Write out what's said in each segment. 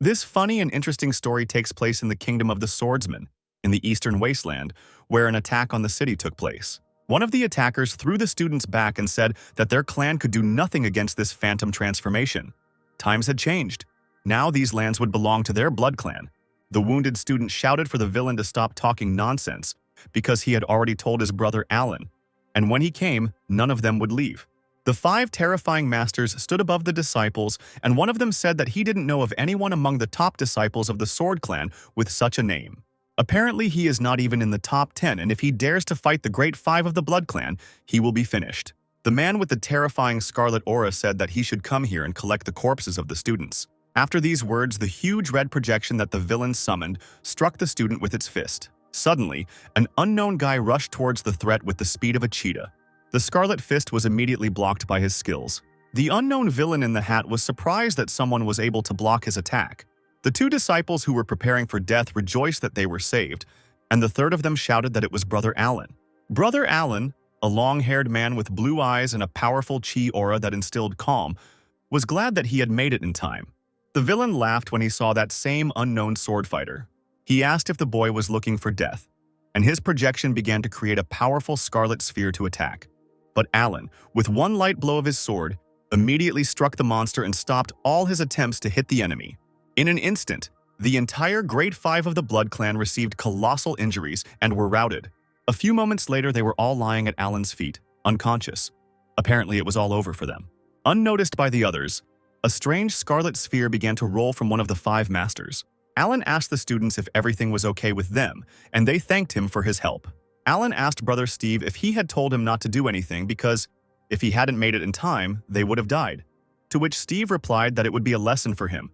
This funny and interesting story takes place in the Kingdom of the Swordsman, in the Eastern Wasteland, where an attack on the city took place. One of the attackers threw the students back and said that their clan could do nothing against this phantom transformation. Times had changed. Now these lands would belong to their blood clan. The wounded student shouted for the villain to stop talking nonsense because he had already told his brother Alan, and when he came, none of them would leave. The 5 terrifying masters stood above the disciples, and one of them said that he didn't know of anyone among the top disciples of the Sword Clan with such a name. Apparently, he is not even in the top 10, and if he dares to fight the Great 5 of the Blood Clan, he will be finished. The man with the terrifying scarlet aura said that he should come here and collect the corpses of the students. After these words, the huge red projection that the villain summoned struck the student with its fist. Suddenly, an unknown guy rushed towards the threat with the speed of a cheetah. The scarlet fist was immediately blocked by his skills. The unknown villain in the hat was surprised that someone was able to block his attack. The 2 disciples who were preparing for death rejoiced that they were saved, and the third of them shouted that it was Brother Alan. Brother Alan, a long-haired man with blue eyes and a powerful chi aura that instilled calm, was glad that he had made it in time. The villain laughed when he saw that same unknown sword fighter. He asked if the boy was looking for death, and his projection began to create a powerful scarlet sphere to attack. But Alan, with one light blow of his sword, immediately struck the monster and stopped all his attempts to hit the enemy. In an instant, the entire Great 5 of the Blood Clan received colossal injuries and were routed. A few moments later, they were all lying at Alan's feet, unconscious. Apparently, it was all over for them. Unnoticed by the others, a strange scarlet sphere began to roll from one of the 5 masters. Alan asked the students if everything was okay with them, and they thanked him for his help. Alan asked Brother Steve if he had told him not to do anything because, if he hadn't made it in time, they would have died. To which Steve replied that it would be a lesson for him.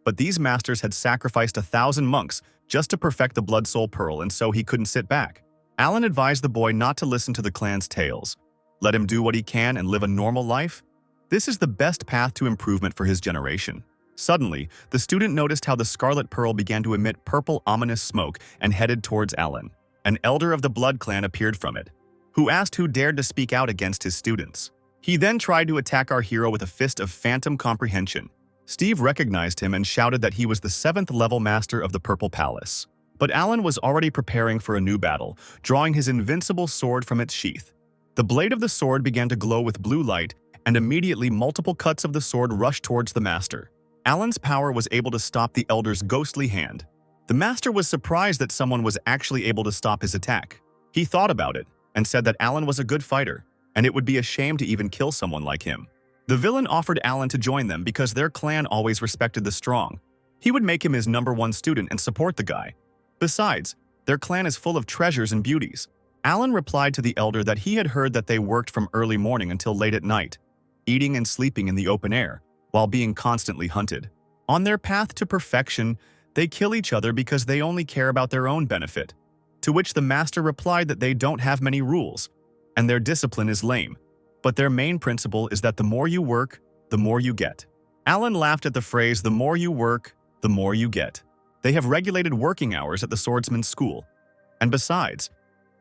But these masters had sacrificed 1,000 monks just to perfect the Blood Soul Pearl, and so he couldn't sit back. Alan advised the boy not to listen to the clan's tales. Let him do what he can and live a normal life. This is the best path to improvement for his generation. Suddenly, the student noticed how the Scarlet Pearl began to emit purple ominous smoke and headed towards Alan. An elder of the Blood Clan appeared from it, who asked who dared to speak out against his students. He then tried to attack our hero with a fist of phantom comprehension. Steve recognized him and shouted that he was the 7th level master of the Purple Palace. But Alan was already preparing for a new battle, drawing his invincible sword from its sheath. The blade of the sword began to glow with blue light, and immediately multiple cuts of the sword rushed towards the master. Alan's power was able to stop the elder's ghostly hand. The master was surprised that someone was actually able to stop his attack. He thought about it and said that Alan was a good fighter, and it would be a shame to even kill someone like him. The villain offered Alan to join them because their clan always respected the strong. He would make him his #1 student and support the guy. Besides, their clan is full of treasures and beauties. Alan replied to the elder that he had heard that they worked from early morning until late at night, eating and sleeping in the open air, while being constantly hunted. On their path to perfection, they kill each other because they only care about their own benefit. To which the master replied that they don't have many rules, and their discipline is lame. But their main principle is that the more you work, the more you get. Alan laughed at the phrase, "the more you work, the more you get." They have regulated working hours at the swordsman's school. And besides,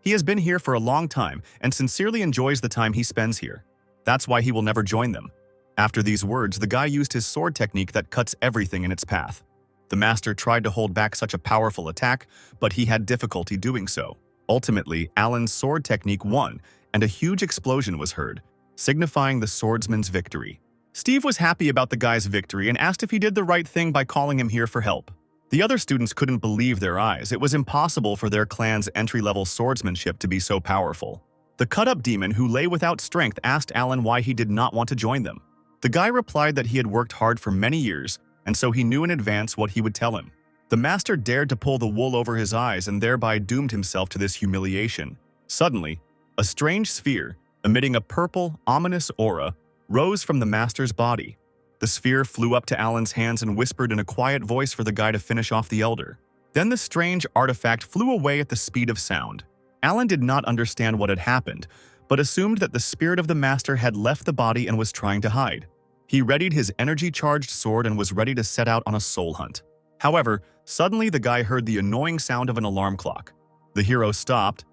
he has been here for a long time and sincerely enjoys the time he spends here. That's why he will never join them. After these words, the guy used his sword technique that cuts everything in its path. The master tried to hold back such a powerful attack, but he had difficulty doing so. Ultimately, Alan's sword technique won, and a huge explosion was heard, signifying the swordsman's victory. Steve was happy about the guy's victory and asked if he did the right thing by calling him here for help. The other students couldn't believe their eyes. It was impossible for their clan's entry-level swordsmanship to be so powerful. The cut-up demon who lay without strength asked Alan why he did not want to join them. The guy replied that he had worked hard for many years, and so he knew in advance what he would tell him. The master dared to pull the wool over his eyes and thereby doomed himself to this humiliation. Suddenly, a strange sphere, emitting a purple, ominous aura, rose from the master's body. The sphere flew up to Alan's hands and whispered in a quiet voice for the guy to finish off the elder. Then the strange artifact flew away at the speed of sound. Alan did not understand what had happened, but assumed that the spirit of the master had left the body and was trying to hide. He readied his energy-charged sword and was ready to set out on a soul hunt. However, suddenly the guy heard the annoying sound of an alarm clock. The hero stopped,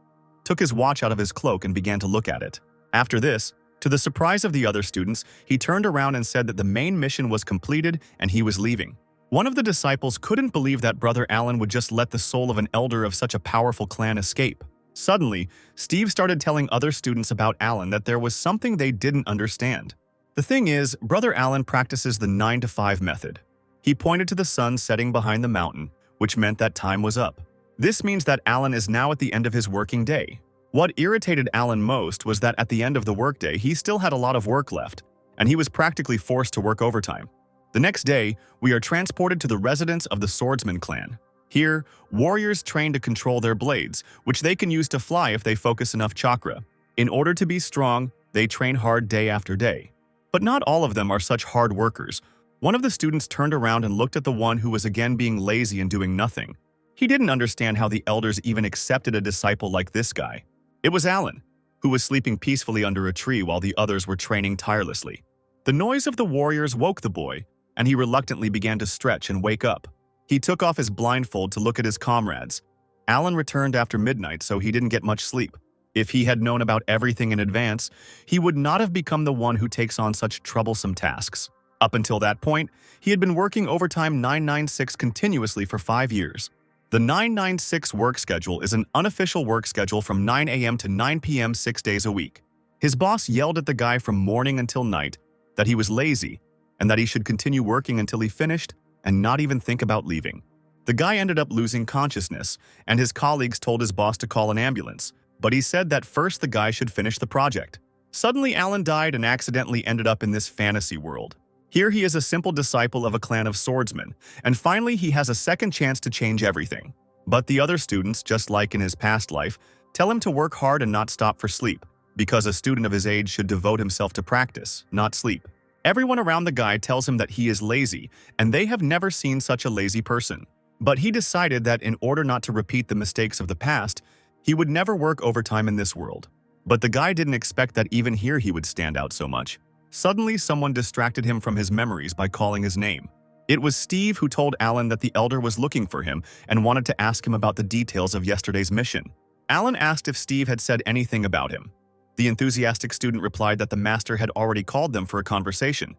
took his watch out of his cloak and began to look at it. After this, to the surprise of the other students, he turned around and said that the main mission was completed and he was leaving. One of the disciples couldn't believe that Brother Alan would just let the soul of an elder of such a powerful clan escape. Suddenly, Steve started telling other students about Alan that there was something they didn't understand. The thing is, Brother Alan practices the 9 to 5 method. He pointed to the sun setting behind the mountain, which meant that time was up. This means that Alan is now at the end of his working day. What irritated Alan most was that at the end of the workday, he still had a lot of work left, and he was practically forced to work overtime. The next day, we are transported to the residence of the Swordsman clan. Here, warriors train to control their blades, which they can use to fly if they focus enough chakra. In order to be strong, they train hard day after day. But not all of them are such hard workers. One of the students turned around and looked at the one who was again being lazy and doing nothing. He didn't understand how the elders even accepted a disciple like this guy. It was Alan, who was sleeping peacefully under a tree while the others were training tirelessly. The noise of the warriors woke the boy, and he reluctantly began to stretch and wake up. He took off his blindfold to look at his comrades. Alan returned after midnight, so he didn't get much sleep. If he had known about everything in advance, he would not have become the one who takes on such troublesome tasks. Up until that point, he had been working overtime 996 continuously for 5 years. The 996 work schedule is an unofficial work schedule from 9 a.m. to 9 p.m. 6 days a week. His boss yelled at the guy from morning until night that he was lazy and that he should continue working until he finished and not even think about leaving. The guy ended up losing consciousness, and his colleagues told his boss to call an ambulance, but he said that first the guy should finish the project. Suddenly, Alan died and accidentally ended up in this fantasy world. Here he is a simple disciple of a clan of swordsmen, and finally he has a second chance to change everything. But the other students, just like in his past life, tell him to work hard and not stop for sleep, because a student of his age should devote himself to practice, not sleep. Everyone around the guy tells him that he is lazy, and they have never seen such a lazy person. But he decided that in order not to repeat the mistakes of the past, he would never work overtime in this world. But the guy didn't expect that even here he would stand out so much. Suddenly, someone distracted him from his memories by calling his name. It was Steve who told Alan that the elder was looking for him and wanted to ask him about the details of yesterday's mission. Alan asked if Steve had said anything about him. The enthusiastic student replied that the master had already called them for a conversation,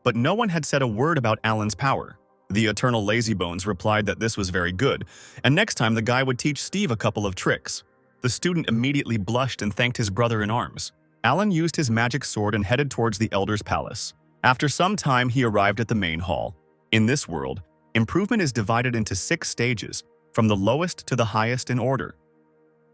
but no one had said a word about Alan's power. The eternal lazybones replied that this was very good, and next time the guy would teach Steve a couple of tricks. The student immediately blushed and thanked his brother in arms. Alan used his magic sword and headed towards the elder's palace. After some time, he arrived at the main hall. In this world, improvement is divided into 6 stages, from the lowest to the highest in order.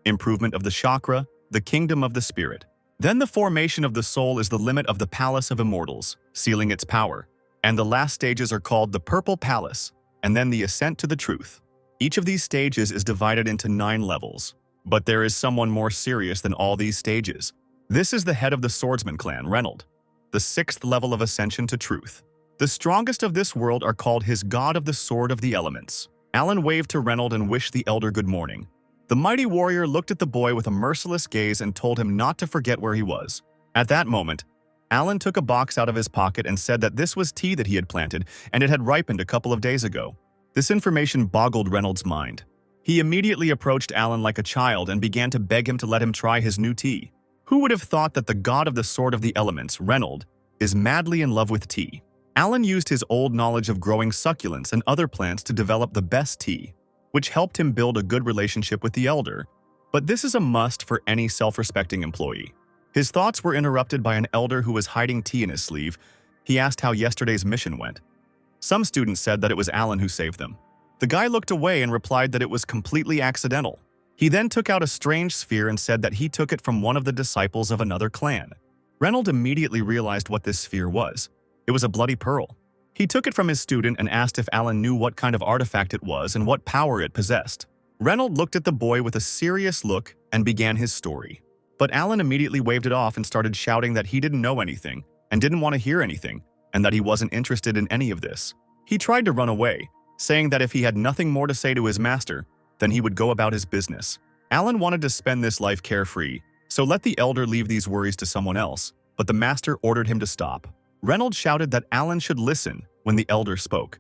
Improvement of the chakra, the kingdom of the spirit. Then the formation of the soul is the limit of the palace of immortals, sealing its power. And the last stages are called the purple palace, and then the ascent to the truth. Each of these stages is divided into 9 levels. But there is someone more serious than all these stages. This is the head of the swordsman clan, Reynold, the 6th level of ascension to truth. The strongest of this world are called his god of the sword of the elements. Alan waved to Reynold and wished the elder good morning. The mighty warrior looked at the boy with a merciless gaze and told him not to forget where he was. At that moment, Alan took a box out of his pocket and said that this was tea that he had planted and it had ripened a couple of days ago. This information boggled Reynold's mind. He immediately approached Alan like a child and began to beg him to let him try his new tea. Who would have thought that the god of the sword of the elements, Reynold, is madly in love with tea? Alan used his old knowledge of growing succulents and other plants to develop the best tea, which helped him build a good relationship with the elder. But this is a must for any self-respecting employee. His thoughts were interrupted by an elder who was hiding tea in his sleeve. He asked how yesterday's mission went. Some students said that it was Alan who saved them. The guy looked away and replied that it was completely accidental. He then took out a strange sphere and said that he took it from one of the disciples of another clan. Reynold immediately realized what this sphere was. It was a bloody pearl. He took it from his student and asked if Alan knew what kind of artifact it was and what power it possessed. Reynold looked at the boy with a serious look and began his story. But Alan immediately waved it off and started shouting that he didn't know anything and didn't want to hear anything and that he wasn't interested in any of this. He tried to run away, saying that if he had nothing more to say to his master, then he would go about his business. Alan wanted to spend this life carefree, so let the elder leave these worries to someone else, but the master ordered him to stop. Reynold shouted that Alan should listen when the elder spoke.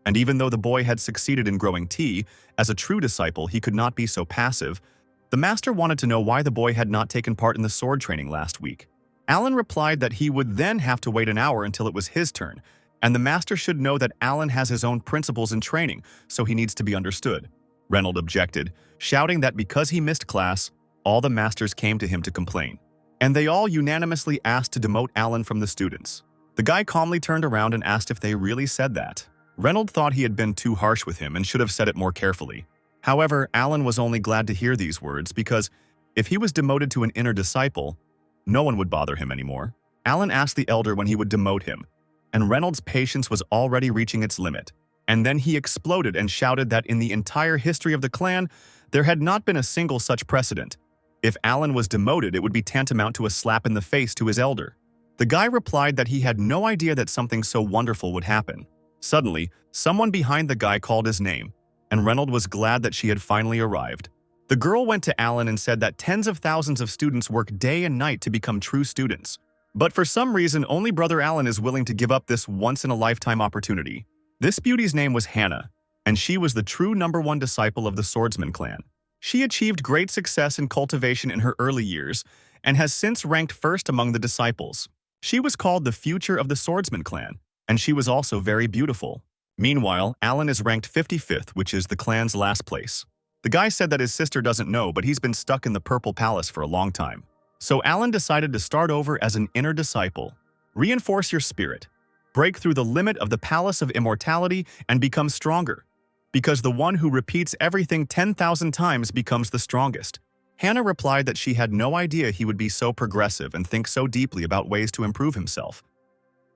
And even though the boy had succeeded in growing tea, as a true disciple he could not be so passive. The master wanted to know why the boy had not taken part in the sword training last week. Alan replied that he would then have to wait an hour until it was his turn, and the master should know that Alan has his own principles and training, so he needs to be understood. Reynold objected, shouting that because he missed class, all the masters came to him to complain. And they all unanimously asked to demote Alan from the students. The guy calmly turned around and asked if they really said that. Reynold thought he had been too harsh with him and should have said it more carefully. However, Alan was only glad to hear these words because if he was demoted to an inner disciple, no one would bother him anymore. Alan asked the elder when he would demote him, and Reynold's patience was already reaching its limit. And then he exploded and shouted that in the entire history of the clan, there had not been a single such precedent. If Alan was demoted, it would be tantamount to a slap in the face to his elder. The guy replied that he had no idea that something so wonderful would happen. Suddenly, someone behind the guy called his name, and Reynold was glad that she had finally arrived. The girl went to Alan and said that tens of thousands of students work day and night to become true students. But for some reason, only Brother Alan is willing to give up this once-in-a-lifetime opportunity. This beauty's name was Hannah, and she was the true #1 disciple of the Swordsman clan. She achieved great success in cultivation in her early years and has since ranked first among the disciples. She was called the future of the Swordsman clan, and she was also very beautiful. Meanwhile, Alan is ranked 55th, which is the clan's last place. The guy said that his sister doesn't know, but he's been stuck in the Purple Palace for a long time. So Alan decided to start over as an inner disciple. Reinforce your spirit. Break through the limit of the Palace of Immortality and become stronger. Because the one who repeats everything 10,000 times becomes the strongest. Hannah replied that she had no idea he would be so progressive and think so deeply about ways to improve himself.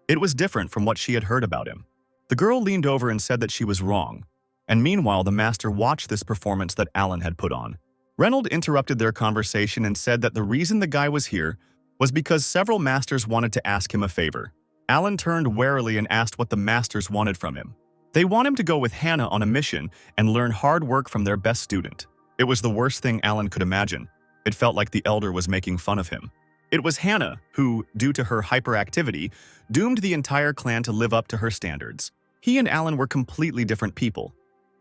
It was different from what she had heard about him. The girl leaned over and said that she was wrong. And meanwhile, the master watched this performance that Alan had put on. Reynold interrupted their conversation and said that the reason the guy was here was because several masters wanted to ask him a favor. Alan turned warily and asked what the masters wanted from him. They want him to go with Hannah on a mission and learn hard work from their best student. It was the worst thing Alan could imagine. It felt like the elder was making fun of him. It was Hannah who, due to her hyperactivity, doomed the entire clan to live up to her standards. He and Alan were completely different people,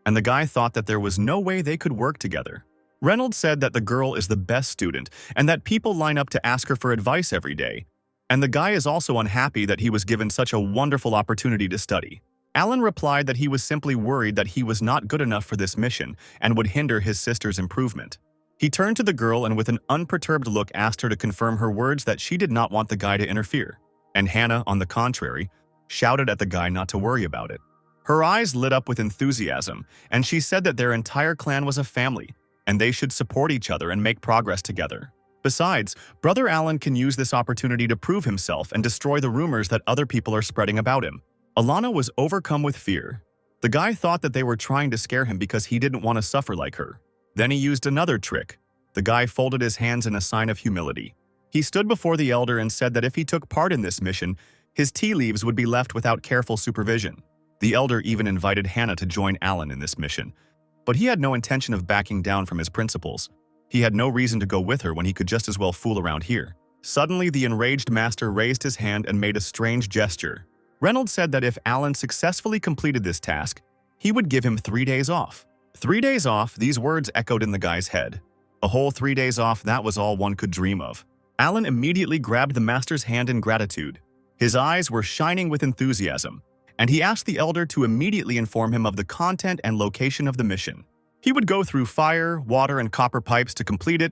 and the guy thought that there was no way they could work together. Reynolds said that the girl is the best student and that people line up to ask her for advice every day. And the guy is also unhappy that he was given such a wonderful opportunity to study. Alan replied that he was simply worried that he was not good enough for this mission and would hinder his sister's improvement. He turned to the girl and with an unperturbed look asked her to confirm her words that she did not want the guy to interfere. And Hannah, on the contrary, shouted at the guy not to worry about it. Her eyes lit up with enthusiasm, and she said that their entire clan was a family, and they should support each other and make progress together. Besides, Brother Alan can use this opportunity to prove himself and destroy the rumors that other people are spreading about him. Alana was overcome with fear. The guy thought that they were trying to scare him because he didn't want to suffer like her. Then he used another trick. The guy folded his hands in a sign of humility. He stood before the elder and said that if he took part in this mission, his tea leaves would be left without careful supervision. The elder even invited Hannah to join Alan in this mission. But he had no intention of backing down from his principles. He had no reason to go with her when he could just as well fool around here. Suddenly, the enraged master raised his hand and made a strange gesture. Reynolds said that if Alan successfully completed this task, he would give him 3 days off. 3 days off, these words echoed in the guy's head. A whole 3 days off, that was all one could dream of. Alan immediately grabbed the master's hand in gratitude. His eyes were shining with enthusiasm, and he asked the elder to immediately inform him of the content and location of the mission. He would go through fire, water, and copper pipes to complete it,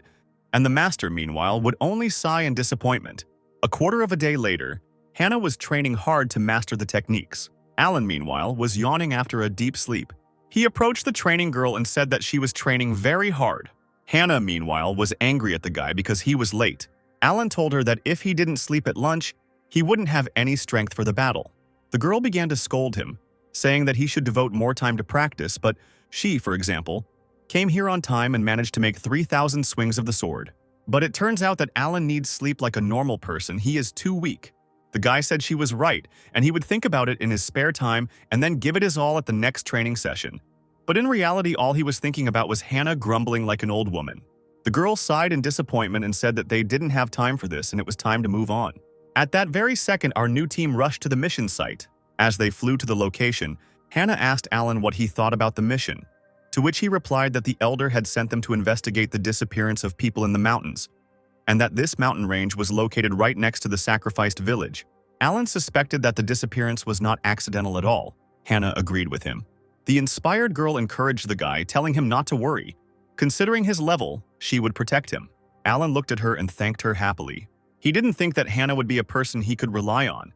and the master, meanwhile, would only sigh in disappointment. A quarter of a day later, Hannah was training hard to master the techniques. Alan, meanwhile, was yawning after a deep sleep. He approached the training girl and said that she was training very hard. Hannah, meanwhile, was angry at the guy because he was late. Alan told her that if he didn't sleep at lunch, he wouldn't have any strength for the battle. The girl began to scold him, saying that he should devote more time to practice, but she, for example, came here on time and managed to make 3,000 swings of the sword. But it turns out that Alan needs sleep like a normal person. He is too weak. The guy said she was right, and he would think about it in his spare time and then give it his all at the next training session. But in reality, all he was thinking about was Hannah grumbling like an old woman. The girl sighed in disappointment and said that they didn't have time for this and it was time to move on. At that very second, our new team rushed to the mission site. As they flew to the location, Hannah asked Alan what he thought about the mission, to which he replied that the elder had sent them to investigate the disappearance of people in the mountains, and that this mountain range was located right next to the sacrificed village. Alan suspected that the disappearance was not accidental at all. Hannah agreed with him. The inspired girl encouraged the guy, telling him not to worry. Considering his level, she would protect him. Alan looked at her and thanked her happily. He didn't think that Hannah would be a person he could rely on.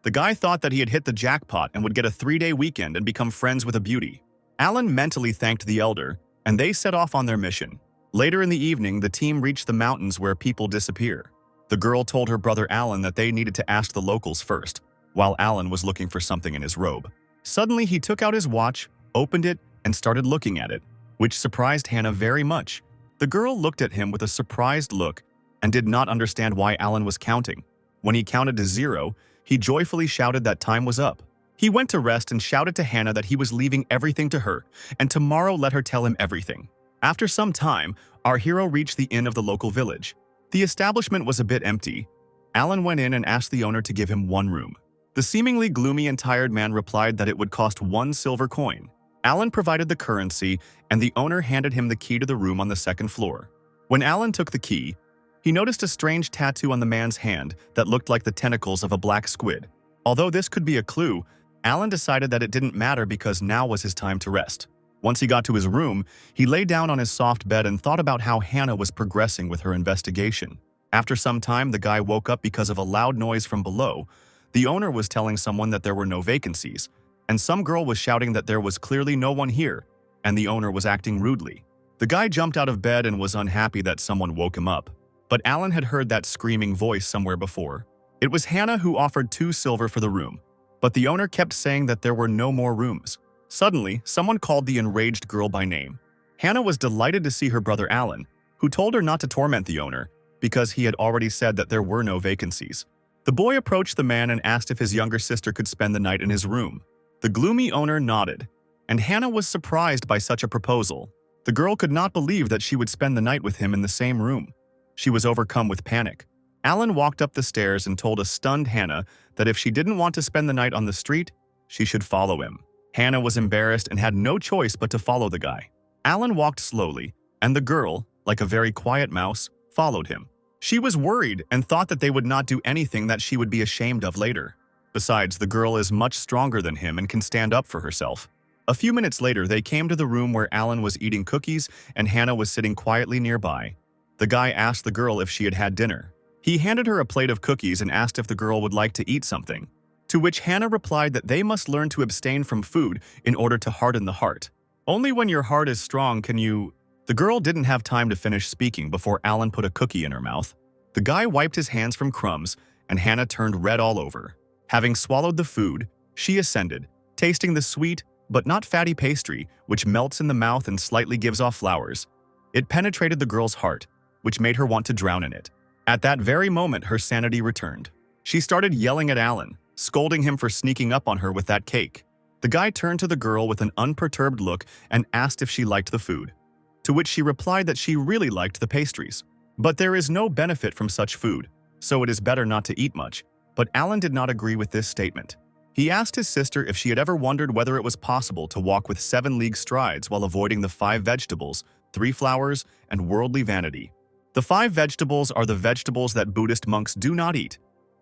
The guy thought that he had hit the jackpot and would get a 3-day weekend and become friends with a beauty. Alan mentally thanked the elder, and they set off on their mission. Later in the evening, the team reached the mountains where people disappear. The girl told her brother Alan that they needed to ask the locals first, while Alan was looking for something in his robe. Suddenly, he took out his watch, opened it, and started looking at it, which surprised Hannah very much. The girl looked at him with a surprised look and did not understand why Alan was counting. When he counted to 0, he joyfully shouted that time was up. He went to rest and shouted to Hannah that he was leaving everything to her, and tomorrow let her tell him everything. After some time, our hero reached the inn of the local village. The establishment was a bit empty. Alan went in and asked the owner to give him 1 room. The seemingly gloomy and tired man replied that it would cost 1 silver coin. Alan provided the currency, and the owner handed him the key to the room on the 2nd floor. When Alan took the key, he noticed a strange tattoo on the man's hand that looked like the tentacles of a black squid. Although this could be a clue, Alan decided that it didn't matter because now was his time to rest. Once he got to his room, he lay down on his soft bed and thought about how Hannah was progressing with her investigation. After some time, the guy woke up because of a loud noise from below. The owner was telling someone that there were no vacancies, and some girl was shouting that there was clearly no one here, and the owner was acting rudely. The guy jumped out of bed and was unhappy that someone woke him up. But Alan had heard that screaming voice somewhere before. It was Hannah who offered 2 silver for the room, but the owner kept saying that there were no more rooms. Suddenly, someone called the enraged girl by name. Hannah was delighted to see her brother Alan, who told her not to torment the owner because he had already said that there were no vacancies. The boy approached the man and asked if his younger sister could spend the night in his room. The gloomy owner nodded, and Hannah was surprised by such a proposal. The girl could not believe that she would spend the night with him in the same room. She was overcome with panic. Alan walked up the stairs and told a stunned Hannah that if she didn't want to spend the night on the street, she should follow him. Hannah was embarrassed and had no choice but to follow the guy. Alan walked slowly, and the girl, like a very quiet mouse, followed him. She was worried and thought that they would not do anything that she would be ashamed of later. Besides, the girl is much stronger than him and can stand up for herself. A few minutes later, they came to the room where Alan was eating cookies and Hannah was sitting quietly nearby. The guy asked the girl if she had had dinner. He handed her a plate of cookies and asked if the girl would like to eat something, to which Hannah replied that they must learn to abstain from food in order to harden the heart. Only when your heart is strong can you… The girl didn't have time to finish speaking before Alan put a cookie in her mouth. The guy wiped his hands from crumbs, and Hannah turned red all over. Having swallowed the food, she ascended, tasting the sweet but not fatty pastry, which melts in the mouth and slightly gives off flowers. It penetrated the girl's heart, which made her want to drown in it. At that very moment, her sanity returned. She started yelling at Alan, scolding him for sneaking up on her with that cake. The guy turned to the girl with an unperturbed look and asked if she liked the food, to which she replied that she really liked the pastries. But there is no benefit from such food, so it is better not to eat much. But Alan did not agree with this statement. He asked his sister if she had ever wondered whether it was possible to walk with 7 league strides while avoiding the 5 vegetables, 3 flowers, and worldly vanity. The 5 vegetables are the vegetables that Buddhist monks do not eat,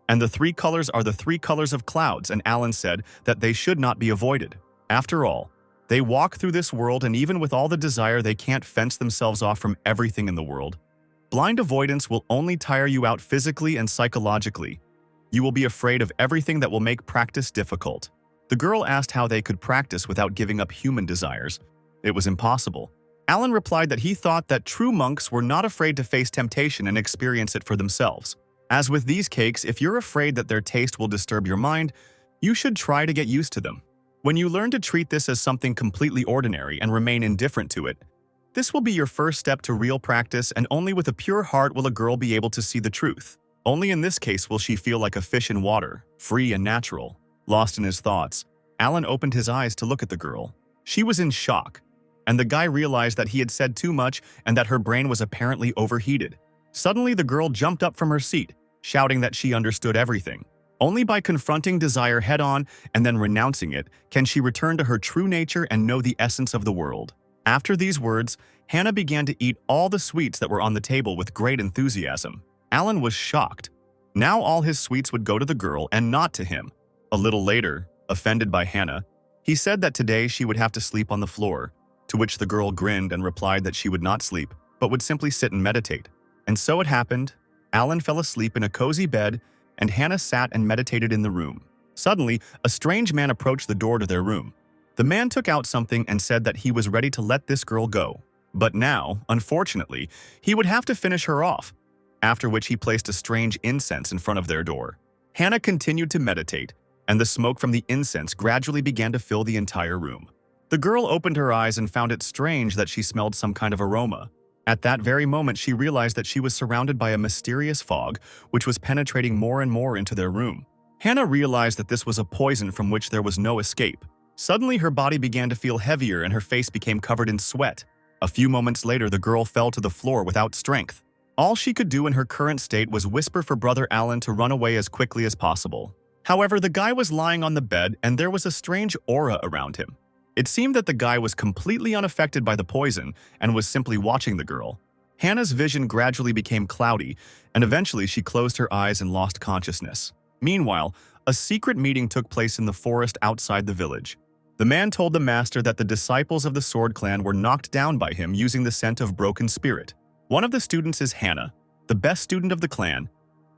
and the 3 colors are the 3 colors of clouds, and Alan said that they should not be avoided. After all, they walk through this world, and even with all the desire, they can't fence themselves off from everything in the world. Blind avoidance will only tire you out physically and psychologically. You will be afraid of everything that will make practice difficult. The girl asked how they could practice without giving up human desires. It was impossible. Alan replied that he thought that true monks were not afraid to face temptation and experience it for themselves. As with these cakes, if you're afraid that their taste will disturb your mind, you should try to get used to them. When you learn to treat this as something completely ordinary and remain indifferent to it, this will be your first step to real practice, and only with a pure heart will a girl be able to see the truth. Only in this case will she feel like a fish in water, free and natural. Lost in his thoughts, Alan opened his eyes to look at the girl. She was in shock, and the guy realized that he had said too much and that her brain was apparently overheated. Suddenly, the girl jumped up from her seat, shouting that she understood everything. Only by confronting desire head-on and then renouncing it can she return to her true nature and know the essence of the world. After these words, Hannah began to eat all the sweets that were on the table with great enthusiasm. Alan was shocked. Now all his sweets would go to the girl and not to him. A little later, offended by Hannah, he said that today she would have to sleep on the floor, to which the girl grinned and replied that she would not sleep, but would simply sit and meditate. And so it happened. Alan fell asleep in a cozy bed, and Hannah sat and meditated in the room. Suddenly, a strange man approached the door to their room. The man took out something and said that he was ready to let this girl go. But now, unfortunately, he would have to finish her off, after which he placed a strange incense in front of their door. Hannah continued to meditate, and the smoke from the incense gradually began to fill the entire room. The girl opened her eyes and found it strange that she smelled some kind of aroma. At that very moment, she realized that she was surrounded by a mysterious fog, which was penetrating more and more into their room. Hannah realized that this was a poison from which there was no escape. Suddenly, her body began to feel heavier and her face became covered in sweat. A few moments later, the girl fell to the floor without strength. All she could do in her current state was whisper for Brother Alan to run away as quickly as possible. However, the guy was lying on the bed and there was a strange aura around him. It seemed that the guy was completely unaffected by the poison and was simply watching the girl. Hannah's vision gradually became cloudy, and eventually she closed her eyes and lost consciousness. Meanwhile, a secret meeting took place in the forest outside the village. The man told the master that the disciples of the Sword Clan were knocked down by him using the scent of broken spirit. One of the students is Hannah, the best student of the clan,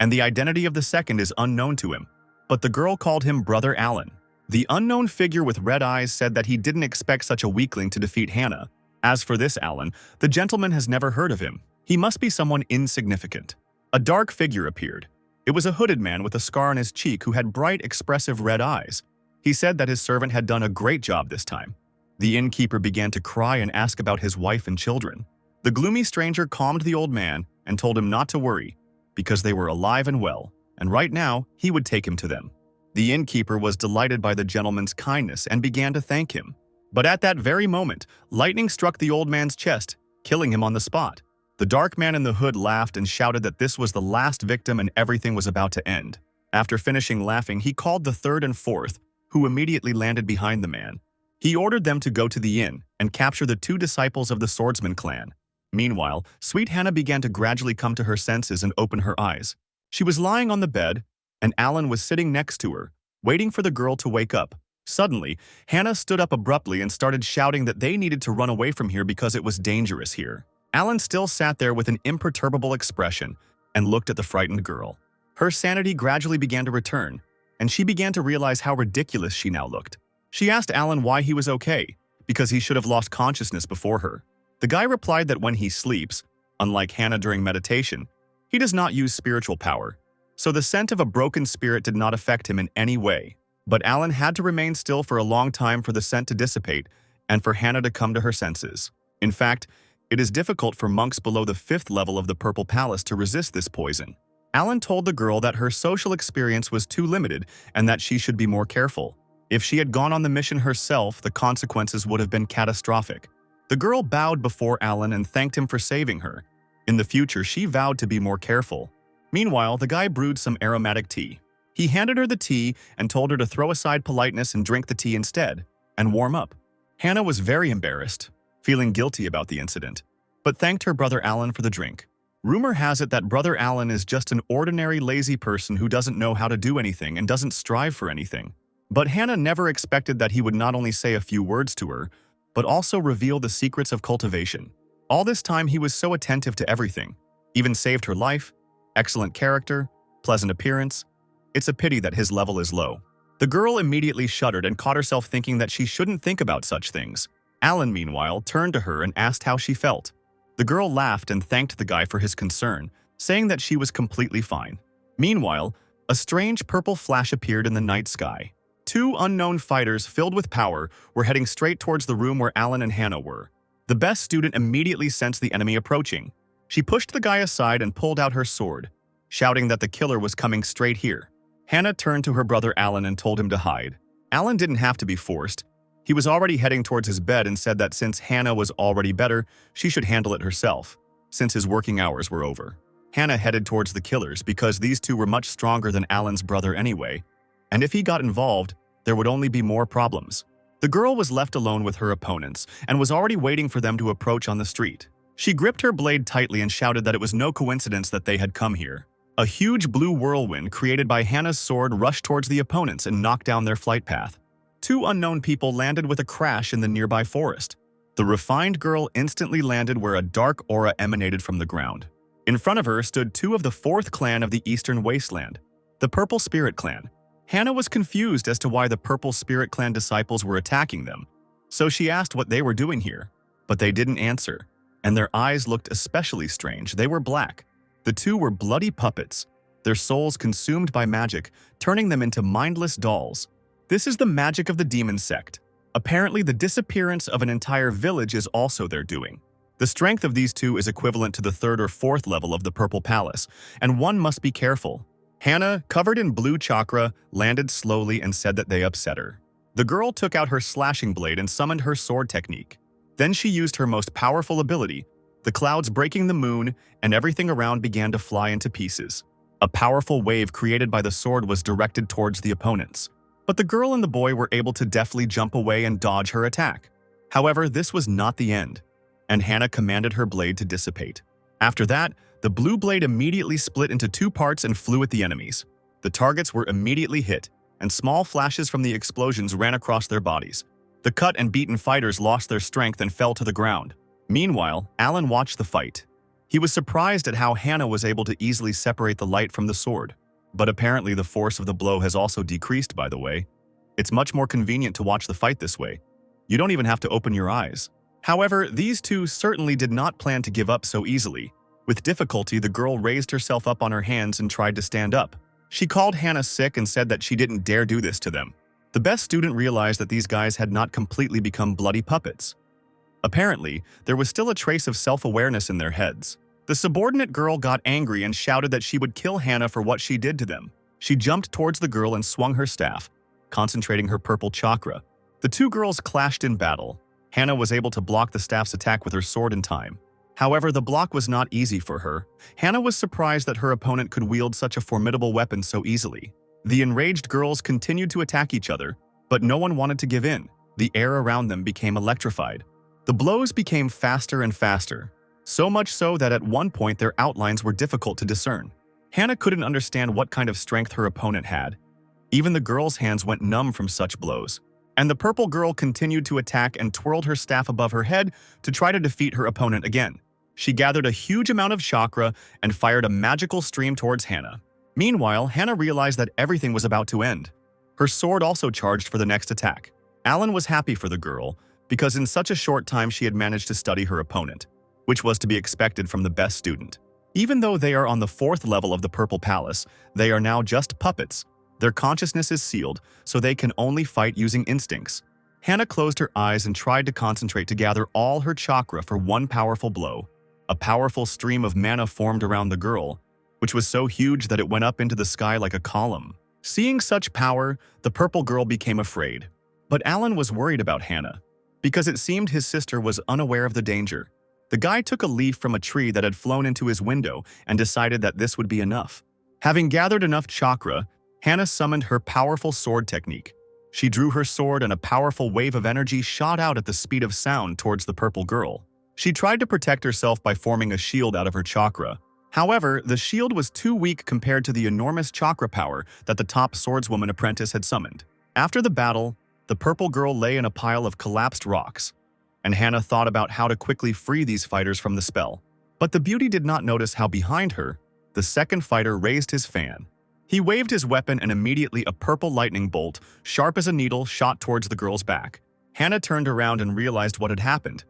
and the identity of the second is unknown to him. But the girl called him Brother Alan. The unknown figure with red eyes said that he didn't expect such a weakling to defeat Hannah. As for this Alan, the gentleman has never heard of him. He must be someone insignificant. A dark figure appeared. It was a hooded man with a scar on his cheek who had bright, expressive red eyes. He said that his servant had done a great job this time. The innkeeper began to cry and ask about his wife and children. The gloomy stranger calmed the old man and told him not to worry, because they were alive and well, and right now he would take him to them. The innkeeper was delighted by the gentleman's kindness and began to thank him. But at that very moment, lightning struck the old man's chest, killing him on the spot. The dark man in the hood laughed and shouted that this was the last victim and everything was about to end. After finishing laughing, he called the third and fourth, who immediately landed behind the man. He ordered them to go to the inn and capture the two disciples of the swordsman clan. Meanwhile, sweet Hannah began to gradually come to her senses and open her eyes. She was lying on the bed, and Alan was sitting next to her, waiting for the girl to wake up. Suddenly, Hannah stood up abruptly and started shouting that they needed to run away from here because it was dangerous here. Alan still sat there with an imperturbable expression and looked at the frightened girl. Her sanity gradually began to return, and she began to realize how ridiculous she now looked. She asked Alan why he was okay, because he should have lost consciousness before her. The guy replied that when he sleeps, unlike Hannah during meditation, he does not use spiritual power, so the scent of a broken spirit did not affect him in any way. But Alan had to remain still for a long time for the scent to dissipate and for Hannah to come to her senses. In fact, it is difficult for monks below the 5th level of the Purple Palace to resist this poison. Alan told the girl that her social experience was too limited and that she should be more careful. If she had gone on the mission herself, the consequences would have been catastrophic. The girl bowed before Alan and thanked him for saving her. In the future, she vowed to be more careful. Meanwhile, the guy brewed some aromatic tea. He handed her the tea and told her to throw aside politeness and drink the tea instead, and warm up. Hannah was very embarrassed, feeling guilty about the incident, but thanked her brother Alan for the drink. Rumor has it that Brother Alan is just an ordinary lazy person who doesn't know how to do anything and doesn't strive for anything. But Hannah never expected that he would not only say a few words to her, but also reveal the secrets of cultivation. All this time he was so attentive to everything, even saved her life, excellent character, pleasant appearance. It's a pity that his level is low. The girl immediately shuddered and caught herself thinking that she shouldn't think about such things. Alan, meanwhile, turned to her and asked how she felt. The girl laughed and thanked the guy for his concern, saying that she was completely fine. Meanwhile, a strange purple flash appeared in the night sky. Two unknown fighters filled with power were heading straight towards the room where Alan and Hannah were. The best student immediately sensed the enemy approaching. She pushed the guy aside and pulled out her sword, shouting that the killer was coming straight here. Hannah turned to her brother Alan and told him to hide. Alan didn't have to be forced. He was already heading towards his bed and said that since Hannah was already better, she should handle it herself, since his working hours were over. Hannah headed towards the killers because these two were much stronger than Alan's brother anyway, and if he got involved, there would only be more problems. The girl was left alone with her opponents and was already waiting for them to approach on the street. She gripped her blade tightly and shouted that it was no coincidence that they had come here. A huge blue whirlwind created by Hannah's sword rushed towards the opponents and knocked down their flight path. Two unknown people landed with a crash in the nearby forest. The refined girl instantly landed where a dark aura emanated from the ground. In front of her stood two of the fourth clan of the Eastern Wasteland, the Purple Spirit Clan. Hannah was confused as to why the Purple Spirit Clan disciples were attacking them, so she asked what they were doing here, but they didn't answer, and their eyes looked especially strange. They were black. The two were bloody puppets, their souls consumed by magic, turning them into mindless dolls. This is the magic of the demon sect. Apparently, the disappearance of an entire village is also their doing. The strength of these two is equivalent to the third or fourth level of the Purple Palace, and one must be careful. Hannah, covered in blue chakra, landed slowly and said that they upset her. The girl took out her slashing blade and summoned her sword technique. Then she used her most powerful ability, the clouds breaking the moon, and everything around began to fly into pieces. A powerful wave created by the sword was directed towards the opponents, but the girl and the boy were able to deftly jump away and dodge her attack. However, this was not the end, and Hannah commanded her blade to dissipate. After that, the blue blade immediately split into two parts and flew at the enemies. The targets were immediately hit, and small flashes from the explosions ran across their bodies. The cut and beaten fighters lost their strength and fell to the ground. Meanwhile, Alan watched the fight. He was surprised at how Hannah was able to easily separate the light from the sword. But apparently the force of the blow has also decreased, by the way. It's much more convenient to watch the fight this way. You don't even have to open your eyes. However, these two certainly did not plan to give up so easily. With difficulty, the girl raised herself up on her hands and tried to stand up. She called Hannah sick and said that she didn't dare do this to them. The best student realized that these guys had not completely become bloody puppets. Apparently, there was still a trace of self-awareness in their heads. The subordinate girl got angry and shouted that she would kill Hannah for what she did to them. She jumped towards the girl and swung her staff, concentrating her purple chakra. The two girls clashed in battle. Hannah was able to block the staff's attack with her sword in time. However, the block was not easy for her. Hannah was surprised that her opponent could wield such a formidable weapon so easily. The enraged girls continued to attack each other, but no one wanted to give in. The air around them became electrified. The blows became faster and faster, so much so that at one point their outlines were difficult to discern. Hannah couldn't understand what kind of strength her opponent had. Even the girl's hands went numb from such blows. And the purple girl continued to attack and twirled her staff above her head to try to defeat her opponent again. She gathered a huge amount of chakra and fired a magical stream towards Hannah. Meanwhile, Hannah realized that everything was about to end. Her sword also charged for the next attack. Alan was happy for the girl, because in such a short time she had managed to study her opponent, which was to be expected from the best student. Even though they are on the fourth level of the Purple Palace, they are now just puppets. Their consciousness is sealed, so they can only fight using instincts. Hannah closed her eyes and tried to concentrate to gather all her chakra for one powerful blow. A powerful stream of mana formed around the girl, which was so huge that it went up into the sky like a column. Seeing such power, the purple girl became afraid. But Alan was worried about Hannah, because it seemed his sister was unaware of the danger. The guy took a leaf from a tree that had flown into his window and decided that this would be enough. Having gathered enough chakra, Hannah summoned her powerful sword technique. She drew her sword and a powerful wave of energy shot out at the speed of sound towards the purple girl. She tried to protect herself by forming a shield out of her chakra. However, the shield was too weak compared to the enormous chakra power that the top swordswoman apprentice had summoned. After the battle, the purple girl lay in a pile of collapsed rocks, and Hannah thought about how to quickly free these fighters from the spell. But the beauty did not notice how behind her, the second fighter raised his fan. He waved his weapon and immediately a purple lightning bolt, sharp as a needle, shot towards the girl's back. Hannah turned around and realized what had happened,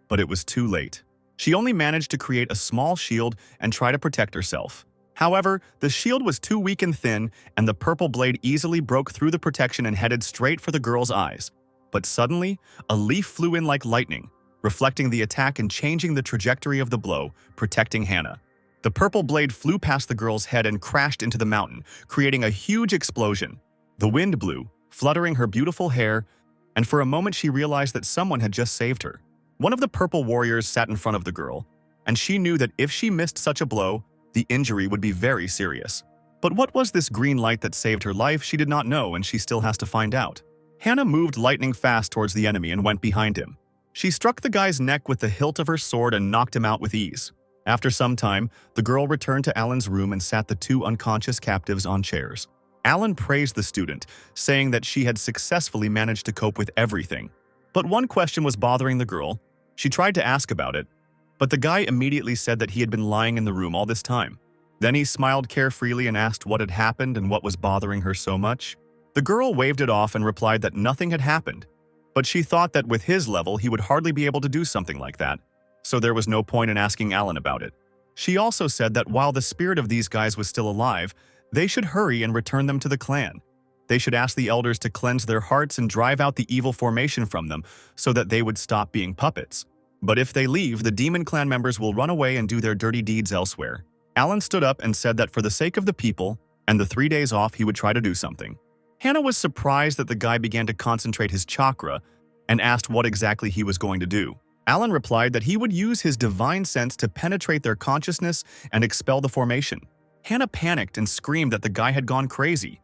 but it was too late. She only managed to create a small shield and try to protect herself. However, the shield was too weak and thin, and the purple blade easily broke through the protection and headed straight for the girl's eyes. But suddenly, a leaf flew in like lightning, reflecting the attack and changing the trajectory of the blow, protecting Hannah. The purple blade flew past the girl's head and crashed into the mountain, creating a huge explosion. The wind blew, fluttering her beautiful hair, and for a moment she realized that someone had just saved her. One of the purple warriors sat in front of the girl, and she knew that if she missed such a blow, the injury would be very serious. But what was this green light that saved her life, she did not know, and she still has to find out. Hannah moved lightning fast towards the enemy and went behind him. She struck the guy's neck with the hilt of her sword and knocked him out with ease. After some time, the girl returned to Alan's room and sat the two unconscious captives on chairs. Alan praised the student, saying that she had successfully managed to cope with everything. But one question was bothering the girl. She tried to ask about it, but the guy immediately said that he had been lying in the room all this time. Then he smiled carefreely and asked what had happened and what was bothering her so much. The girl waved it off and replied that nothing had happened, but she thought that with his level he would hardly be able to do something like that, so there was no point in asking Alan about it. She also said that while the spirit of these guys was still alive, they should hurry and return them to the clan. They should ask the elders to cleanse their hearts and drive out the evil formation from them so that they would stop being puppets. But if they leave, the demon clan members will run away and do their dirty deeds elsewhere. Alan stood up and said that for the sake of the people and the 3 days off, he would try to do something. Hannah was surprised that the guy began to concentrate his chakra and asked what exactly he was going to do. Alan replied that he would use his divine sense to penetrate their consciousness and expel the formation. Hannah panicked and screamed that the guy had gone crazy.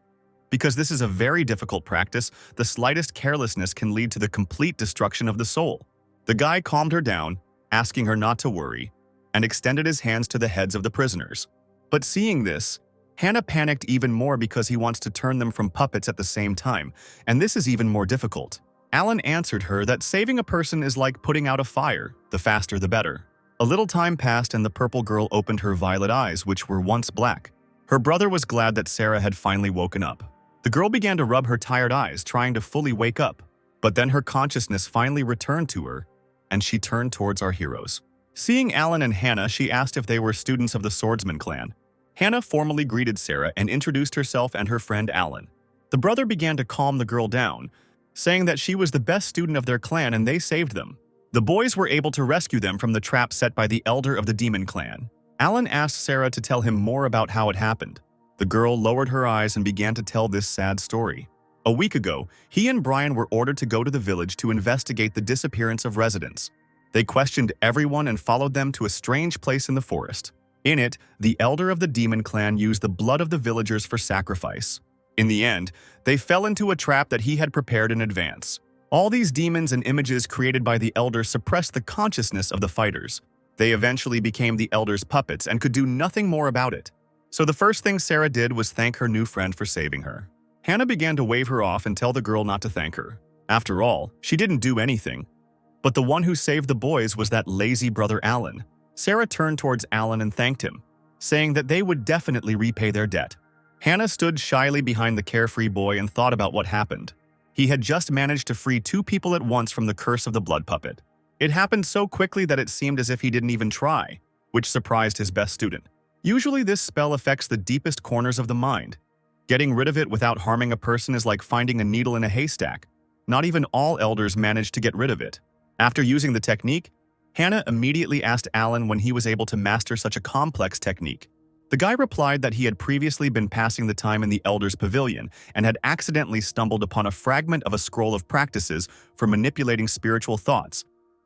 Because this is a very difficult practice, the slightest carelessness can lead to the complete destruction of the soul. The guy calmed her down, asking her not to worry, and extended his hands to the heads of the prisoners. But seeing this, Hannah panicked even more because he wants to turn them from puppets at the same time, and this is even more difficult. Alan answered her that saving a person is like putting out a fire, the faster the better. A little time passed and the purple girl opened her violet eyes, which were once black. Her brother was glad that Sarah had finally woken up. The girl began to rub her tired eyes, trying to fully wake up. But then her consciousness finally returned to her, and she turned towards our heroes. Seeing Alan and Hannah, she asked if they were students of the Swordsman clan. Hannah formally greeted Sarah and introduced herself and her friend Alan. The brother began to calm the girl down, saying that she was the best student of their clan and they saved them. The boys were able to rescue them from the trap set by the elder of the demon clan. Alan asked Sarah to tell him more about how it happened. The girl lowered her eyes and began to tell this sad story. A week ago, he and Brian were ordered to go to the village to investigate the disappearance of residents. They questioned everyone and followed them to a strange place in the forest. In it, the elder of the demon clan used the blood of the villagers for sacrifice. In the end, they fell into a trap that he had prepared in advance. All these demons and images created by the elder suppressed the consciousness of the fighters. They eventually became the elder's puppets and could do nothing more about it. So the first thing Sarah did was thank her new friend for saving her. Hannah began to wave her off and tell the girl not to thank her. After all, she didn't do anything. But the one who saved the boys was that lazy brother Alan. Sarah turned towards Alan and thanked him, saying that they would definitely repay their debt. Hannah stood shyly behind the carefree boy and thought about what happened. He had just managed to free 2 people at once from the curse of the blood puppet. It happened so quickly that it seemed as if he didn't even try, which surprised his best student. Usually this spell affects the deepest corners of the mind. Getting rid of it without harming a person is like finding a needle in a haystack. Not even all elders manage to get rid of it. After using the technique, Hannah immediately asked Alan when he was able to master such a complex technique. The guy replied that he had previously been passing the time in the Elder's Pavilion and had accidentally stumbled upon a fragment of a scroll of practices for manipulating spiritual thoughts,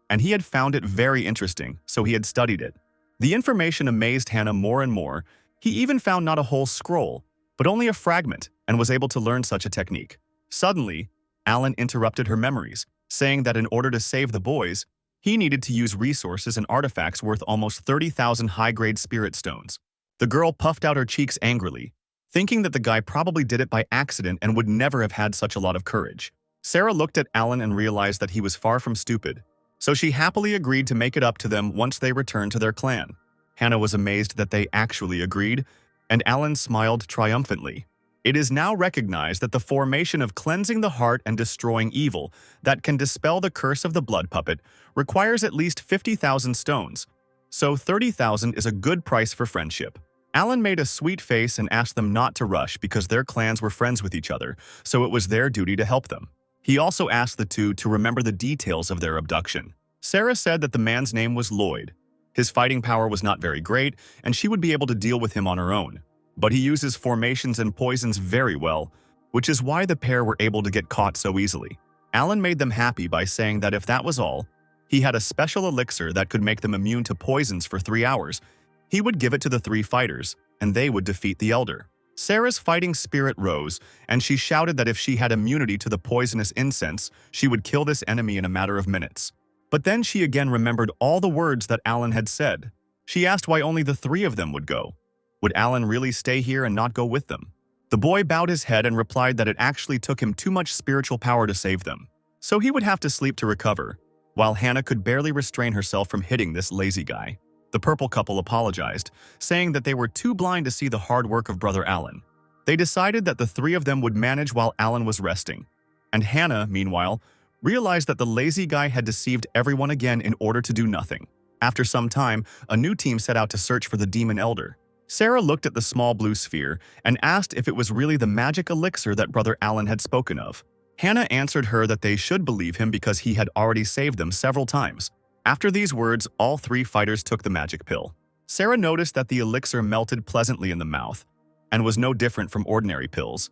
and he had found it very interesting, so he had studied it. The information amazed Hannah more and more. He even found not a whole scroll, but only a fragment, and was able to learn such a technique. Suddenly, Alan interrupted her memories, saying that in order to save the boys, he needed to use resources and artifacts worth almost 30,000 high-grade spirit stones. The girl puffed out her cheeks angrily, thinking that the guy probably did it by accident and would never have had such a lot of courage. Sarah looked at Alan and realized that he was far from stupid, so she happily agreed to make it up to them once they returned to their clan. Hannah was amazed that they actually agreed, and Alan smiled triumphantly. It is now recognized that the formation of cleansing the heart and destroying evil that can dispel the curse of the blood puppet requires at least 50,000 stones, so 30,000 is a good price for friendship. Alan made a sweet face and asked them not to rush because their clans were friends with each other, so it was their duty to help them. He also asked the two to remember the details of their abduction. Sarah said that the man's name was Lloyd. His fighting power was not very great, and she would be able to deal with him on her own. But he uses formations and poisons very well, which is why the pair were able to get caught so easily. Alan made them happy by saying that if that was all, he had a special elixir that could make them immune to poisons for 3 hours. He would give it to the 3 fighters, and they would defeat the elder. Sarah's fighting spirit rose, and she shouted that if she had immunity to the poisonous incense, she would kill this enemy in a matter of minutes. But then she again remembered all the words that Alan had said. She asked why only the three of them would go. Would Alan really stay here and not go with them? The boy bowed his head and replied that it actually took him too much spiritual power to save them, so he would have to sleep to recover, while Hannah could barely restrain herself from hitting this lazy guy. The purple couple apologized, saying that they were too blind to see the hard work of brother Alan. They decided that the three of them would manage while Alan was resting, and Hannah, meanwhile, realized that the lazy guy had deceived everyone again in order to do nothing. After some time, a new team set out to search for the demon elder. Sarah looked at the small blue sphere and asked if it was really the magic elixir that brother Alan had spoken of. Hannah answered her that they should believe him because he had already saved them several times. After these words, all three fighters took the magic pill. Sarah noticed that the elixir melted pleasantly in the mouth and was no different from ordinary pills.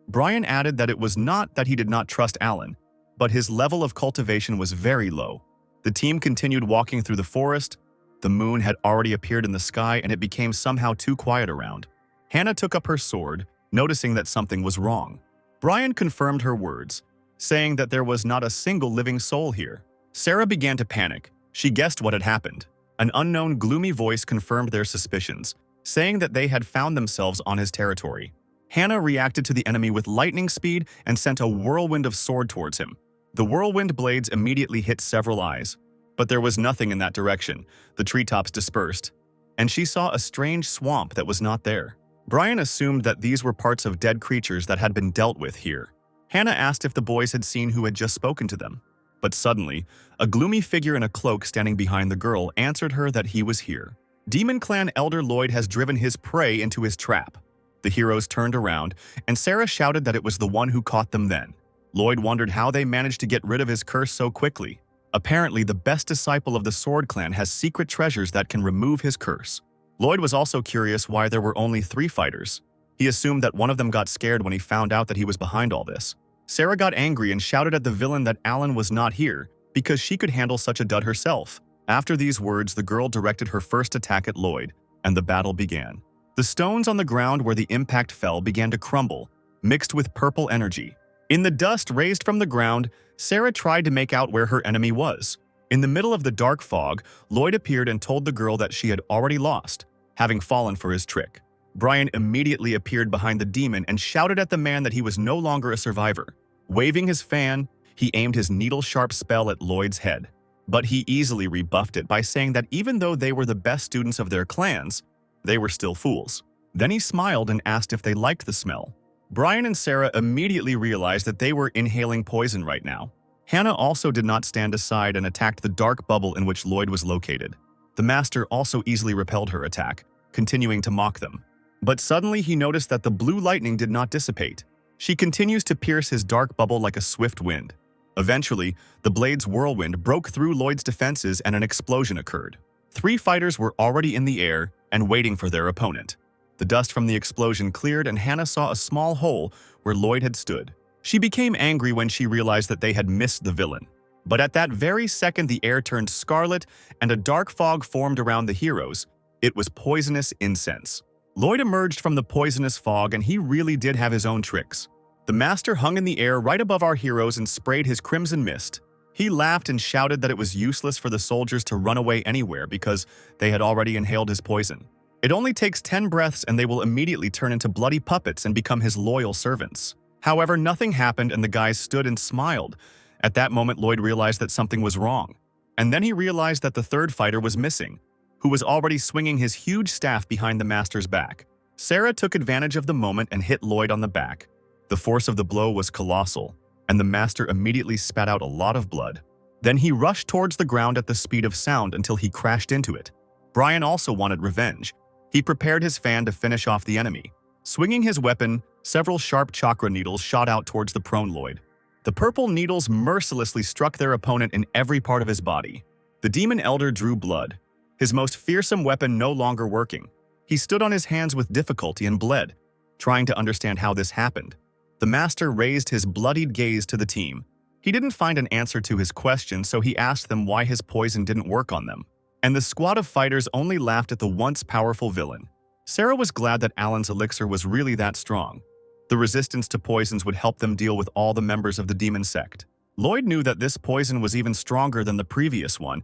Brian added that it was not that he did not trust Alan, but his level of cultivation was very low. The team continued walking through the forest. The moon had already appeared in the sky and it became somehow too quiet around. Hannah took up her sword, noticing that something was wrong. Brian confirmed her words, saying that there was not a single living soul here. Sarah began to panic. She guessed what had happened. An unknown gloomy voice confirmed their suspicions, saying that they had found themselves on his territory. Hannah reacted to the enemy with lightning speed and sent a whirlwind of sword towards him. The whirlwind blades immediately hit several eyes, but there was nothing in that direction. The treetops dispersed, and she saw a strange swamp that was not there. Brian assumed that these were parts of dead creatures that had been dealt with here. Hannah asked if the boys had seen who had just spoken to them. But suddenly, a gloomy figure in a cloak standing behind the girl answered her that he was here. Demon Clan Elder Lloyd has driven his prey into his trap. The heroes turned around, and Sarah shouted that it was the one who caught them then. Lloyd wondered how they managed to get rid of his curse so quickly. Apparently, the best disciple of the Sword Clan has secret treasures that can remove his curse. Lloyd was also curious why there were only 3 fighters. He assumed that one of them got scared when he found out that he was behind all this. Sarah got angry and shouted at the villain that Alan was not here because she could handle such a dud herself. After these words, the girl directed her first attack at Lloyd, and the battle began. The stones on the ground where the impact fell began to crumble, mixed with purple energy. In the dust raised from the ground, Sarah tried to make out where her enemy was. In the middle of the dark fog, Lloyd appeared and told the girl that she had already lost, having fallen for his trick. Brian immediately appeared behind the demon and shouted at the man that he was no longer a survivor. Waving his fan, he aimed his needle-sharp spell at Lloyd's head. But he easily rebuffed it by saying that even though they were the best students of their clans, they were still fools. Then he smiled and asked if they liked the smell. Brian and Sarah immediately realized that they were inhaling poison right now. Hannah also did not stand aside and attacked the dark bubble in which Lloyd was located. The master also easily repelled her attack, continuing to mock them. But suddenly he noticed that the blue lightning did not dissipate. She continues to pierce his dark bubble like a swift wind. Eventually, the blade's whirlwind broke through Lloyd's defenses and an explosion occurred. 3 fighters were already in the air and waiting for their opponent. The dust from the explosion cleared and Hannah saw a small hole where Lloyd had stood. She became angry when she realized that they had missed the villain. But at that very second, the air turned scarlet and a dark fog formed around the heroes. It was poisonous incense. Lloyd emerged from the poisonous fog and he really did have his own tricks. The master hung in the air right above our heroes and sprayed his crimson mist. He laughed and shouted that it was useless for the soldiers to run away anywhere because they had already inhaled his poison. It only takes 10 breaths and they will immediately turn into bloody puppets and become his loyal servants. However, nothing happened and the guys stood and smiled. At that moment, Lloyd realized that something was wrong. And then he realized that the 3rd fighter was missing, who was already swinging his huge staff behind the master's back. Sarah took advantage of the moment and hit Lloyd on the back. The force of the blow was colossal, and the master immediately spat out a lot of blood. Then he rushed towards the ground at the speed of sound until he crashed into it. Brian also wanted revenge. He prepared his fan to finish off the enemy. Swinging his weapon, several sharp chakra needles shot out towards the prone Lloyd. The purple needles mercilessly struck their opponent in every part of his body. The demon elder drew blood, his most fearsome weapon no longer working. He stood on his hands with difficulty and bled, trying to understand how this happened. The master raised his bloodied gaze to the team. He didn't find an answer to his question, so he asked them why his poison didn't work on them. And the squad of fighters only laughed at the once powerful villain. Sarah was glad that Alan's elixir was really that strong. The resistance to poisons would help them deal with all the members of the demon sect. Lloyd knew that this poison was even stronger than the previous one,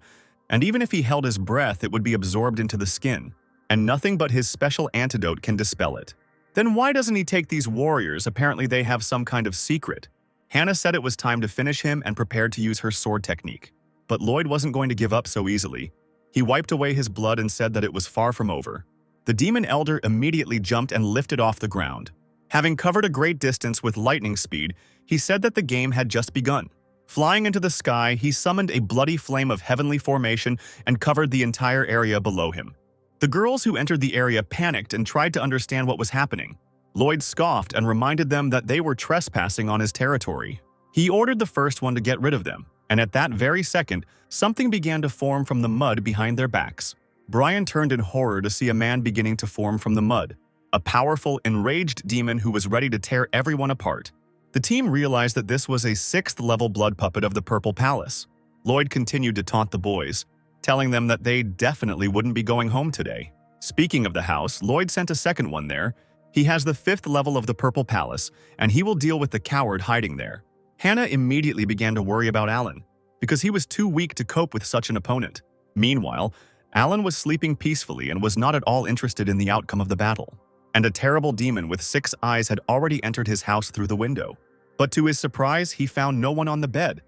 And even if he held his breath, it would be absorbed into the skin, and nothing but his special antidote can dispel it. Then why doesn't he take these warriors? Apparently they have some kind of secret. Hannah said it was time to finish him and prepared to use her sword technique. But Lloyd wasn't going to give up so easily. He wiped away his blood and said that it was far from over. The demon elder immediately jumped and lifted off the ground. Having covered a great distance with lightning speed, he said that the game had just begun. Flying into the sky, he summoned a bloody flame of heavenly formation and covered the entire area below him. The girls who entered the area panicked and tried to understand what was happening. Lloyd scoffed and reminded them that they were trespassing on his territory. He ordered the first one to get rid of them, and at that very second, something began to form from the mud behind their backs. Brian turned in horror to see a man beginning to form from the mud, a powerful, enraged demon who was ready to tear everyone apart. The team realized that this was a 6th-level blood puppet of the Purple Palace. Lloyd continued to taunt the boys, telling them that they definitely wouldn't be going home today. Speaking of the house, Lloyd sent a second one there. He has the 5th level of the Purple Palace, and he will deal with the coward hiding there. Hannah immediately began to worry about Alan, because he was too weak to cope with such an opponent. Meanwhile, Alan was sleeping peacefully and was not at all interested in the outcome of the battle. And a terrible demon with 6 eyes had already entered his house through the window. But to his surprise, he found no one on the bed,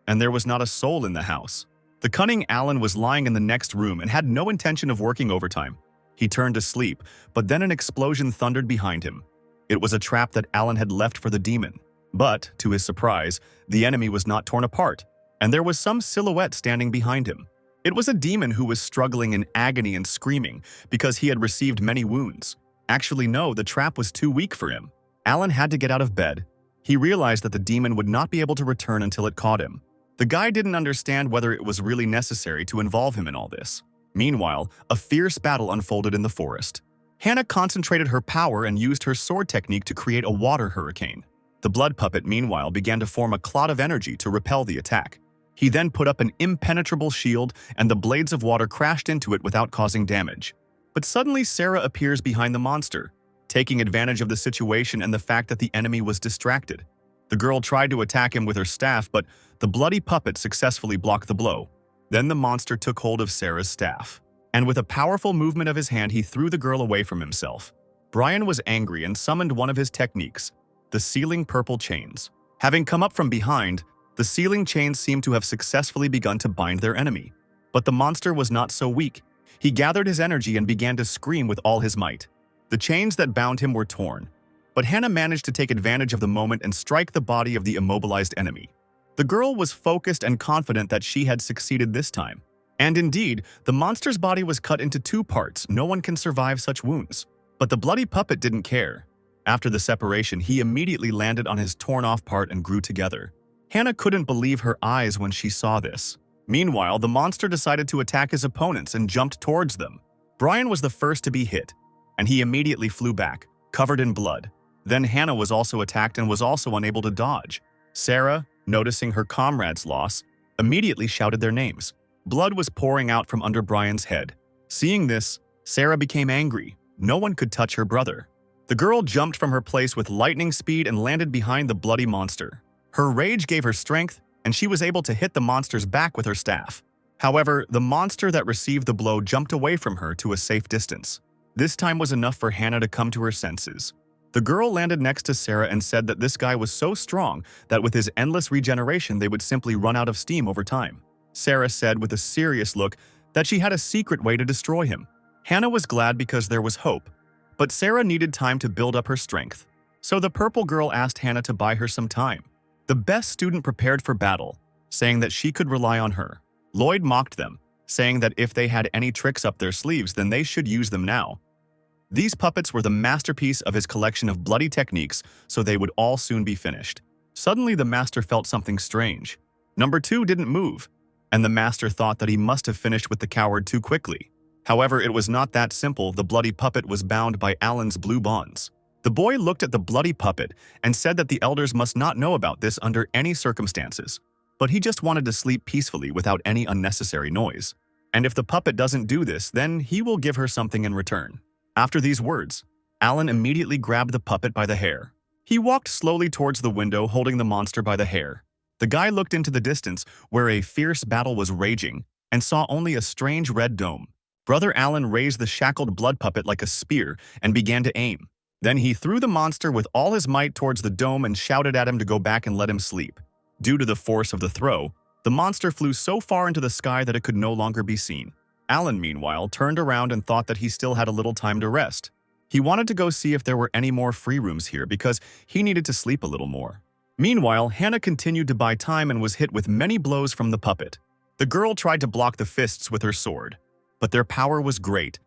and there was not a soul in the house. The cunning Alan was lying in the next room and had no intention of working overtime. He turned to sleep, but then an explosion thundered behind him. It was a trap that Alan had left for the demon. But, to his surprise, the enemy was not torn apart, and there was some silhouette standing behind him. It was a demon who was struggling in agony and screaming because he had received many wounds. Actually, no, the trap was too weak for him. Alan had to get out of bed. He realized that the demon would not be able to return until it caught him. The guy didn't understand whether it was really necessary to involve him in all this. Meanwhile, a fierce battle unfolded in the forest. Hannah concentrated her power and used her sword technique to create a water hurricane. The blood puppet, meanwhile, began to form a clot of energy to repel the attack. He then put up an impenetrable shield, and the blades of water crashed into it without causing damage. But suddenly Sarah appears behind the monster, taking advantage of the situation and the fact that the enemy was distracted. The girl tried to attack him with her staff, but the bloody puppet successfully blocked the blow. Then the monster took hold of Sarah's staff, and with a powerful movement of his hand, he threw the girl away from himself. Brian was angry and summoned one of his techniques, the sealing purple chains. Having come up from behind, the sealing chains seemed to have successfully begun to bind their enemy. But the monster was not so weak. He gathered his energy and began to scream with all his might. The chains that bound him were torn, but Hannah managed to take advantage of the moment and strike the body of the immobilized enemy. The girl was focused and confident that she had succeeded this time. And indeed, the monster's body was cut into 2 parts. No one can survive such wounds. But the bloody puppet didn't care. After the separation, he immediately landed on his torn-off part and grew together. Hannah couldn't believe her eyes when she saw this. Meanwhile, the monster decided to attack his opponents and jumped towards them. Brian was the first to be hit, and he immediately flew back, covered in blood. Then Hannah was also attacked and was also unable to dodge. Sarah, noticing her comrade's loss, immediately shouted their names. Blood was pouring out from under Brian's head. Seeing this, Sarah became angry. No one could touch her brother. The girl jumped from her place with lightning speed and landed behind the bloody monster. Her rage gave her strength, and she was able to hit the monster's back with her staff. However, the monster that received the blow jumped away from her to a safe distance. This time was enough for Hannah to come to her senses. The girl landed next to Sarah and said that this guy was so strong that with his endless regeneration they would simply run out of steam over time. Sarah said with a serious look that she had a secret way to destroy him. Hannah was glad because there was hope, but Sarah needed time to build up her strength. So the purple girl asked Hannah to buy her some time. The best student prepared for battle, saying that she could rely on her. Lloyd mocked them, saying that if they had any tricks up their sleeves, then they should use them now. These puppets were the masterpiece of his collection of bloody techniques, so they would all soon be finished. Suddenly, the master felt something strange. Number 2 didn't move, and the master thought that he must have finished with the coward too quickly. However, it was not that simple. The bloody puppet was bound by Alan's blue bonds. The boy looked at the bloody puppet and said that the elders must not know about this under any circumstances. But he just wanted to sleep peacefully without any unnecessary noise. And if the puppet doesn't do this, then he will give her something in return. After these words, Alan immediately grabbed the puppet by the hair. He walked slowly towards the window, holding the monster by the hair. The guy looked into the distance, where a fierce battle was raging. and saw only a strange red dome. Brother Alan raised the shackled blood puppet like a spear and began to aim. Then he threw the monster with all his might towards the dome and shouted at him to go back and let him sleep. Due to the force of the throw, the monster flew so far into the sky that it could no longer be seen. Alan, meanwhile, turned around and thought that he still had a little time to rest. He wanted to go see if there were any more free rooms here because he needed to sleep a little more. Meanwhile, Hannah continued to buy time and was hit with many blows from the puppet. The girl tried to block the fists with her sword, but their power was great,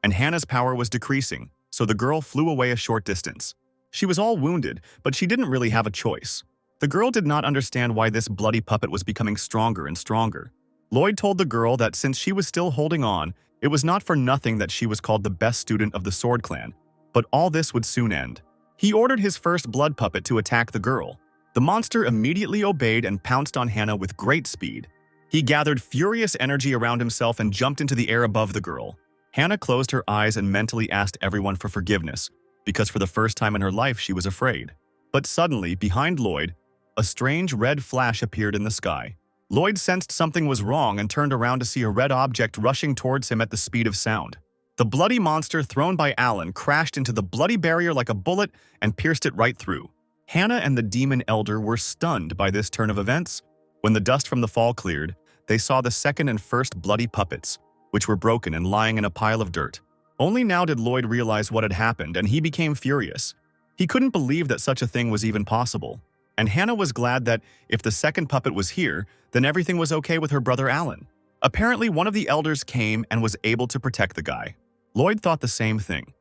and Hannah's power was decreasing, so the girl flew away a short distance. She was all wounded, but she didn't really have a choice. The girl did not understand why this bloody puppet was becoming stronger and stronger. Lloyd told the girl that since she was still holding on, it was not for nothing that she was called the best student of the Sword Clan, but all this would soon end. He ordered his first blood puppet to attack the girl. The monster immediately obeyed and pounced on Hannah with great speed. He gathered furious energy around himself and jumped into the air above the girl. Hannah closed her eyes and mentally asked everyone for forgiveness, because for the first time in her life she was afraid. But suddenly, behind Lloyd, a strange red flash appeared in the sky. Lloyd sensed something was wrong and turned around to see a red object rushing towards him at the speed of sound. The bloody monster thrown by Alan crashed into the bloody barrier like a bullet and pierced it right through. Hannah and the demon elder were stunned by this turn of events. When the dust from the fall cleared, they saw the second and first bloody puppets, which were broken and lying in a pile of dirt. Only now did Lloyd realize what had happened, and he became furious. He couldn't believe that such a thing was even possible. And Hannah was glad that if the second puppet was here, then everything was okay with her brother Alan. Apparently, one of the elders came and was able to protect the guy. Lloyd thought the same thing,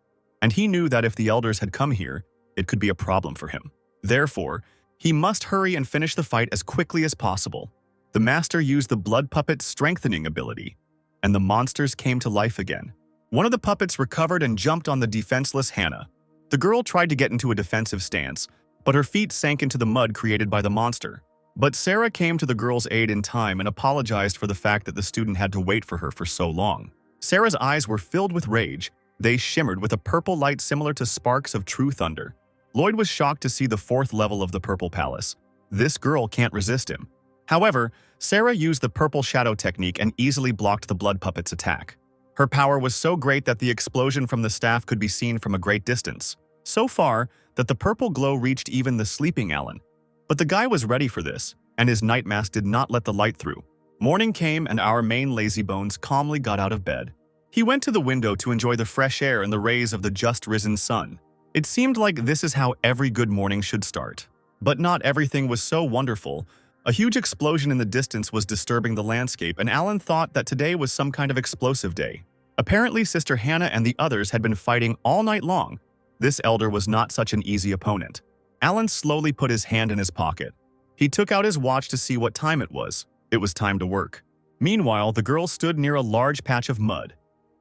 and he knew that if the elders had come here, it could be a problem for him. Therefore, he must hurry and finish the fight as quickly as possible. The master used the blood puppet's strengthening ability, and the monsters came to life again. One of the puppets recovered and jumped on the defenseless Hannah. The girl tried to get into a defensive stance, but her feet sank into the mud created by the monster. But Sarah came to the girl's aid in time and apologized for the fact that the student had to wait for her for so long. Sarah's eyes were filled with rage. They shimmered with a purple light similar to sparks of true thunder. Lloyd was shocked to see the fourth level of the Purple Palace. This girl can't resist him. However, Sarah used the purple shadow technique and easily blocked the blood puppet's attack. Her power was so great that the explosion from the staff could be seen from a great distance. So far, that the purple glow reached even the sleeping Alan. But the guy was ready for this, and his night mask did not let the light through. Morning came and our main lazybones calmly got out of bed. He went to the window to enjoy the fresh air and the rays of the just-risen sun. It seemed like this is how every good morning should start. But not everything was so wonderful. A huge explosion in the distance was disturbing the landscape, and Alan thought that today was some kind of explosive day. Apparently, Sister Hannah and the others had been fighting all night long. This elder was not such an easy opponent. Alan slowly put his hand in his pocket. He took out his watch to see what time it was. It was time to work. Meanwhile, the girl stood near a large patch of mud.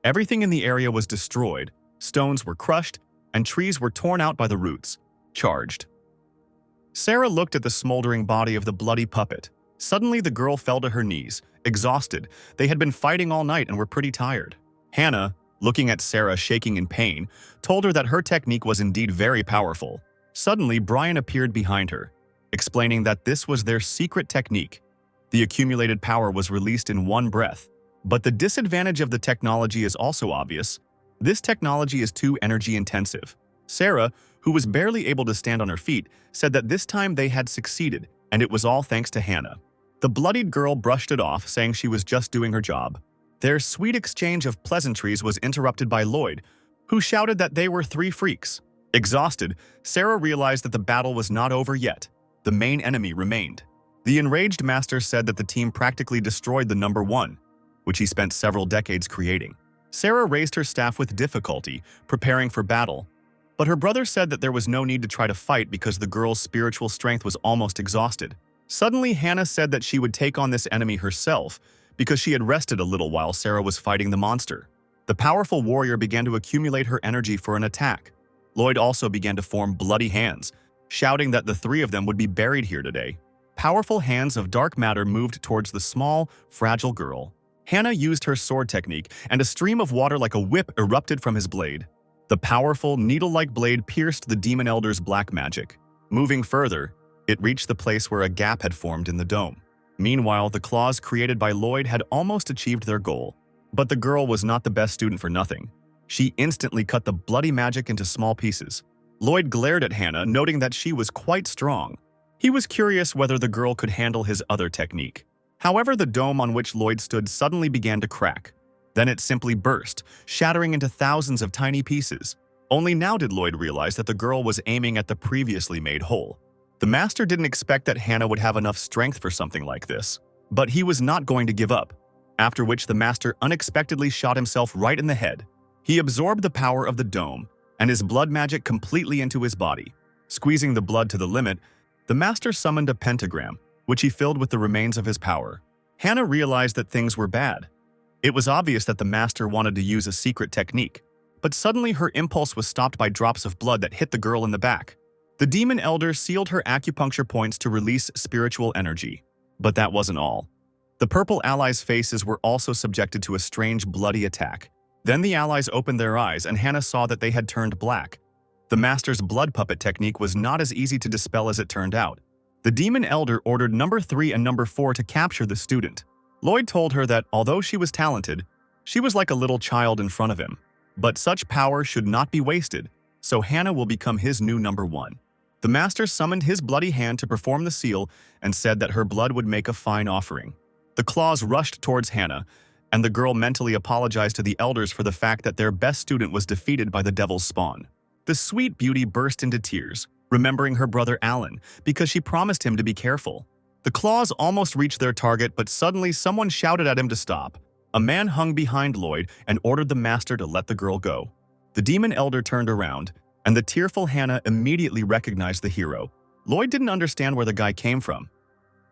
Everything in the area was destroyed. Stones were crushed, and trees were torn out by the roots, charged. Sarah looked at the smoldering body of the bloody puppet. Suddenly, the girl fell to her knees, exhausted. They had been fighting all night and were pretty tired. Hannah, looking at Sarah shaking in pain, told her that her technique was indeed very powerful. Suddenly, Brian appeared behind her, explaining that this was their secret technique. The accumulated power was released in one breath. But the disadvantage of the technology is also obvious. This technology is too energy-intensive. Sarah, who was barely able to stand on her feet, said that this time they had succeeded, and it was all thanks to Hannah. The bloodied girl brushed it off, saying she was just doing her job. Their sweet exchange of pleasantries was interrupted by Lloyd, who shouted that they were three freaks. Exhausted, Sarah realized that the battle was not over yet. The main enemy remained. The enraged master said that the team practically destroyed the number one, which he spent several decades creating. Sarah raised her staff with difficulty, preparing for battle. But her brother said that there was no need to try to fight because the girl's spiritual strength was almost exhausted. Suddenly, Hannah said that she would take on this enemy herself because she had rested a little while Sarah was fighting the monster. The powerful warrior began to accumulate her energy for an attack. Lloyd also began to form bloody hands, shouting that the three of them would be buried here today. Powerful hands of dark matter moved towards the small, fragile girl. Hannah used her sword technique, and a stream of water like a whip erupted from his blade. The powerful, needle-like blade pierced the demon elder's black magic. Moving further, it reached the place where a gap had formed in the dome. Meanwhile, the claws created by Lloyd had almost achieved their goal. But the girl was not the best student for nothing. She instantly cut the bloody magic into small pieces. Lloyd glared at Hannah, noting that she was quite strong. He was curious whether the girl could handle his other technique. However, the dome on which Lloyd stood suddenly began to crack. Then it simply burst, shattering into thousands of tiny pieces. Only now did Lloyd realize that the girl was aiming at the previously made hole. The master didn't expect that Hannah would have enough strength for something like this. But he was not going to give up. After which the master unexpectedly shot himself right in the head. He absorbed the power of the dome and his blood magic completely into his body. Squeezing the blood to the limit, the master summoned a pentagram, which he filled with the remains of his power. Hannah realized that things were bad. It was obvious that the master wanted to use a secret technique, but suddenly her impulse was stopped by drops of blood that hit the girl in the back. The demon elder sealed her acupuncture points to release spiritual energy. But that wasn't all. The purple allies' faces were also subjected to a strange bloody attack. Then the allies opened their eyes and Hannah saw that they had turned black. The master's blood puppet technique was not as easy to dispel as it turned out. The demon elder ordered number 3 and number 4 to capture the student. Lloyd told her that although she was talented, she was like a little child in front of him. But such power should not be wasted, so Hannah will become his new number 1. The master summoned his bloody hand to perform the seal and said that her blood would make a fine offering. The claws rushed towards Hannah, and the girl mentally apologized to the elders for the fact that their best student was defeated by the devil's spawn. The sweet beauty burst into tears, remembering her brother Alan, because she promised him to be careful. The claws almost reached their target, but suddenly someone shouted at him to stop. A man hung behind Lloyd and ordered the master to let the girl go. The demon elder turned around, and the tearful Hannah immediately recognized the hero. Lloyd didn't understand where the guy came from.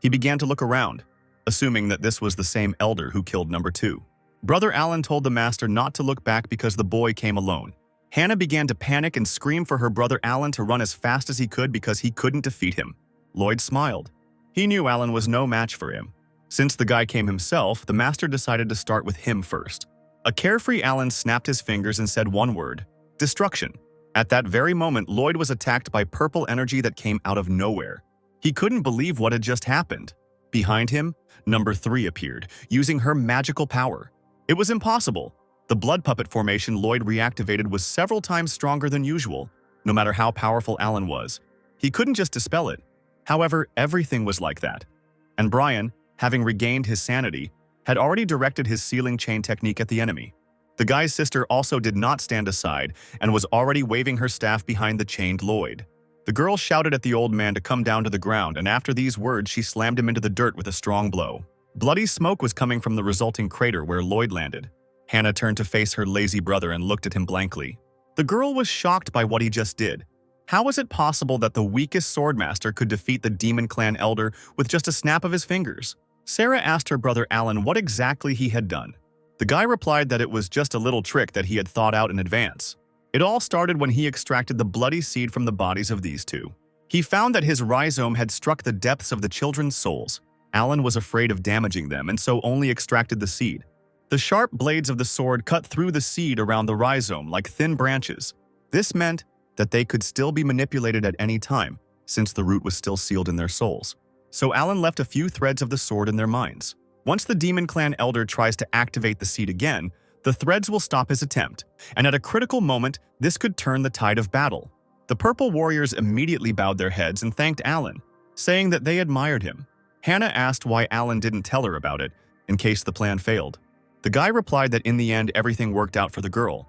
He began to look around, assuming that this was the same elder who killed number 2. Brother Alan told the master not to look back because the boy came alone. Hannah began to panic and scream for her brother Alan to run as fast as he could because he couldn't defeat him. Lloyd smiled. He knew Alan was no match for him. Since the guy came himself, the master decided to start with him first. A carefree Alan snapped his fingers and said one word: destruction. At that very moment, Lloyd was attacked by purple energy that came out of nowhere. He couldn't believe what had just happened. Behind him, number 3 appeared, using her magical power. It was impossible. The blood puppet formation Lloyd reactivated was several times stronger than usual, no matter how powerful Alan was. He couldn't just dispel it. However, everything was like that. And Brian, having regained his sanity, had already directed his sealing chain technique at the enemy. The guy's sister also did not stand aside and was already waving her staff behind the chained Lloyd. The girl shouted at the old man to come down to the ground, and after these words she slammed him into the dirt with a strong blow. Bloody smoke was coming from the resulting crater where Lloyd landed. Hannah turned to face her lazy brother and looked at him blankly. The girl was shocked by what he just did. How was it possible that the weakest swordmaster could defeat the demon clan elder with just a snap of his fingers? Sarah asked her brother Alan what exactly he had done. The guy replied that it was just a little trick that he had thought out in advance. It all started when he extracted the bloody seed from the bodies of these two. He found that his rhizome had struck the depths of the children's souls. Alan was afraid of damaging them and so only extracted the seed. The sharp blades of the sword cut through the seed around the rhizome like thin branches. This meant that they could still be manipulated at any time, since the root was still sealed in their souls. So Alan left a few threads of the sword in their minds. Once the demon clan elder tries to activate the seed again, the threads will stop his attempt, and at a critical moment, this could turn the tide of battle. The purple warriors immediately bowed their heads and thanked Alan, saying that they admired him. Hannah asked why Alan didn't tell her about it, in case the plan failed. The guy replied that in the end everything worked out for the girl,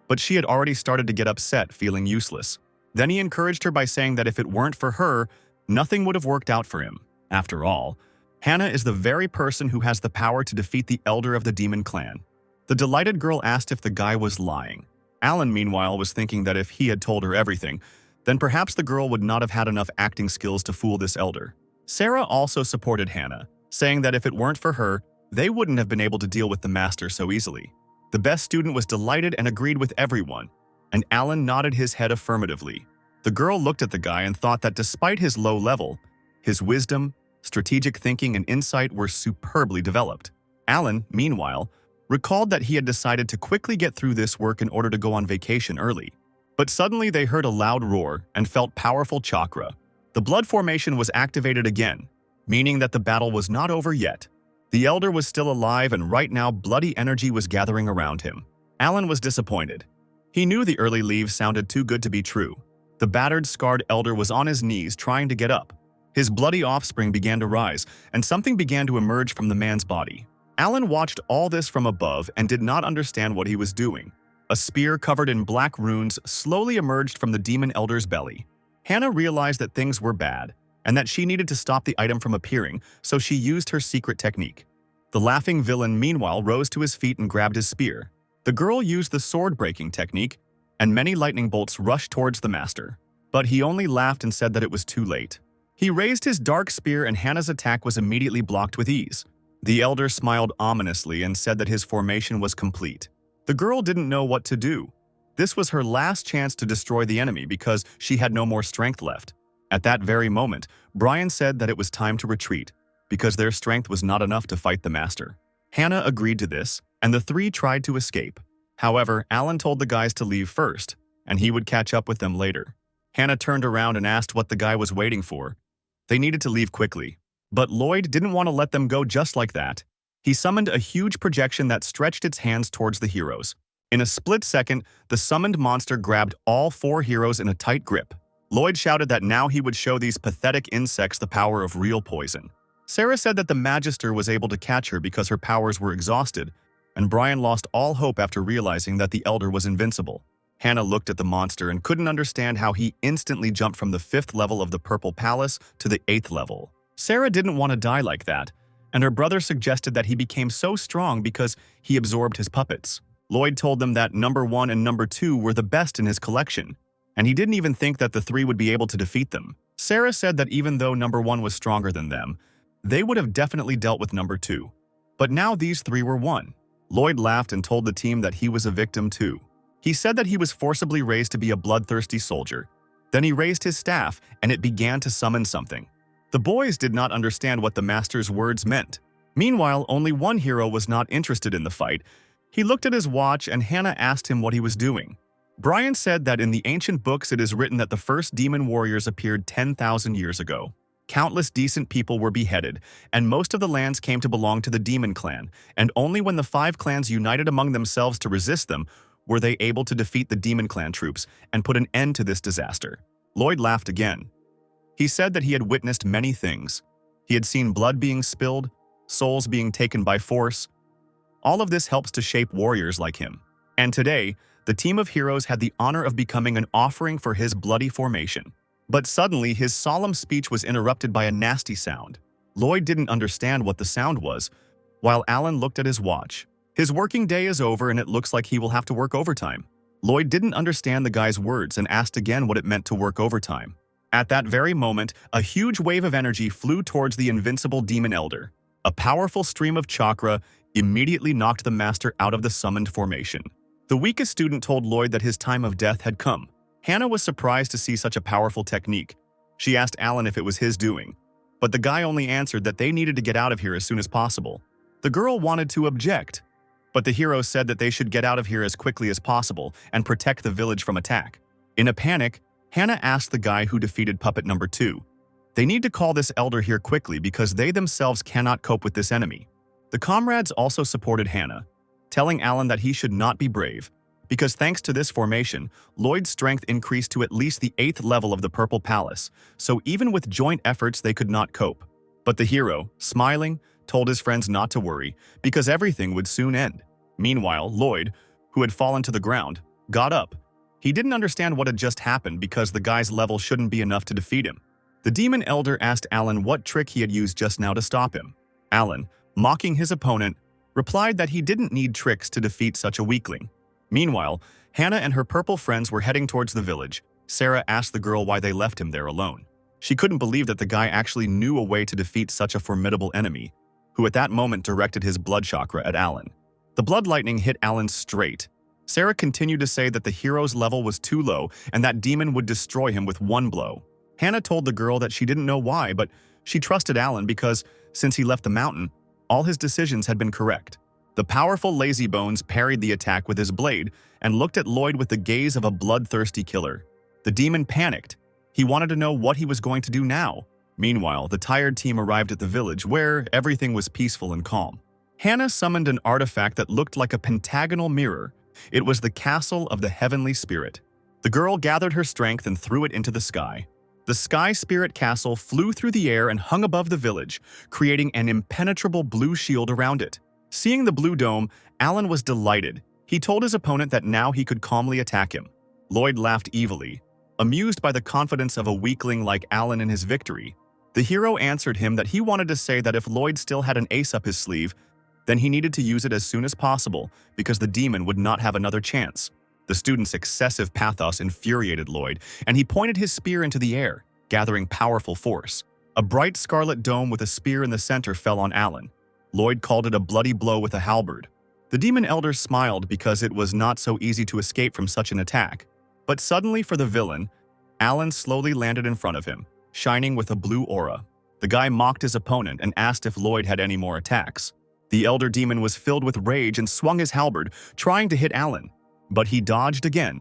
but she had already started to get upset, feeling useless. Then he encouraged her by saying that if it weren't for her, nothing would have worked out for him. After all, Hannah is the very person who has the power to defeat the elder of the demon clan. The delighted girl asked if the guy was lying. Alan, meanwhile, was thinking that if he had told her everything, then perhaps the girl would not have had enough acting skills to fool this elder. Sarah also supported Hannah, saying that if it weren't for her, they wouldn't have been able to deal with the master so easily. The best student was delighted and agreed with everyone, and Alan nodded his head affirmatively. The girl looked at the guy and thought that despite his low level, his wisdom, strategic thinking, and insight were superbly developed. Alan, meanwhile, recalled that he had decided to quickly get through this work in order to go on vacation early. But suddenly they heard a loud roar and felt powerful chakra. The blood formation was activated again, meaning that the battle was not over yet. The elder was still alive, and right now bloody energy was gathering around him. Alan was disappointed. He knew the early leaves sounded too good to be true. The battered, scarred elder was on his knees trying to get up. His bloody offspring began to rise, and something began to emerge from the man's body. Alan watched all this from above and did not understand what he was doing. A spear covered in black runes slowly emerged from the demon elder's belly. Hannah realized that things were bad, and that she needed to stop the item from appearing, so she used her secret technique. The laughing villain, meanwhile, rose to his feet and grabbed his spear. The girl used the sword-breaking technique, and many lightning bolts rushed towards the master. But he only laughed and said that it was too late. He raised his dark spear, and Hannah's attack was immediately blocked with ease. The elder smiled ominously and said that his formation was complete. The girl didn't know what to do. This was her last chance to destroy the enemy because she had no more strength left. At that very moment, Brian said that it was time to retreat, because their strength was not enough to fight the master. Hannah agreed to this, and the three tried to escape. However, Alan told the guys to leave first, and he would catch up with them later. Hannah turned around and asked what the guy was waiting for. They needed to leave quickly. But Lloyd didn't want to let them go just like that. He summoned a huge projection that stretched its hands towards the heroes. In a split second, the summoned monster grabbed all four heroes in a tight grip. Lloyd shouted that now he would show these pathetic insects the power of real poison. Sarah said that the Magister was able to catch her because her powers were exhausted, and Brian lost all hope after realizing that the Elder was invincible. Hannah looked at the monster and couldn't understand how he instantly jumped from the 5th level of the Purple Palace to the 8th level. Sarah didn't want to die like that, and her brother suggested that he became so strong because he absorbed his puppets. Lloyd told them that number 1 and number 2 were the best in his collection, and he didn't even think that the 3 would be able to defeat them. Sarah said that even though number 1 was stronger than them, they would have definitely dealt with number 2. But now these 3 were one. Lloyd laughed and told the team that he was a victim too. He said that he was forcibly raised to be a bloodthirsty soldier. Then he raised his staff, and it began to summon something. The boys did not understand what the master's words meant. Meanwhile, only one hero was not interested in the fight. He looked at his watch, and Hannah asked him what he was doing. Brian said that in the ancient books it is written that the first demon warriors appeared 10,000 years ago. Countless decent people were beheaded, and most of the lands came to belong to the demon clan, and only when the 5 clans united among themselves to resist them were they able to defeat the demon clan troops and put an end to this disaster. Lloyd laughed again. He said that he had witnessed many things. He had seen blood being spilled, souls being taken by force. All of this helps to shape warriors like him. And today, the team of heroes had the honor of becoming an offering for his bloody formation. But suddenly, his solemn speech was interrupted by a nasty sound. Lloyd didn't understand what the sound was, while Alan looked at his watch. His working day is over, and it looks like he will have to work overtime. Lloyd didn't understand the guy's words and asked again what it meant to work overtime. At that very moment, a huge wave of energy flew towards the invincible demon elder. A powerful stream of chakra immediately knocked the master out of the summoned formation. The weakest student told Lloyd that his time of death had come. Hannah was surprised to see such a powerful technique. She asked Alan if it was his doing, but the guy only answered that they needed to get out of here as soon as possible. The girl wanted to object, but the hero said that they should get out of here as quickly as possible and protect the village from attack. In a panic, Hannah asked the guy who defeated puppet number 2. They need to call this elder here quickly because they themselves cannot cope with this enemy. The comrades also supported Hannah, telling Alan that he should not be brave, because thanks to this formation, Lloyd's strength increased to at least the 8th level of the Purple Palace, so even with joint efforts they could not cope. But the hero, smiling, told his friends not to worry, because everything would soon end. Meanwhile, Lloyd, who had fallen to the ground, got up. He didn't understand what had just happened because the guy's level shouldn't be enough to defeat him. The demon elder asked Alan what trick he had used just now to stop him. Alan, mocking his opponent, replied that he didn't need tricks to defeat such a weakling. Meanwhile, Hannah and her purple friends were heading towards the village. Sarah asked the girl why they left him there alone. She couldn't believe that the guy actually knew a way to defeat such a formidable enemy, who at that moment directed his blood chakra at Alan. The blood lightning hit Alan straight. Sarah continued to say that the hero's level was too low and that demon would destroy him with one blow. Hannah told the girl that she didn't know why, but she trusted Alan because, since he left the mountain, all his decisions had been correct. The powerful Lazybones parried the attack with his blade and looked at Lloyd with the gaze of a bloodthirsty killer. The demon panicked. He wanted to know what he was going to do now. Meanwhile, the tired team arrived at the village where everything was peaceful and calm. Hannah summoned an artifact that looked like a pentagonal mirror. It was the castle of the heavenly spirit. The girl gathered her strength and threw it into the sky. The sky spirit castle flew through the air and hung above the village, creating an impenetrable blue shield around it. Seeing the blue dome, Alan was delighted. He told his opponent that now he could calmly attack him. Lloyd laughed evilly, amused by the confidence of a weakling like Alan in his victory. The hero answered him that he wanted to say that if Lloyd still had an ace up his sleeve, then he needed to use it as soon as possible because the demon would not have another chance. The student's excessive pathos infuriated Lloyd, and he pointed his spear into the air, gathering powerful force. A bright scarlet dome with a spear in the center fell on Alan. Lloyd called it a bloody blow with a halberd. The demon elder smiled because it was not so easy to escape from such an attack. But suddenly for the villain, Alan slowly landed in front of him, shining with a blue aura. The guy mocked his opponent and asked if Lloyd had any more attacks. The elder demon was filled with rage and swung his halberd, trying to hit Alan. But he dodged again.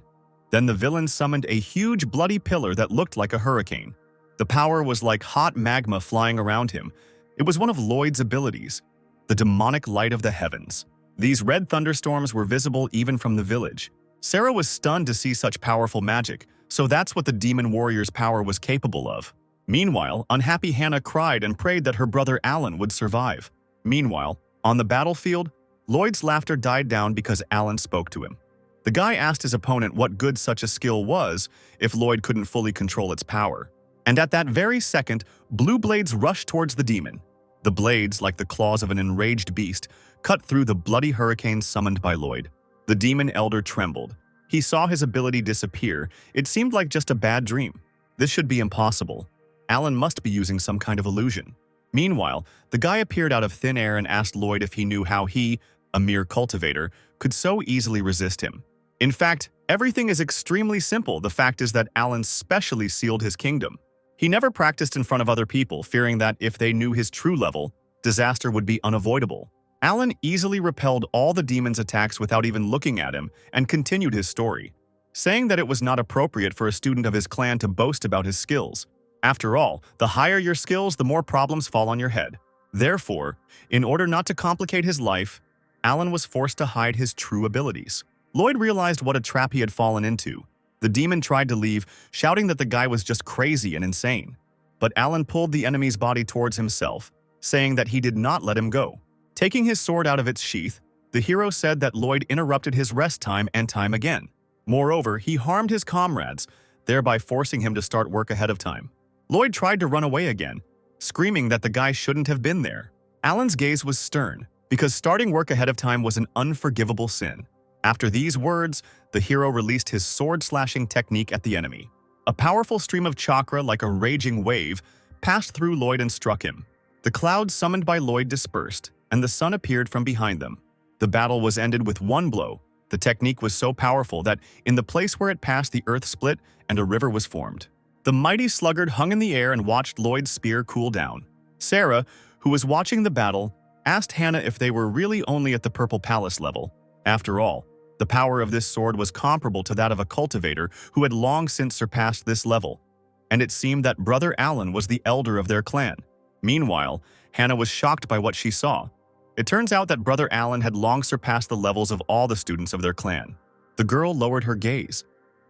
Then the villain summoned a huge bloody pillar that looked like a hurricane. The power was like hot magma flying around him. It was one of Lloyd's abilities, the demonic light of the heavens. These red thunderstorms were visible even from the village. Sarah was stunned to see such powerful magic, so that's what the demon warrior's power was capable of. Meanwhile, unhappy Hannah cried and prayed that her brother Alan would survive. Meanwhile, on the battlefield, Lloyd's laughter died down because Alan spoke to him. The guy asked his opponent what good such a skill was if Lloyd couldn't fully control its power. And at that very second, blue blades rushed towards the demon. The blades, like the claws of an enraged beast, cut through the bloody hurricane summoned by Lloyd. The demon elder trembled. He saw his ability disappear. It seemed like just a bad dream. This should be impossible. Alan must be using some kind of illusion. Meanwhile, the guy appeared out of thin air and asked Lloyd if he knew how he, a mere cultivator, could so easily resist him. In fact, everything is extremely simple. The fact is that Alan specially sealed his kingdom. He never practiced in front of other people, fearing that if they knew his true level, disaster would be unavoidable. Alan easily repelled all the demon's attacks without even looking at him and continued his story, saying that it was not appropriate for a student of his clan to boast about his skills. After all, the higher your skills, the more problems fall on your head. Therefore, in order not to complicate his life, Alan was forced to hide his true abilities. Lloyd realized what a trap he had fallen into. The demon tried to leave, shouting that the guy was just crazy and insane. But Alan pulled the enemy's body towards himself, saying that he did not let him go. Taking his sword out of its sheath, the hero said that Lloyd interrupted his rest time and time again. Moreover, he harmed his comrades, thereby forcing him to start work ahead of time. Lloyd tried to run away again, screaming that the guy shouldn't have been there. Alan's gaze was stern, because starting work ahead of time was an unforgivable sin. After these words, the hero released his sword-slashing technique at the enemy. A powerful stream of chakra, like a raging wave, passed through Lloyd and struck him. The clouds summoned by Lloyd dispersed, and the sun appeared from behind them. The battle was ended with one blow. The technique was so powerful that, in the place where it passed, the earth split and a river was formed. The mighty sluggard hung in the air and watched Lloyd's spear cool down. Sarah, who was watching the battle, asked Hannah if they were really only at the Purple Palace level. After all, the power of this sword was comparable to that of a cultivator who had long since surpassed this level, and it seemed that Brother Alan was the elder of their clan. Meanwhile, Hannah was shocked by what she saw. It turns out that Brother Alan had long surpassed the levels of all the students of their clan. The girl lowered her gaze.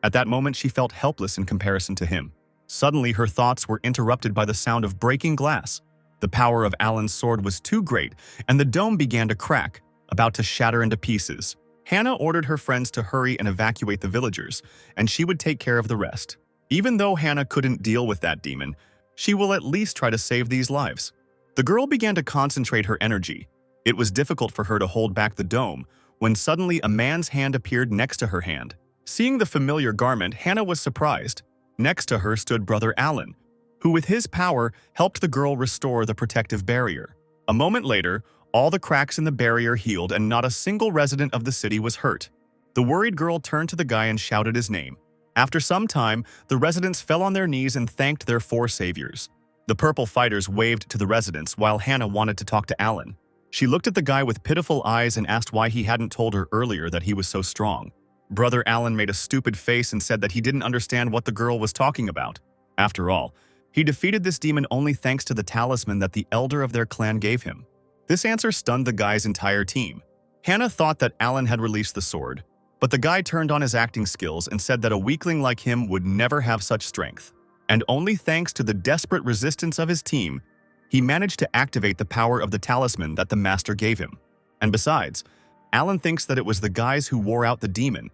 At that moment, she felt helpless in comparison to him. Suddenly, her thoughts were interrupted by the sound of breaking glass. The power of Alan's sword was too great, and the dome began to crack, about to shatter into pieces. Hannah ordered her friends to hurry and evacuate the villagers, and she would take care of the rest. Even though Hannah couldn't deal with that demon, she will at least try to save these lives. The girl began to concentrate her energy. It was difficult for her to hold back the dome, when suddenly a man's hand appeared next to her hand. Seeing the familiar garment, Hannah was surprised. Next to her stood Brother Alan, who with his power helped the girl restore the protective barrier. A moment later, all the cracks in the barrier healed and not a single resident of the city was hurt. The worried girl turned to the guy and shouted his name. After some time, the residents fell on their knees and thanked their four saviors. The purple fighters waved to the residents while Hannah wanted to talk to Alan. She looked at the guy with pitiful eyes and asked why he hadn't told her earlier that he was so strong. Brother Alan made a stupid face and said that he didn't understand what the girl was talking about. After all, He defeated this demon only thanks to the talisman that the elder of their clan gave him. This answer stunned the guy's entire team. Hannah thought that Alan had released the sword, but the guy turned on his acting skills and said that a weakling like him would never have such strength. And only thanks to the desperate resistance of his team, he managed to activate the power of the talisman that the master gave him. And besides, Alan thinks that it was the guys who wore out the demon,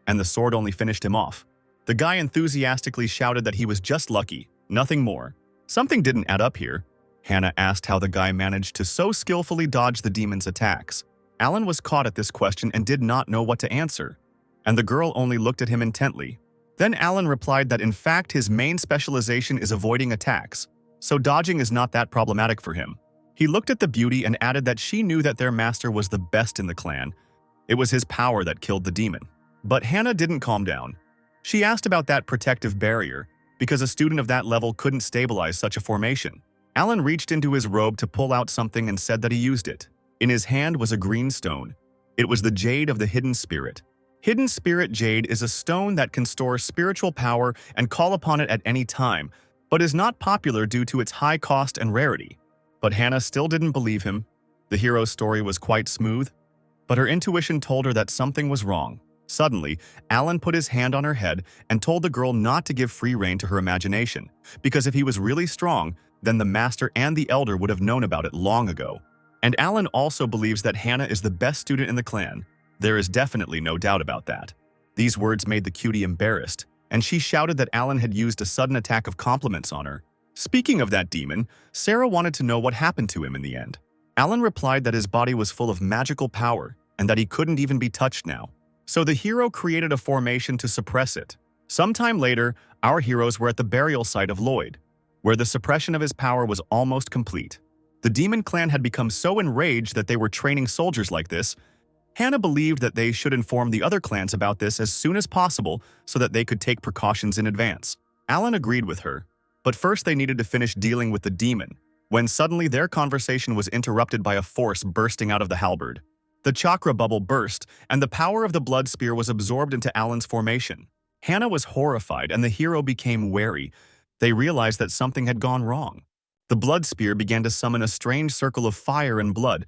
and the sword only finished him off. The guy enthusiastically shouted that he was just lucky, nothing more. Something didn't add up here. Hannah asked how the guy managed to so skillfully dodge the demon's attacks. Alan was caught at this question and did not know what to answer, and the girl only looked at him intently. Then Alan replied that in fact his main specialization is avoiding attacks, so dodging is not that problematic for him. He looked at the beauty and added that she knew that their master was the best in the clan. It was his power that killed the demon. But Hannah didn't calm down. She asked about that protective barrier, because a student of that level couldn't stabilize such a formation. Alan reached into his robe to pull out something and said that he used it. In his hand was a green stone. It was the jade of the hidden spirit. Hidden spirit jade is a stone that can store spiritual power and call upon it at any time, but is not popular due to its high cost and rarity. But Hannah still didn't believe him. The hero's story was quite smooth, but her intuition told her that something was wrong. Suddenly, Alan put his hand on her head and told the girl not to give free rein to her imagination, because if he was really strong, then the master and the elder would have known about it long ago. And Alan also believes that Hannah is the best student in the clan. There is definitely no doubt about that. These words made the cutie embarrassed, and she shouted that Alan had used a sudden attack of compliments on her. Speaking of that demon, Sarah wanted to know what happened to him in the end. Alan replied that his body was full of magical power and that he couldn't even be touched now. So the hero created a formation to suppress it. Sometime later, our heroes were at the burial site of Lloyd, where the suppression of his power was almost complete. The demon clan had become so enraged that they were training soldiers like this. Hannah believed that they should inform the other clans about this as soon as possible so that they could take precautions in advance. Alan agreed with her, but first they needed to finish dealing with the demon, when suddenly their conversation was interrupted by a force bursting out of the halberd. The chakra bubble burst, and the power of the blood spear was absorbed into Alan's formation. Hannah was horrified, and the hero became wary. They realized that something had gone wrong. The blood spear began to summon a strange circle of fire and blood,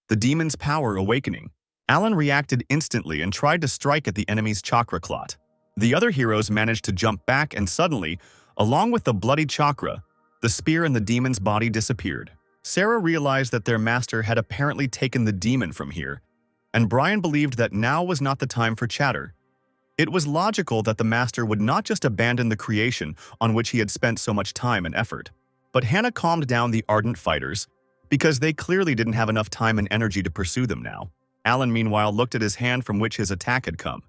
the demon's power awakening. Alan reacted instantly and tried to strike at the enemy's chakra clot. The other heroes managed to jump back, and suddenly, along with the bloody chakra, the spear in the demon's body disappeared. Sarah realized that their master had apparently taken the demon from here, and Brian believed that now was not the time for chatter. It was logical that the master would not just abandon the creation on which he had spent so much time and effort. But Hannah calmed down the ardent fighters, because they clearly didn't have enough time and energy to pursue them now. Alan, meanwhile, looked at his hand from which his attack had come.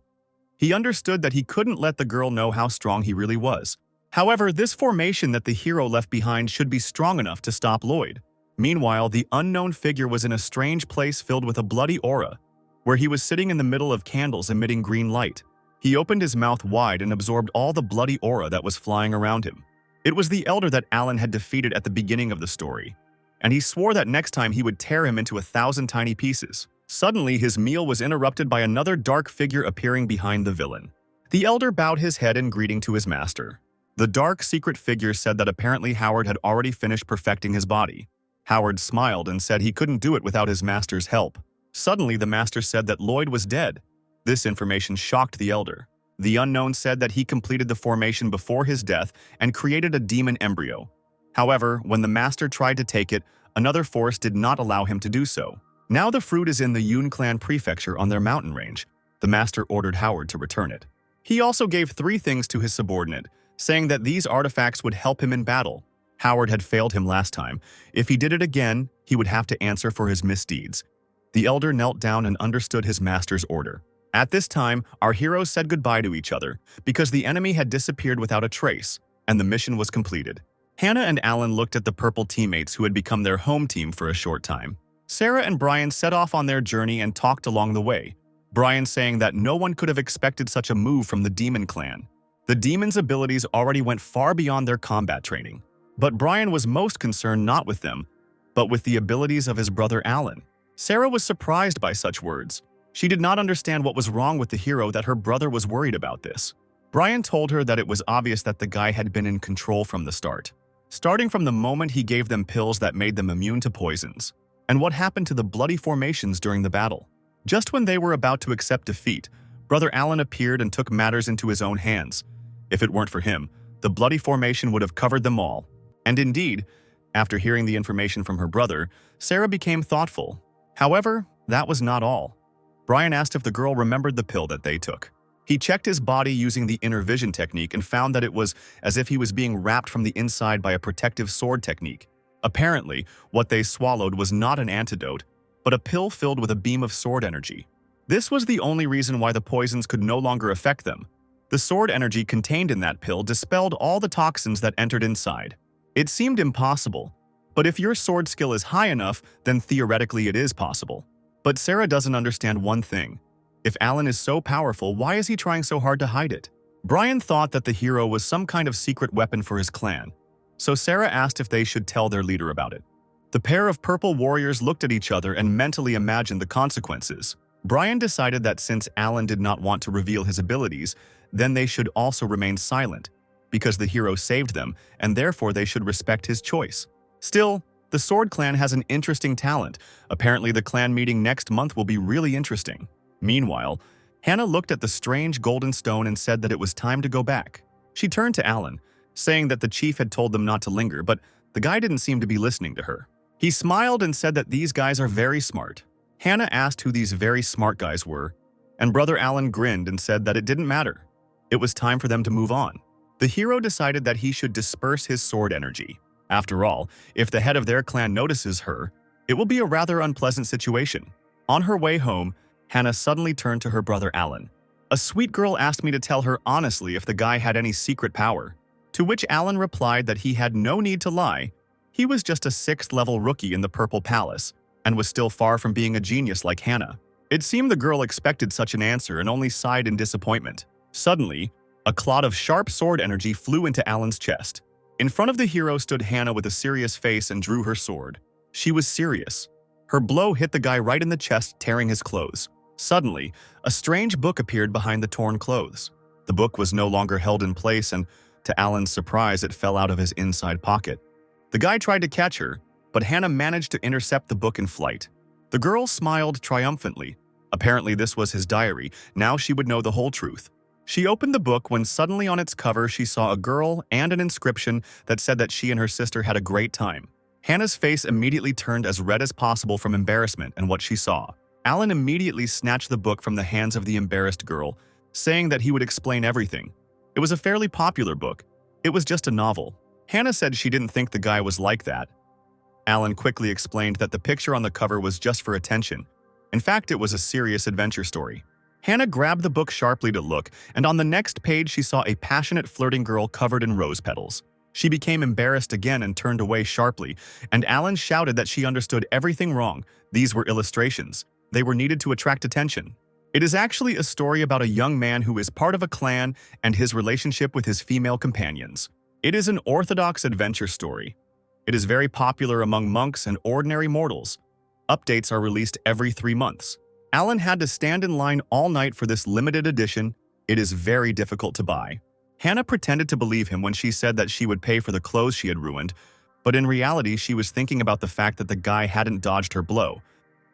He understood that he couldn't let the girl know how strong he really was. However, this formation that the hero left behind should be strong enough to stop Lloyd. Meanwhile, the unknown figure was in a strange place filled with a bloody aura, where he was sitting in the middle of candles emitting green light. He opened his mouth wide and absorbed all the bloody aura that was flying around him. It was the elder that Alan had defeated at the beginning of the story, and he swore that next time he would tear him into 1,000 tiny pieces. Suddenly, his meal was interrupted by another dark figure appearing behind the villain. The elder bowed his head in greeting to his master. The dark, secret figure said that apparently Howard had already finished perfecting his body. Howard smiled and said he couldn't do it without his master's help. Suddenly, the master said that Lloyd was dead. This information shocked the elder. The unknown said that he completed the formation before his death and created a demon embryo. However, when the master tried to take it, another force did not allow him to do so. Now the fruit is in the Yun clan prefecture on their mountain range. The master ordered Howard to return it. He also gave 3 things to his subordinate, saying that these artifacts would help him in battle. Howard had failed him last time. If he did it again, he would have to answer for his misdeeds. The elder knelt down and understood his master's order. At this time, our heroes said goodbye to each other, because the enemy had disappeared without a trace, and the mission was completed. Hannah and Alan looked at the purple teammates who had become their home team for a short time. Sarah and Brian set off on their journey and talked along the way, Brian saying that no one could have expected such a move from the demon clan. The demon's abilities already went far beyond their combat training. But Brian was most concerned not with them, but with the abilities of his brother Alan. Sarah was surprised by such words. She did not understand what was wrong with the hero that her brother was worried about this. Brian told her that it was obvious that the guy had been in control from the start. starting from the moment he gave them pills that made them immune to poisons, and what happened to the bloody formations during the battle. Just when they were about to accept defeat, Brother Alan appeared and took matters into his own hands. If it weren't for him, the bloody formation would have covered them all. And indeed, after hearing the information from her brother, Sarah became thoughtful. However, that was not all. Brian asked if the girl remembered the pill that they took. He checked his body using the inner vision technique and found that it was as if he was being wrapped from the inside by a protective sword technique. Apparently, what they swallowed was not an antidote, but a pill filled with a beam of sword energy. This was the only reason why the poisons could no longer affect them. The sword energy contained in that pill dispelled all the toxins that entered inside. It seemed impossible, but if your sword skill is high enough, then theoretically it is possible. But Sarah doesn't understand one thing. If Alan is so powerful, why is he trying so hard to hide it? Brian thought that the hero was some kind of secret weapon for his clan, so Sarah asked if they should tell their leader about it. The pair of purple warriors looked at each other and mentally imagined the consequences. Brian decided that since Alan did not want to reveal his abilities, then they should also remain silent, because the hero saved them, and therefore they should respect his choice. Still, the Sword Clan has an interesting talent. Apparently the clan meeting next month will be really interesting. Meanwhile, Hannah looked at the strange golden stone and said that it was time to go back. She turned to Alan, saying that the chief had told them not to linger, but the guy didn't seem to be listening to her. He smiled and said that these guys are very smart. Hannah asked who these very smart guys were, and Brother Alan grinned and said that it didn't matter. It was time for them to move on. The hero decided that he should disperse his sword energy. After all, if the head of their clan notices her, it will be a rather unpleasant situation. On her way home, Hannah suddenly turned to her brother Alan. A sweet girl asked me to tell her honestly if the guy had any secret power, to which Alan replied that he had no need to lie. He was just a 6th-level rookie in the Purple Palace, and was still far from being a genius like Hannah. It seemed the girl expected such an answer and only sighed in disappointment. Suddenly, a clot of sharp sword energy flew into Alan's chest. In front of the hero stood Hannah with a serious face and drew her sword. She was serious. Her blow hit the guy right in the chest, tearing his clothes. Suddenly, a strange book appeared behind the torn clothes. The book was no longer held in place, and to Alan's surprise, it fell out of his inside pocket. The guy tried to catch her, but Hannah managed to intercept the book in flight. The girl smiled triumphantly. Apparently this was his diary. Now she would know the whole truth. She opened the book when suddenly on its cover she saw a girl and an inscription that said that she and her sister had a great time. Hannah's face immediately turned as red as possible from embarrassment and what she saw. Alan immediately snatched the book from the hands of the embarrassed girl, saying that he would explain everything. It was a fairly popular book. It was just a novel. Hannah said she didn't think the guy was like that. Alan quickly explained that the picture on the cover was just for attention. In fact, it was a serious adventure story. Hannah grabbed the book sharply to look, and on the next page she saw a passionate flirting girl covered in rose petals. She became embarrassed again and turned away sharply, and Alan shouted that she understood everything wrong. These were illustrations. They were needed to attract attention. It is actually a story about a young man who is part of a clan and his relationship with his female companions. It is an orthodox adventure story. It is very popular among monks and ordinary mortals. Updates are released every 3 months. Alan had to stand in line all night for this limited edition. It is very difficult to buy. Hannah pretended to believe him when she said that she would pay for the clothes she had ruined, but in reality she was thinking about the fact that the guy hadn't dodged her blow.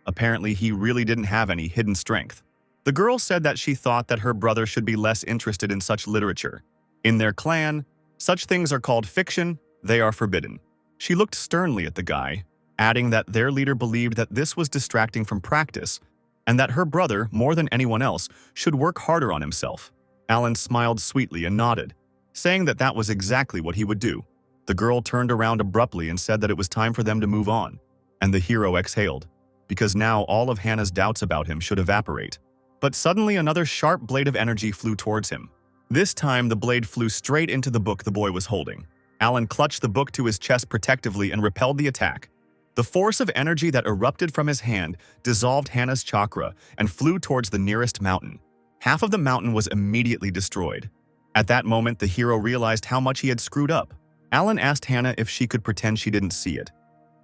Apparently he really didn't have any hidden strength. The girl said that she thought that her brother should be less interested in such literature. In their clan, such things are called fiction. They are forbidden. She looked sternly at the guy, adding that their leader believed that this was distracting from practice, and that her brother, more than anyone else, should work harder on himself. Alan smiled sweetly and nodded, saying that that was exactly what he would do. The girl turned around abruptly and said that it was time for them to move on, and the hero exhaled, because now all of Hannah's doubts about him should evaporate. But suddenly another sharp blade of energy flew towards him. This time the blade flew straight into the book the boy was holding. Alan clutched the book to his chest protectively and repelled the attack. The force of energy that erupted from his hand dissolved Hannah's chakra and flew towards the nearest mountain. Half of the mountain was immediately destroyed. At that moment, the hero realized how much he had screwed up. Alan asked Hannah if she could pretend she didn't see it,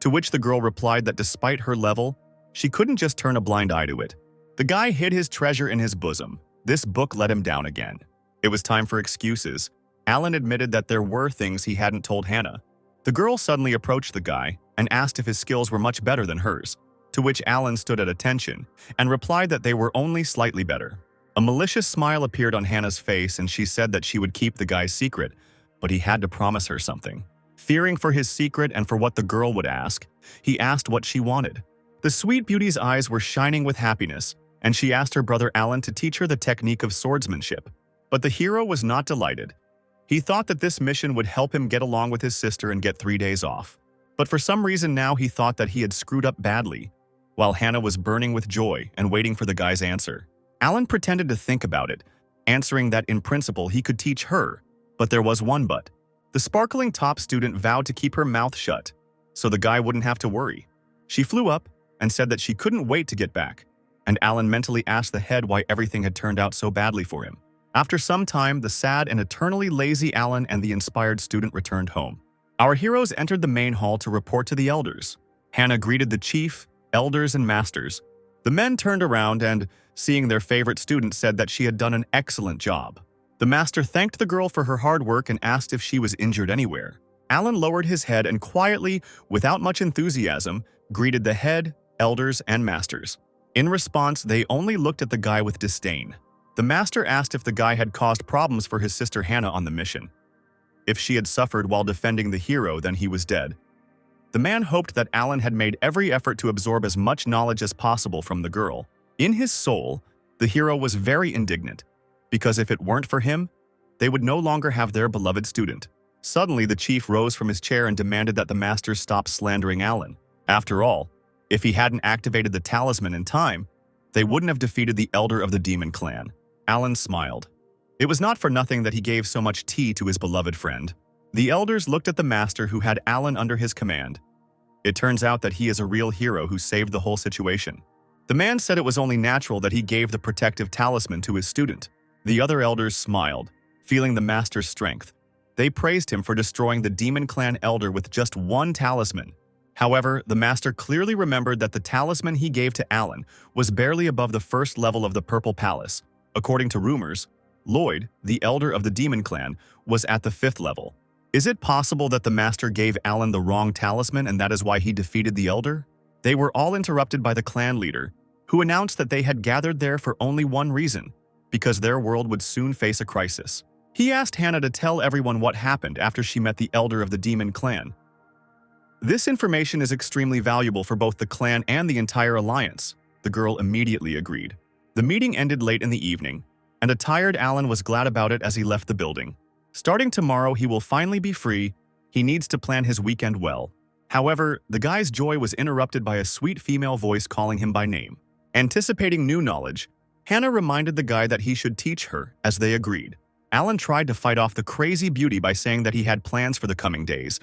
to which the girl replied that despite her level, she couldn't just turn a blind eye to it. The guy hid his treasure in his bosom. This book let him down again. It was time for excuses. Alan admitted that there were things he hadn't told Hannah. The girl suddenly approached the guy and asked if his skills were much better than hers, to which Alan stood at attention and replied that they were only slightly better. A malicious smile appeared on Hannah's face and she said that she would keep the guy's secret, but he had to promise her something. Fearing for his secret and for what the girl would ask, he asked what she wanted. The sweet beauty's eyes were shining with happiness, and she asked her brother Alan to teach her the technique of swordsmanship. But the hero was not delighted. He thought that this mission would help him get along with his sister and get 3 days off. But for some reason now he thought that he had screwed up badly, while Hannah was burning with joy and waiting for the guy's answer. Alan pretended to think about it, answering that in principle he could teach her, but there was one but. The sparkling top student vowed to keep her mouth shut, so the guy wouldn't have to worry. She flew up and said that she couldn't wait to get back, and Alan mentally asked the head why everything had turned out so badly for him. After some time, the sad and eternally lazy Alan and the inspired student returned home. Our heroes entered the main hall to report to the elders. Hannah greeted the chief, elders, and masters. The men turned around and, seeing their favorite student, said that she had done an excellent job. The master thanked the girl for her hard work and asked if she was injured anywhere. Alan lowered his head and quietly, without much enthusiasm, greeted the head, elders, and masters. In response, they only looked at the guy with disdain. The master asked if the guy had caused problems for his sister Hannah on the mission. If she had suffered while defending the hero, then he was dead. The man hoped that Alan had made every effort to absorb as much knowledge as possible from the girl. In his soul, the hero was very indignant, because if it weren't for him, they would no longer have their beloved student. Suddenly, the chief rose from his chair and demanded that the master stop slandering Alan. After all, if he hadn't activated the talisman in time, they wouldn't have defeated the elder of the demon clan. Alan smiled. It was not for nothing that he gave so much tea to his beloved friend. The elders looked at the master who had Alan under his command. It turns out that he is a real hero who saved the whole situation. The man said it was only natural that he gave the protective talisman to his student. The other elders smiled, feeling the master's strength. They praised him for destroying the demon clan elder with just one talisman. However, the master clearly remembered that the talisman he gave to Alan was barely above the first level of the Purple Palace. According to rumors, Lloyd, the elder of the demon clan, was at the 5th level. Is it possible that the master gave Alan the wrong talisman and that is why he defeated the elder? They were all interrupted by the clan leader, who announced that they had gathered there for only one reason, because their world would soon face a crisis. He asked Hannah to tell everyone what happened after she met the elder of the demon clan. This information is extremely valuable for both the clan and the entire alliance. The girl immediately agreed. The meeting ended late in the evening, and a tired Alan was glad about it as he left the building. Starting tomorrow, he will finally be free. He needs to plan his weekend well. However, the guy's joy was interrupted by a sweet female voice calling him by name. Anticipating new knowledge, Hannah reminded the guy that he should teach her, as they agreed. Alan tried to fight off the crazy beauty by saying that he had plans for the coming days,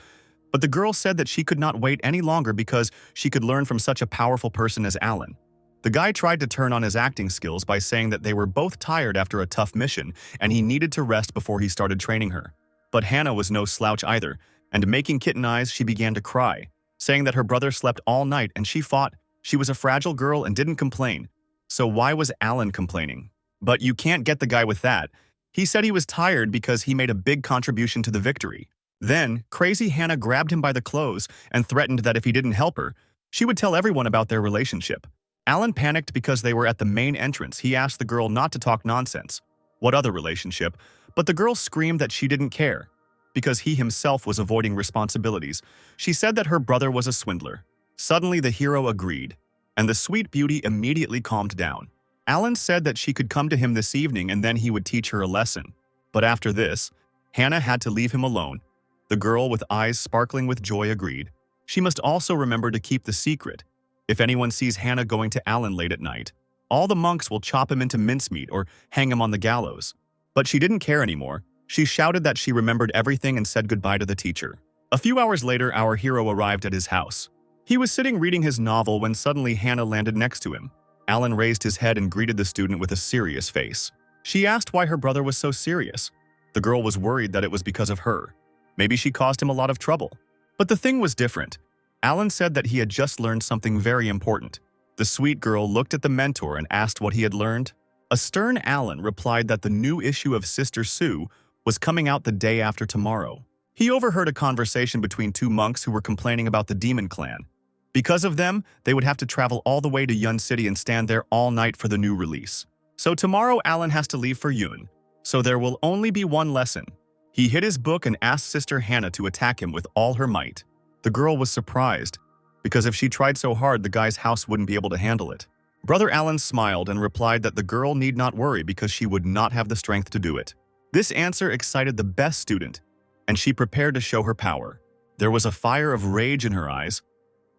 but the girl said that she could not wait any longer because she could learn from such a powerful person as Alan. The guy tried to turn on his acting skills by saying that they were both tired after a tough mission and he needed to rest before he started training her. But Hannah was no slouch either, and making kitten eyes, she began to cry, saying that her brother slept all night and she fought. She was a fragile girl and didn't complain. So why was Alan complaining? But you can't get the guy with that. He said he was tired because he made a big contribution to the victory. Then, crazy Hannah grabbed him by the clothes and threatened that if he didn't help her, she would tell everyone about their relationship. Alan panicked because they were at the main entrance. He asked the girl not to talk nonsense. What other relationship? But the girl screamed that she didn't care, because he himself was avoiding responsibilities. She said that her brother was a swindler. Suddenly, the hero agreed, and the sweet beauty immediately calmed down. Alan said that she could come to him this evening and then he would teach her a lesson. But after this, Hannah had to leave him alone. The girl with eyes sparkling with joy agreed. She must also remember to keep the secret. If anyone sees Hannah going to Alan late at night, all the monks will chop him into mincemeat or hang him on the gallows. But she didn't care anymore. She shouted that she remembered everything and said goodbye to the teacher. A few hours later, our hero arrived at his house. He was sitting reading his novel when suddenly Hannah landed next to him. Alan raised his head and greeted the student with a serious face. She asked why her brother was so serious. The girl was worried that it was because of her. Maybe she caused him a lot of trouble. But the thing was different. Alan said that he had just learned something very important. The sweet girl looked at the mentor and asked what he had learned. A stern Alan replied that the new issue of Sister Sue was coming out the day after tomorrow. He overheard a conversation between two monks who were complaining about the demon clan. Because of them, they would have to travel all the way to Yun City and stand there all night for the new release. So tomorrow Alan has to leave for Yun, so there will only be one lesson. He hid his book and asked Sister Hannah to attack him with all her might. The girl was surprised, because if she tried so hard, the guy's house wouldn't be able to handle it. Brother Alan smiled and replied that the girl need not worry because she would not have the strength to do it. This answer excited the best student, and she prepared to show her power. There was a fire of rage in her eyes.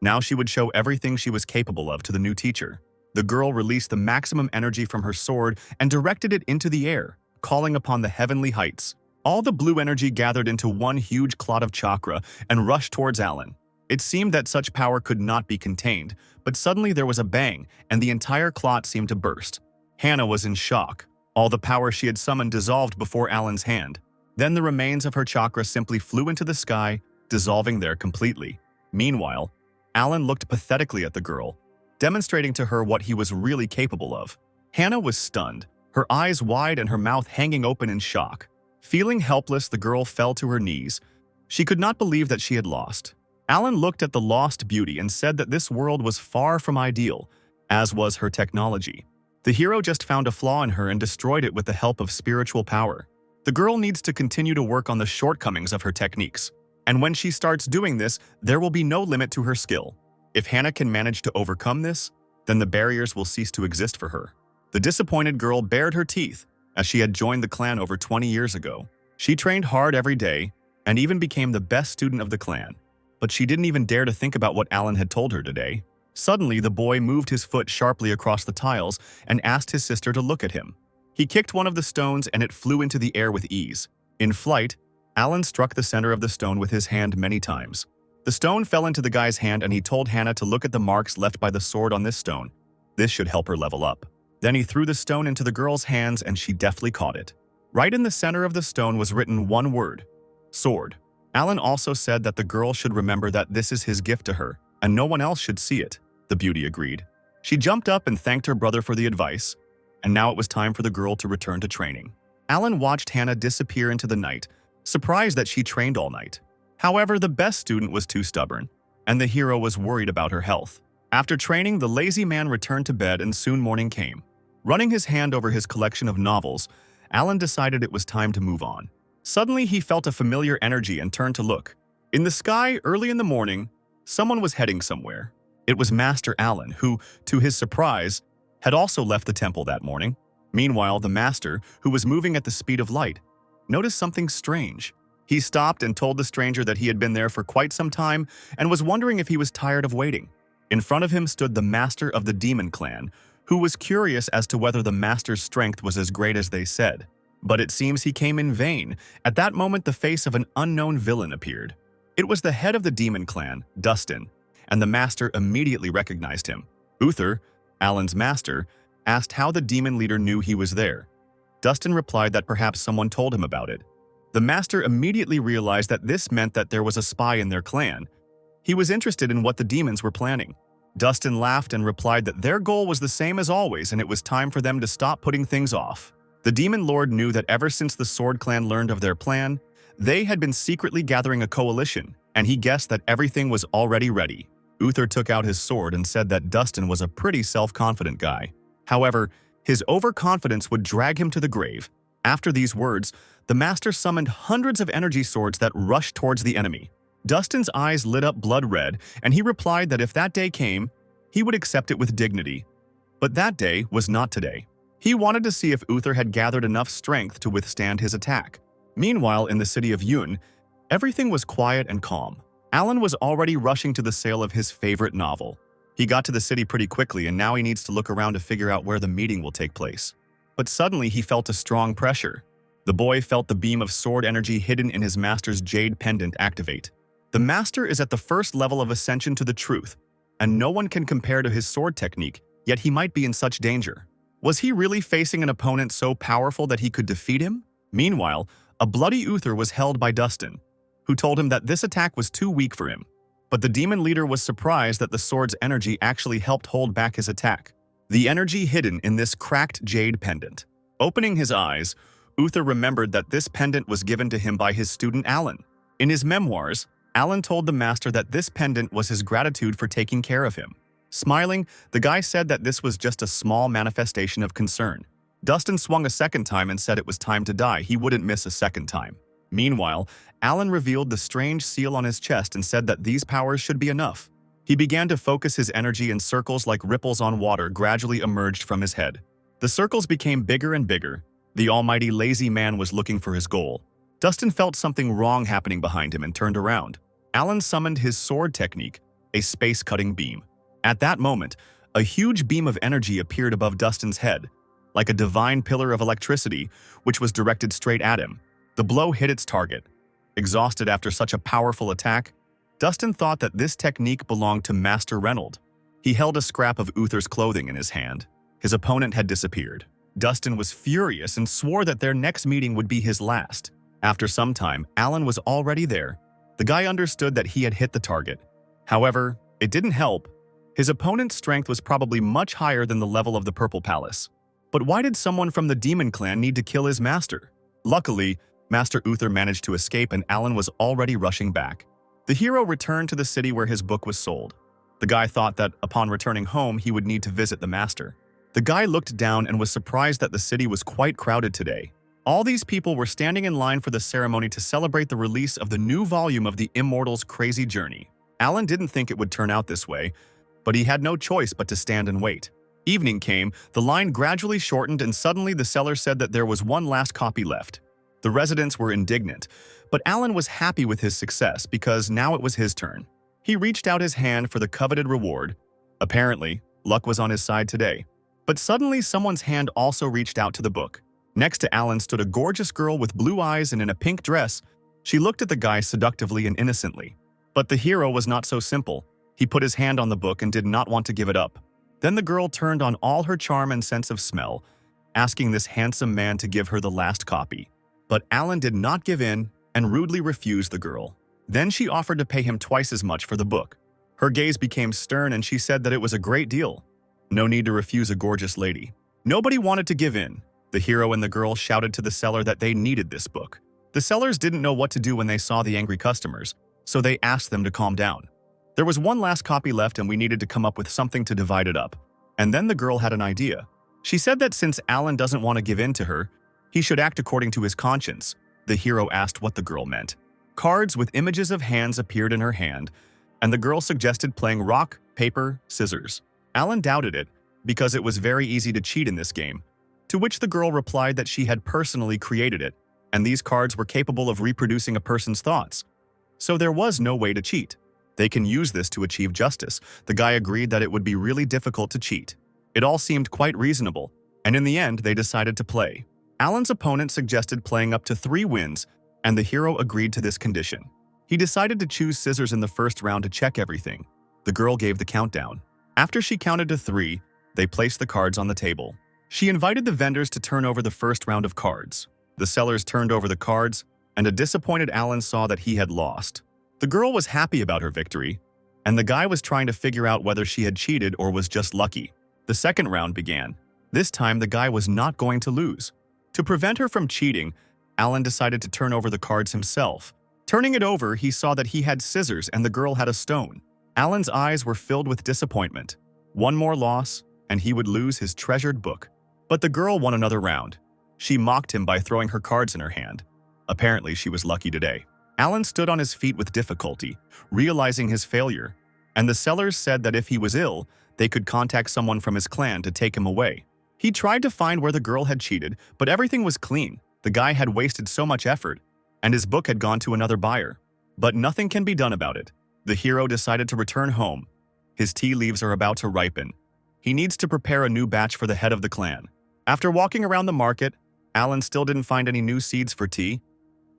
Now she would show everything she was capable of to the new teacher. The girl released the maximum energy from her sword and directed it into the air, calling upon the heavenly heights. All the blue energy gathered into one huge clot of chakra and rushed towards Alan. It seemed that such power could not be contained, but suddenly there was a bang, and the entire clot seemed to burst. Hannah was in shock. All the power she had summoned dissolved before Alan's hand. Then the remains of her chakra simply flew into the sky, dissolving there completely. Meanwhile, Alan looked pathetically at the girl, demonstrating to her what he was really capable of. Hannah was stunned, her eyes wide and her mouth hanging open in shock. Feeling helpless, the girl fell to her knees. She could not believe that she had lost. Alan looked at the lost beauty and said that this world was far from ideal, as was her technology. The hero just found a flaw in her and destroyed it with the help of spiritual power. The girl needs to continue to work on the shortcomings of her techniques. And when she starts doing this, there will be no limit to her skill. If Hannah can manage to overcome this, then the barriers will cease to exist for her. The disappointed girl bared her teeth, as she had joined the clan over 20 years ago. She trained hard every day and even became the best student of the clan. But she didn't even dare to think about what Alan had told her today. Suddenly, the boy moved his foot sharply across the tiles and asked his sister to look at him. He kicked one of the stones and it flew into the air with ease. In flight, Alan struck the center of the stone with his hand many times. The stone fell into the guy's hand and he told Hannah to look at the marks left by the sword on this stone. This should help her level up. Then he threw the stone into the girl's hands and she deftly caught it. Right in the center of the stone was written one word: sword. Alan also said that the girl should remember that this is his gift to her, and no one else should see it. The beauty agreed. She jumped up and thanked her brother for the advice, and now it was time for the girl to return to training. Alan watched Hannah disappear into the night, surprised that she trained all night. However, the best student was too stubborn, and the hero was worried about her health. After training, the lazy man returned to bed and soon morning came. Running his hand over his collection of novels, Alan decided it was time to move on. Suddenly, he felt a familiar energy and turned to look. In the sky, early in the morning, someone was heading somewhere. It was Master Alan, who, to his surprise, had also left the temple that morning. Meanwhile, the master, who was moving at the speed of light, noticed something strange. He stopped and told the stranger that he had been there for quite some time and was wondering if he was tired of waiting. In front of him stood the master of the demon clan, who was curious as to whether the master's strength was as great as they said. But it seems he came in vain. At that moment, the face of an unknown villain appeared. It was the head of the demon clan, Dustin, and the master immediately recognized him. Uther, Alan's master, asked how the demon leader knew he was there. Dustin replied that perhaps someone told him about it. The master immediately realized that this meant that there was a spy in their clan. He was interested in what the demons were planning. Dustin laughed and replied that their goal was the same as always and it was time for them to stop putting things off. The demon lord knew that ever since the Sword Clan learned of their plan, they had been secretly gathering a coalition, and he guessed that everything was already ready. Uther took out his sword and said that Dustin was a pretty self-confident guy. However, his overconfidence would drag him to the grave. After these words, the master summoned hundreds of energy swords that rushed towards the enemy. Dustin's eyes lit up blood red, and he replied that if that day came, he would accept it with dignity. But that day was not today. He wanted to see if Uther had gathered enough strength to withstand his attack. Meanwhile, in the city of Yun, everything was quiet and calm. Alan was already rushing to the sale of his favorite novel. He got to the city pretty quickly and now he needs to look around to figure out where the meeting will take place. But suddenly he felt a strong pressure. The boy felt the beam of sword energy hidden in his master's jade pendant activate. The master is at the first level of ascension to the truth, and no one can compare to his sword technique, yet he might be in such danger. Was he really facing an opponent so powerful that he could defeat him? Meanwhile, a bloody Uther was held by Dustin, who told him that this attack was too weak for him. But the demon leader was surprised that the sword's energy actually helped hold back his attack. The energy hidden in this cracked jade pendant. Opening his eyes, Uther remembered that this pendant was given to him by his student Alan. In his memoirs, Alan told the master that this pendant was his gratitude for taking care of him. Smiling, the guy said that this was just a small manifestation of concern. Dustin swung a second time and said it was time to die. He wouldn't miss a second time. Meanwhile, Alan revealed the strange seal on his chest and said that these powers should be enough. He began to focus his energy and circles like ripples on water gradually emerged from his head. The circles became bigger and bigger. The almighty lazy man was looking for his goal. Dustin felt something wrong happening behind him and turned around. Alan summoned his sword technique, a space-cutting beam. At that moment, a huge beam of energy appeared above Dustin's head, like a divine pillar of electricity, which was directed straight at him. The blow hit its target. Exhausted after such a powerful attack, Dustin thought that this technique belonged to Master Reynolds. He held a scrap of Uther's clothing in his hand. His opponent had disappeared. Dustin was furious and swore that their next meeting would be his last. After some time, Alan was already there. The guy understood that he had hit the target. However, it didn't help. His opponent's strength was probably much higher than the level of the Purple Palace. But why did someone from the Demon Clan need to kill his master? Luckily, Master Uther managed to escape and Alan was already rushing back. The hero returned to the city where his book was sold. The guy thought that upon returning home, he would need to visit the master. The guy looked down and was surprised that the city was quite crowded today. All these people were standing in line for the ceremony to celebrate the release of the new volume of the Immortals' Crazy Journey. Alan didn't think it would turn out this way, but he had no choice but to stand and wait. Evening came, the line gradually shortened, and suddenly the seller said that there was one last copy left. The residents were indignant, but Alan was happy with his success because now it was his turn. He reached out his hand for the coveted reward. Apparently, luck was on his side today. But suddenly someone's hand also reached out to the book. Next to Alan stood a gorgeous girl with blue eyes and in a pink dress. She looked at the guy seductively and innocently. But the hero was not so simple. He put his hand on the book and did not want to give it up. Then the girl turned on all her charm and sense of smell, asking this handsome man to give her the last copy. But Alan did not give in and rudely refused the girl. Then she offered to pay him twice as much for the book. Her gaze became stern and she said that it was a great deal. No need to refuse a gorgeous lady. Nobody wanted to give in. The hero and the girl shouted to the seller that they needed this book. The sellers didn't know what to do when they saw the angry customers, so they asked them to calm down. There was one last copy left and we needed to come up with something to divide it up. And then the girl had an idea. She said that since Alan doesn't want to give in to her, he should act according to his conscience. The hero asked what the girl meant. Cards with images of hands appeared in her hand, and the girl suggested playing rock, paper, scissors. Alan doubted it, because it was very easy to cheat in this game, to which the girl replied that she had personally created it, and these cards were capable of reproducing a person's thoughts. So there was no way to cheat. They can use this to achieve justice. The guy agreed that it would be really difficult to cheat. It all seemed quite reasonable, and in the end they decided to play. Alan's opponent suggested playing up to 3 wins, and the hero agreed to this condition. He decided to choose scissors in the first round to check everything. The girl gave the countdown. After she counted to 3, they placed the cards on the table. She invited the vendors to turn over the first round of cards. The sellers turned over the cards, and a disappointed Alan saw that he had lost. The girl was happy about her victory, and the guy was trying to figure out whether she had cheated or was just lucky. The second round began. This time, the guy was not going to lose. To prevent her from cheating, Alan decided to turn over the cards himself. Turning it over, he saw that he had scissors and the girl had a stone. Alan's eyes were filled with disappointment. One more loss, and he would lose his treasured book. But the girl won another round. She mocked him by throwing her cards in her hand. Apparently, she was lucky today. Alan stood on his feet with difficulty, realizing his failure, and the sellers said that if he was ill, they could contact someone from his clan to take him away. He tried to find where the girl had cheated, but everything was clean. The guy had wasted so much effort, and his book had gone to another buyer. But nothing can be done about it. The hero decided to return home. His tea leaves are about to ripen. He needs to prepare a new batch for the head of the clan. After walking around the market, Alan still didn't find any new seeds for tea.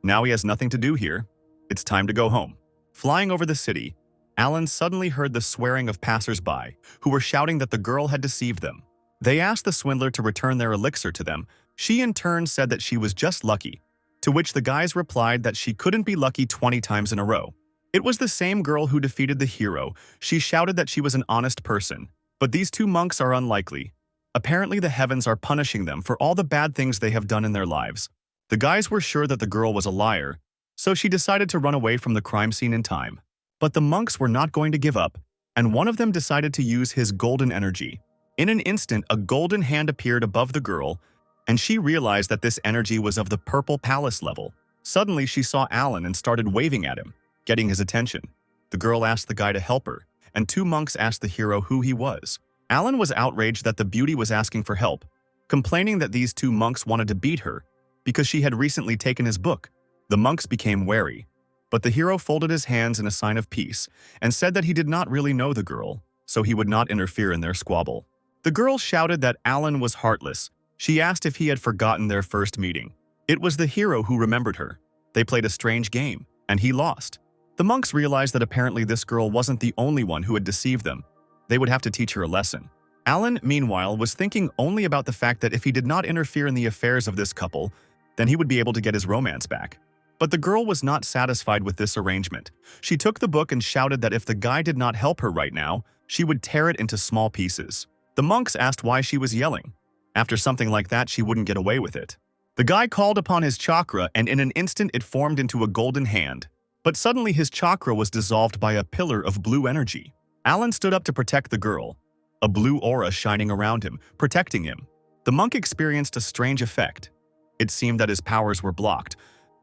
Now he has nothing to do here. It's time to go home. Flying over the city, Alan suddenly heard the swearing of passers-by, who were shouting that the girl had deceived them. They asked the swindler to return their elixir to them. She in turn said that she was just lucky, to which the guys replied that she couldn't be lucky 20 times in a row. It was the same girl who defeated the hero. She shouted that she was an honest person. But these 2 monks are unlikely. Apparently the heavens are punishing them for all the bad things they have done in their lives. The guys were sure that the girl was a liar, so she decided to run away from the crime scene in time. But the monks were not going to give up, and one of them decided to use his golden energy. In an instant, a golden hand appeared above the girl, and she realized that this energy was of the purple palace level. Suddenly, she saw Alan and started waving at him, getting his attention. The girl asked the guy to help her, and two monks asked the hero who he was. Alan was outraged that the beauty was asking for help, complaining that these two monks wanted to beat her because she had recently taken his book. The monks became wary, but the hero folded his hands in a sign of peace and said that he did not really know the girl, so he would not interfere in their squabble. The girl shouted that Alan was heartless. She asked if he had forgotten their first meeting. It was the hero who remembered her. They played a strange game, and he lost. The monks realized that apparently this girl wasn't the only one who had deceived them. They would have to teach her a lesson. Alan, meanwhile, was thinking only about the fact that if he did not interfere in the affairs of this couple, then he would be able to get his romance back. But the girl was not satisfied with this arrangement. She took the book and shouted that if the guy did not help her right now, she would tear it into small pieces. The monks asked why she was yelling. After something like that, she wouldn't get away with it. The guy called upon his chakra, and in an instant it formed into a golden hand. But suddenly his chakra was dissolved by a pillar of blue energy. Alan stood up to protect the girl, a blue aura shining around him, protecting him. The monk experienced a strange effect. It seemed that his powers were blocked,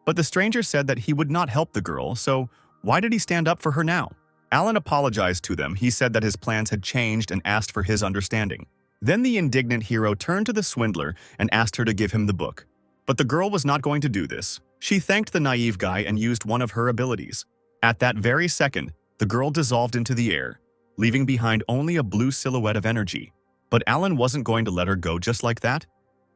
but the stranger said that he would not help the girl, so why did he stand up for her now? Alan apologized to them. He said that his plans had changed and asked for his understanding. Then the indignant hero turned to the swindler and asked her to give him the book. But the girl was not going to do this. She thanked the naive guy and used one of her abilities. At that very second, the girl dissolved into the air, leaving behind only a blue silhouette of energy. But Alan wasn't going to let her go just like that.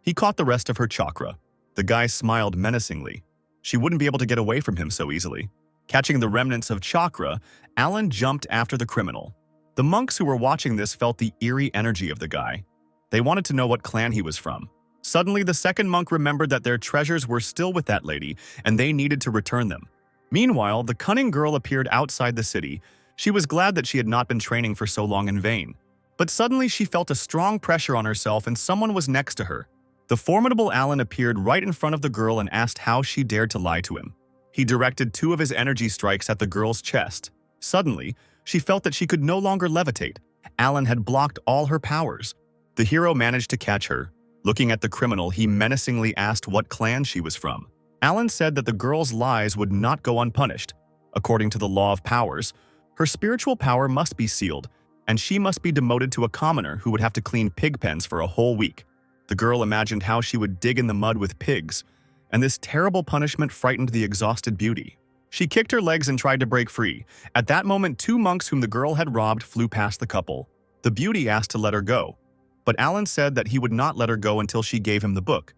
He caught the rest of her chakra. The guy smiled menacingly. She wouldn't be able to get away from him so easily. Catching the remnants of chakra, Alan jumped after the criminal. The monks who were watching this felt the eerie energy of the guy. They wanted to know what clan he was from. Suddenly, the second monk remembered that their treasures were still with that lady, and they needed to return them. Meanwhile, the cunning girl appeared outside the city. She was glad that she had not been training for so long in vain. But suddenly she felt a strong pressure on herself and someone was next to her. The formidable Alan appeared right in front of the girl and asked how she dared to lie to him. He directed two of his energy strikes at the girl's chest. Suddenly, she felt that she could no longer levitate. Alan had blocked all her powers. The hero managed to catch her. Looking at the criminal, he menacingly asked what clan she was from. Alan said that the girl's lies would not go unpunished. According to the law of powers, her spiritual power must be sealed, and she must be demoted to a commoner who would have to clean pig pens for a whole week. The girl imagined how she would dig in the mud with pigs, and this terrible punishment frightened the exhausted beauty. She kicked her legs and tried to break free. At that moment, two monks whom the girl had robbed flew past the couple. The beauty asked to let her go, but Alan said that he would not let her go until she gave him the book.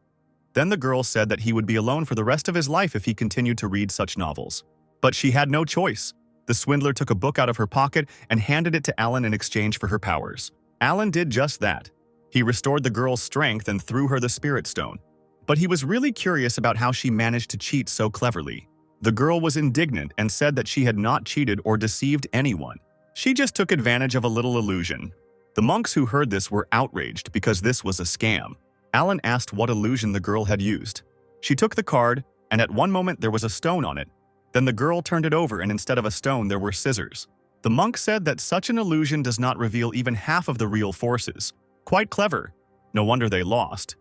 Then the girl said that he would be alone for the rest of his life if he continued to read such novels. But she had no choice. The swindler took a book out of her pocket and handed it to Alan in exchange for her powers. Alan did just that. He restored the girl's strength and threw her the spirit stone. But he was really curious about how she managed to cheat so cleverly. The girl was indignant and said that she had not cheated or deceived anyone. She just took advantage of a little illusion. The monks who heard this were outraged because this was a scam. Alan asked what illusion the girl had used. She took the card, and at one moment there was a stone on it. Then the girl turned it over and instead of a stone there were scissors. The monk said that such an illusion does not reveal even half of the real forces. Quite clever. No wonder they lost.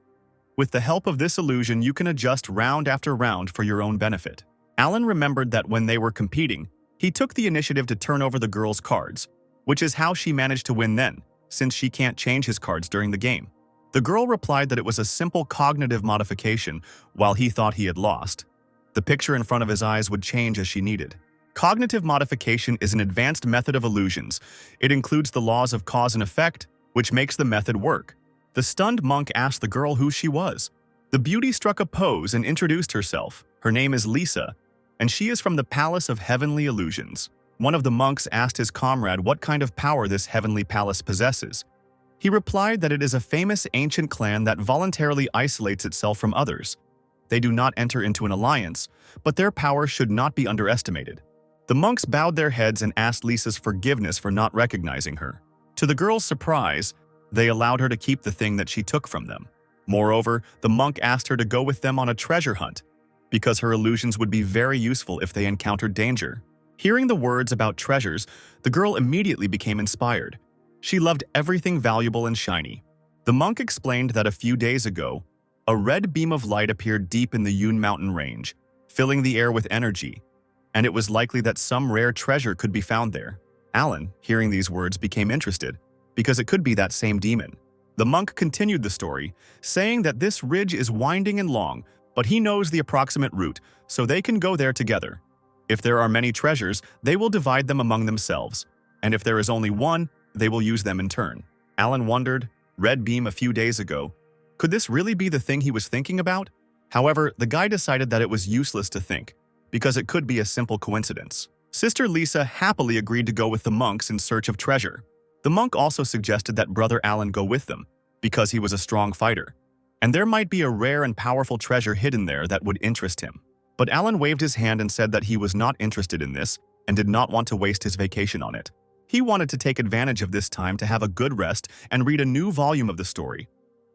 With the help of this illusion, you can adjust round after round for your own benefit. Alan remembered that when they were competing, he took the initiative to turn over the girl's cards, which is how she managed to win then, since she can't change his cards during the game. The girl replied that it was a simple cognitive modification, while he thought he had lost. The picture in front of his eyes would change as she needed. Cognitive modification is an advanced method of illusions. It includes the laws of cause and effect, which makes the method work. The stunned monk asked the girl who she was. The beauty struck a pose and introduced herself. Her name is Lisa, and she is from the Palace of Heavenly Illusions. One of the monks asked his comrade what kind of power this heavenly palace possesses. He replied that it is a famous ancient clan that voluntarily isolates itself from others. They do not enter into an alliance, but their power should not be underestimated. The monks bowed their heads and asked Lisa's forgiveness for not recognizing her. To the girl's surprise, they allowed her to keep the thing that she took from them. Moreover, the monk asked her to go with them on a treasure hunt, because her illusions would be very useful if they encountered danger. Hearing the words about treasures, the girl immediately became inspired. She loved everything valuable and shiny. The monk explained that a few days ago, a red beam of light appeared deep in the Yun mountain range, filling the air with energy, and it was likely that some rare treasure could be found there. Alan, hearing these words, became interested, because it could be that same demon. The monk continued the story, saying that this ridge is winding and long, but he knows the approximate route, so they can go there together. If there are many treasures, they will divide them among themselves, and if there is only one, they will use them in turn. Alan wondered, red beam a few days ago, could this really be the thing he was thinking about? However, the guy decided that it was useless to think, because it could be a simple coincidence. Sister Lisa happily agreed to go with the monks in search of treasure. The monk also suggested that brother Alan go with them, because he was a strong fighter, and there might be a rare and powerful treasure hidden there that would interest him. But Alan waved his hand and said that he was not interested in this and did not want to waste his vacation on it. He wanted to take advantage of this time to have a good rest and read a new volume of the story.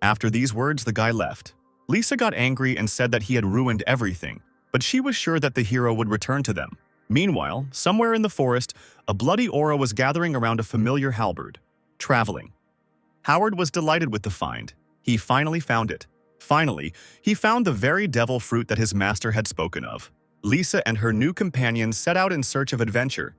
After these words, the guy left. Lisa got angry and said that he had ruined everything, but she was sure that the hero would return to them. Meanwhile, somewhere in the forest, a bloody aura was gathering around a familiar halberd. Traveling. Howard was delighted with the find. He finally found it. Finally, he found the very devil fruit that his master had spoken of. Lisa and her new companions set out in search of adventure,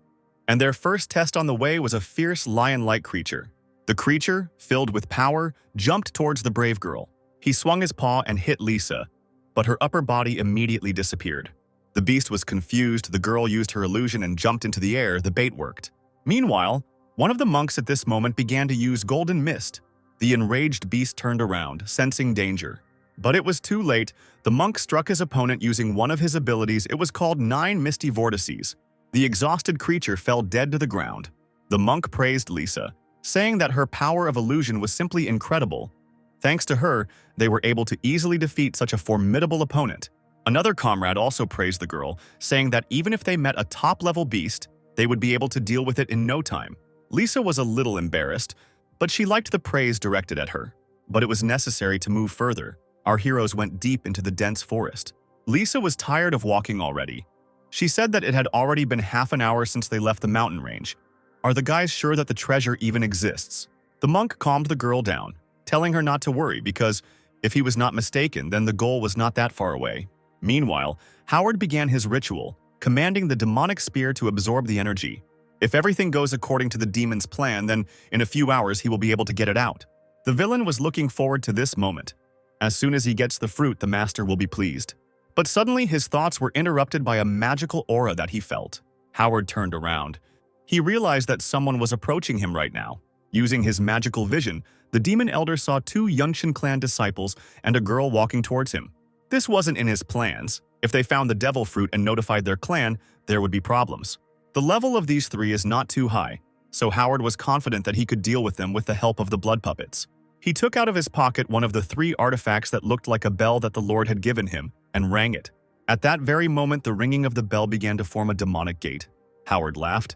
and their first test on the way was a fierce lion-like creature. The creature, filled with power, jumped towards the brave girl. He swung his paw and hit Lisa, but her upper body immediately disappeared. The beast was confused, the girl used her illusion and jumped into the air, the bait worked. Meanwhile, one of the monks at this moment began to use golden mist. The enraged beast turned around, sensing danger. But it was too late. The monk struck his opponent using one of his abilities. It was called 9 Misty Vortices. The exhausted creature fell dead to the ground. The monk praised Lisa, saying that her power of illusion was simply incredible. Thanks to her, they were able to easily defeat such a formidable opponent. Another comrade also praised the girl, saying that even if they met a top-level beast, they would be able to deal with it in no time. Lisa was a little embarrassed, but she liked the praise directed at her. But it was necessary to move further. Our heroes went deep into the dense forest. Lisa was tired of walking already. She said that it had already been half an hour since they left the mountain range. Are the guys sure that the treasure even exists? The monk calmed the girl down, telling her not to worry because, if he was not mistaken, then the goal was not that far away. Meanwhile, Howard began his ritual, commanding the demonic spear to absorb the energy. If everything goes according to the demon's plan, then in a few hours he will be able to get it out. The villain was looking forward to this moment. As soon as he gets the fruit, the master will be pleased. But suddenly his thoughts were interrupted by a magical aura that he felt. Howard turned around. He realized that someone was approaching him right now. Using his magical vision, the demon elder saw 2 Yunshin clan disciples and a girl walking towards him. This wasn't in his plans. If they found the devil fruit and notified their clan, there would be problems. The level of these 3 is not too high, so Howard was confident that he could deal with them with the help of the blood puppets. He took out of his pocket one of the 3 artifacts that looked like a bell that the Lord had given him and rang it. At that very moment, the ringing of the bell began to form a demonic gate. Howard laughed.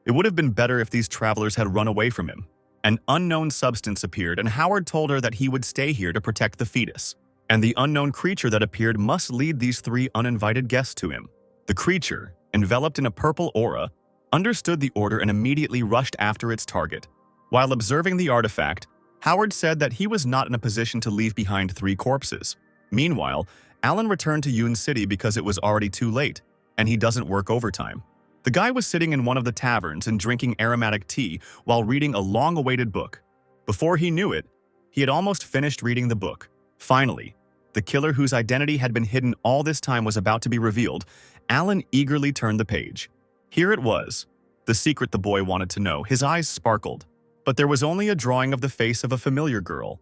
It would have been better if these travelers had run away from him. An unknown substance appeared, and Howard told her that he would stay here to protect the fetus. And the unknown creature that appeared must lead these 3 uninvited guests to him. The creature, enveloped in a purple aura, understood the order and immediately rushed after its target. While observing the artifact, Howard said that he was not in a position to leave behind 3 corpses. Meanwhile, Alan returned to Yun City because it was already too late, and he doesn't work overtime. The guy was sitting in one of the taverns and drinking aromatic tea while reading a long-awaited book. Before he knew it, he had almost finished reading the book. Finally, the killer whose identity had been hidden all this time was about to be revealed. Alan eagerly turned the page. Here it was, the secret the boy wanted to know. His eyes sparkled. But there was only a drawing of the face of a familiar girl,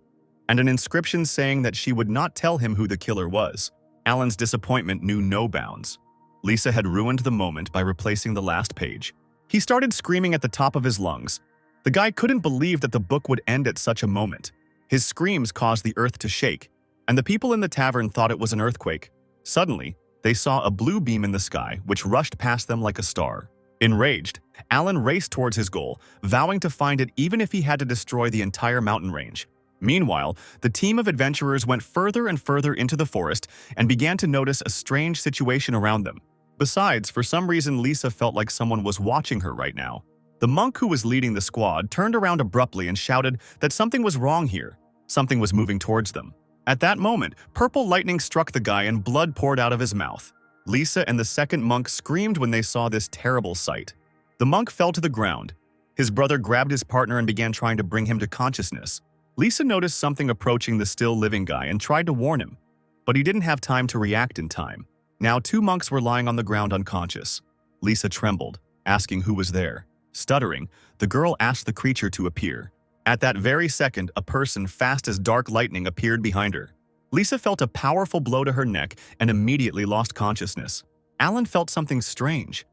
and an inscription saying that she would not tell him who the killer was. Alan's disappointment knew no bounds. Lisa had ruined the moment by replacing the last page. He started screaming at the top of his lungs. The guy couldn't believe that the book would end at such a moment. His screams caused the earth to shake, and the people in the tavern thought it was an earthquake. Suddenly, they saw a blue beam in the sky, which rushed past them like a star. Enraged, Alan raced towards his goal, vowing to find it even if he had to destroy the entire mountain range. Meanwhile, the team of adventurers went further and further into the forest and began to notice a strange situation around them. Besides, for some reason, Lisa felt like someone was watching her right now. The monk who was leading the squad turned around abruptly and shouted that something was wrong here. Something was moving towards them. At that moment, purple lightning struck the guy and blood poured out of his mouth. Lisa and the second monk screamed when they saw this terrible sight. The monk fell to the ground. His brother grabbed his partner and began trying to bring him to consciousness. Lisa noticed something approaching the still living guy and tried to warn him, but he didn't have time to react in time. Now 2 monks were lying on the ground unconscious. Lisa trembled, asking who was there. Stuttering, the girl asked the creature to appear. At that very second, a person fast as dark lightning appeared behind her. Lisa felt a powerful blow to her neck and immediately lost consciousness. Alan felt something strange.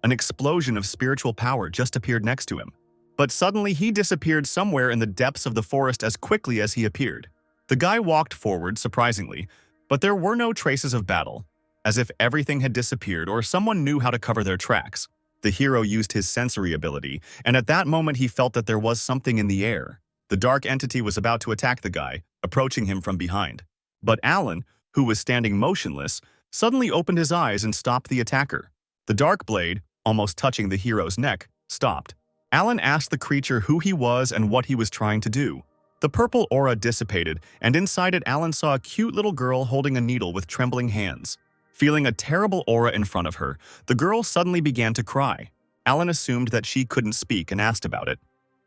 An explosion of spiritual power just appeared next to him. But suddenly he disappeared somewhere in the depths of the forest as quickly as he appeared. The guy walked forward, surprisingly, but there were no traces of battle, as if everything had disappeared or someone knew how to cover their tracks. The hero used his sensory ability, and at that moment he felt that there was something in the air. The dark entity was about to attack the guy, approaching him from behind. But Alan, who was standing motionless, suddenly opened his eyes and stopped the attacker. The dark blade, almost touching the hero's neck, stopped. Alan asked the creature who he was and what he was trying to do. The purple aura dissipated, and inside it Alan saw a cute little girl holding a needle with trembling hands. Feeling a terrible aura in front of her, the girl suddenly began to cry. Alan assumed that she couldn't speak and asked about it.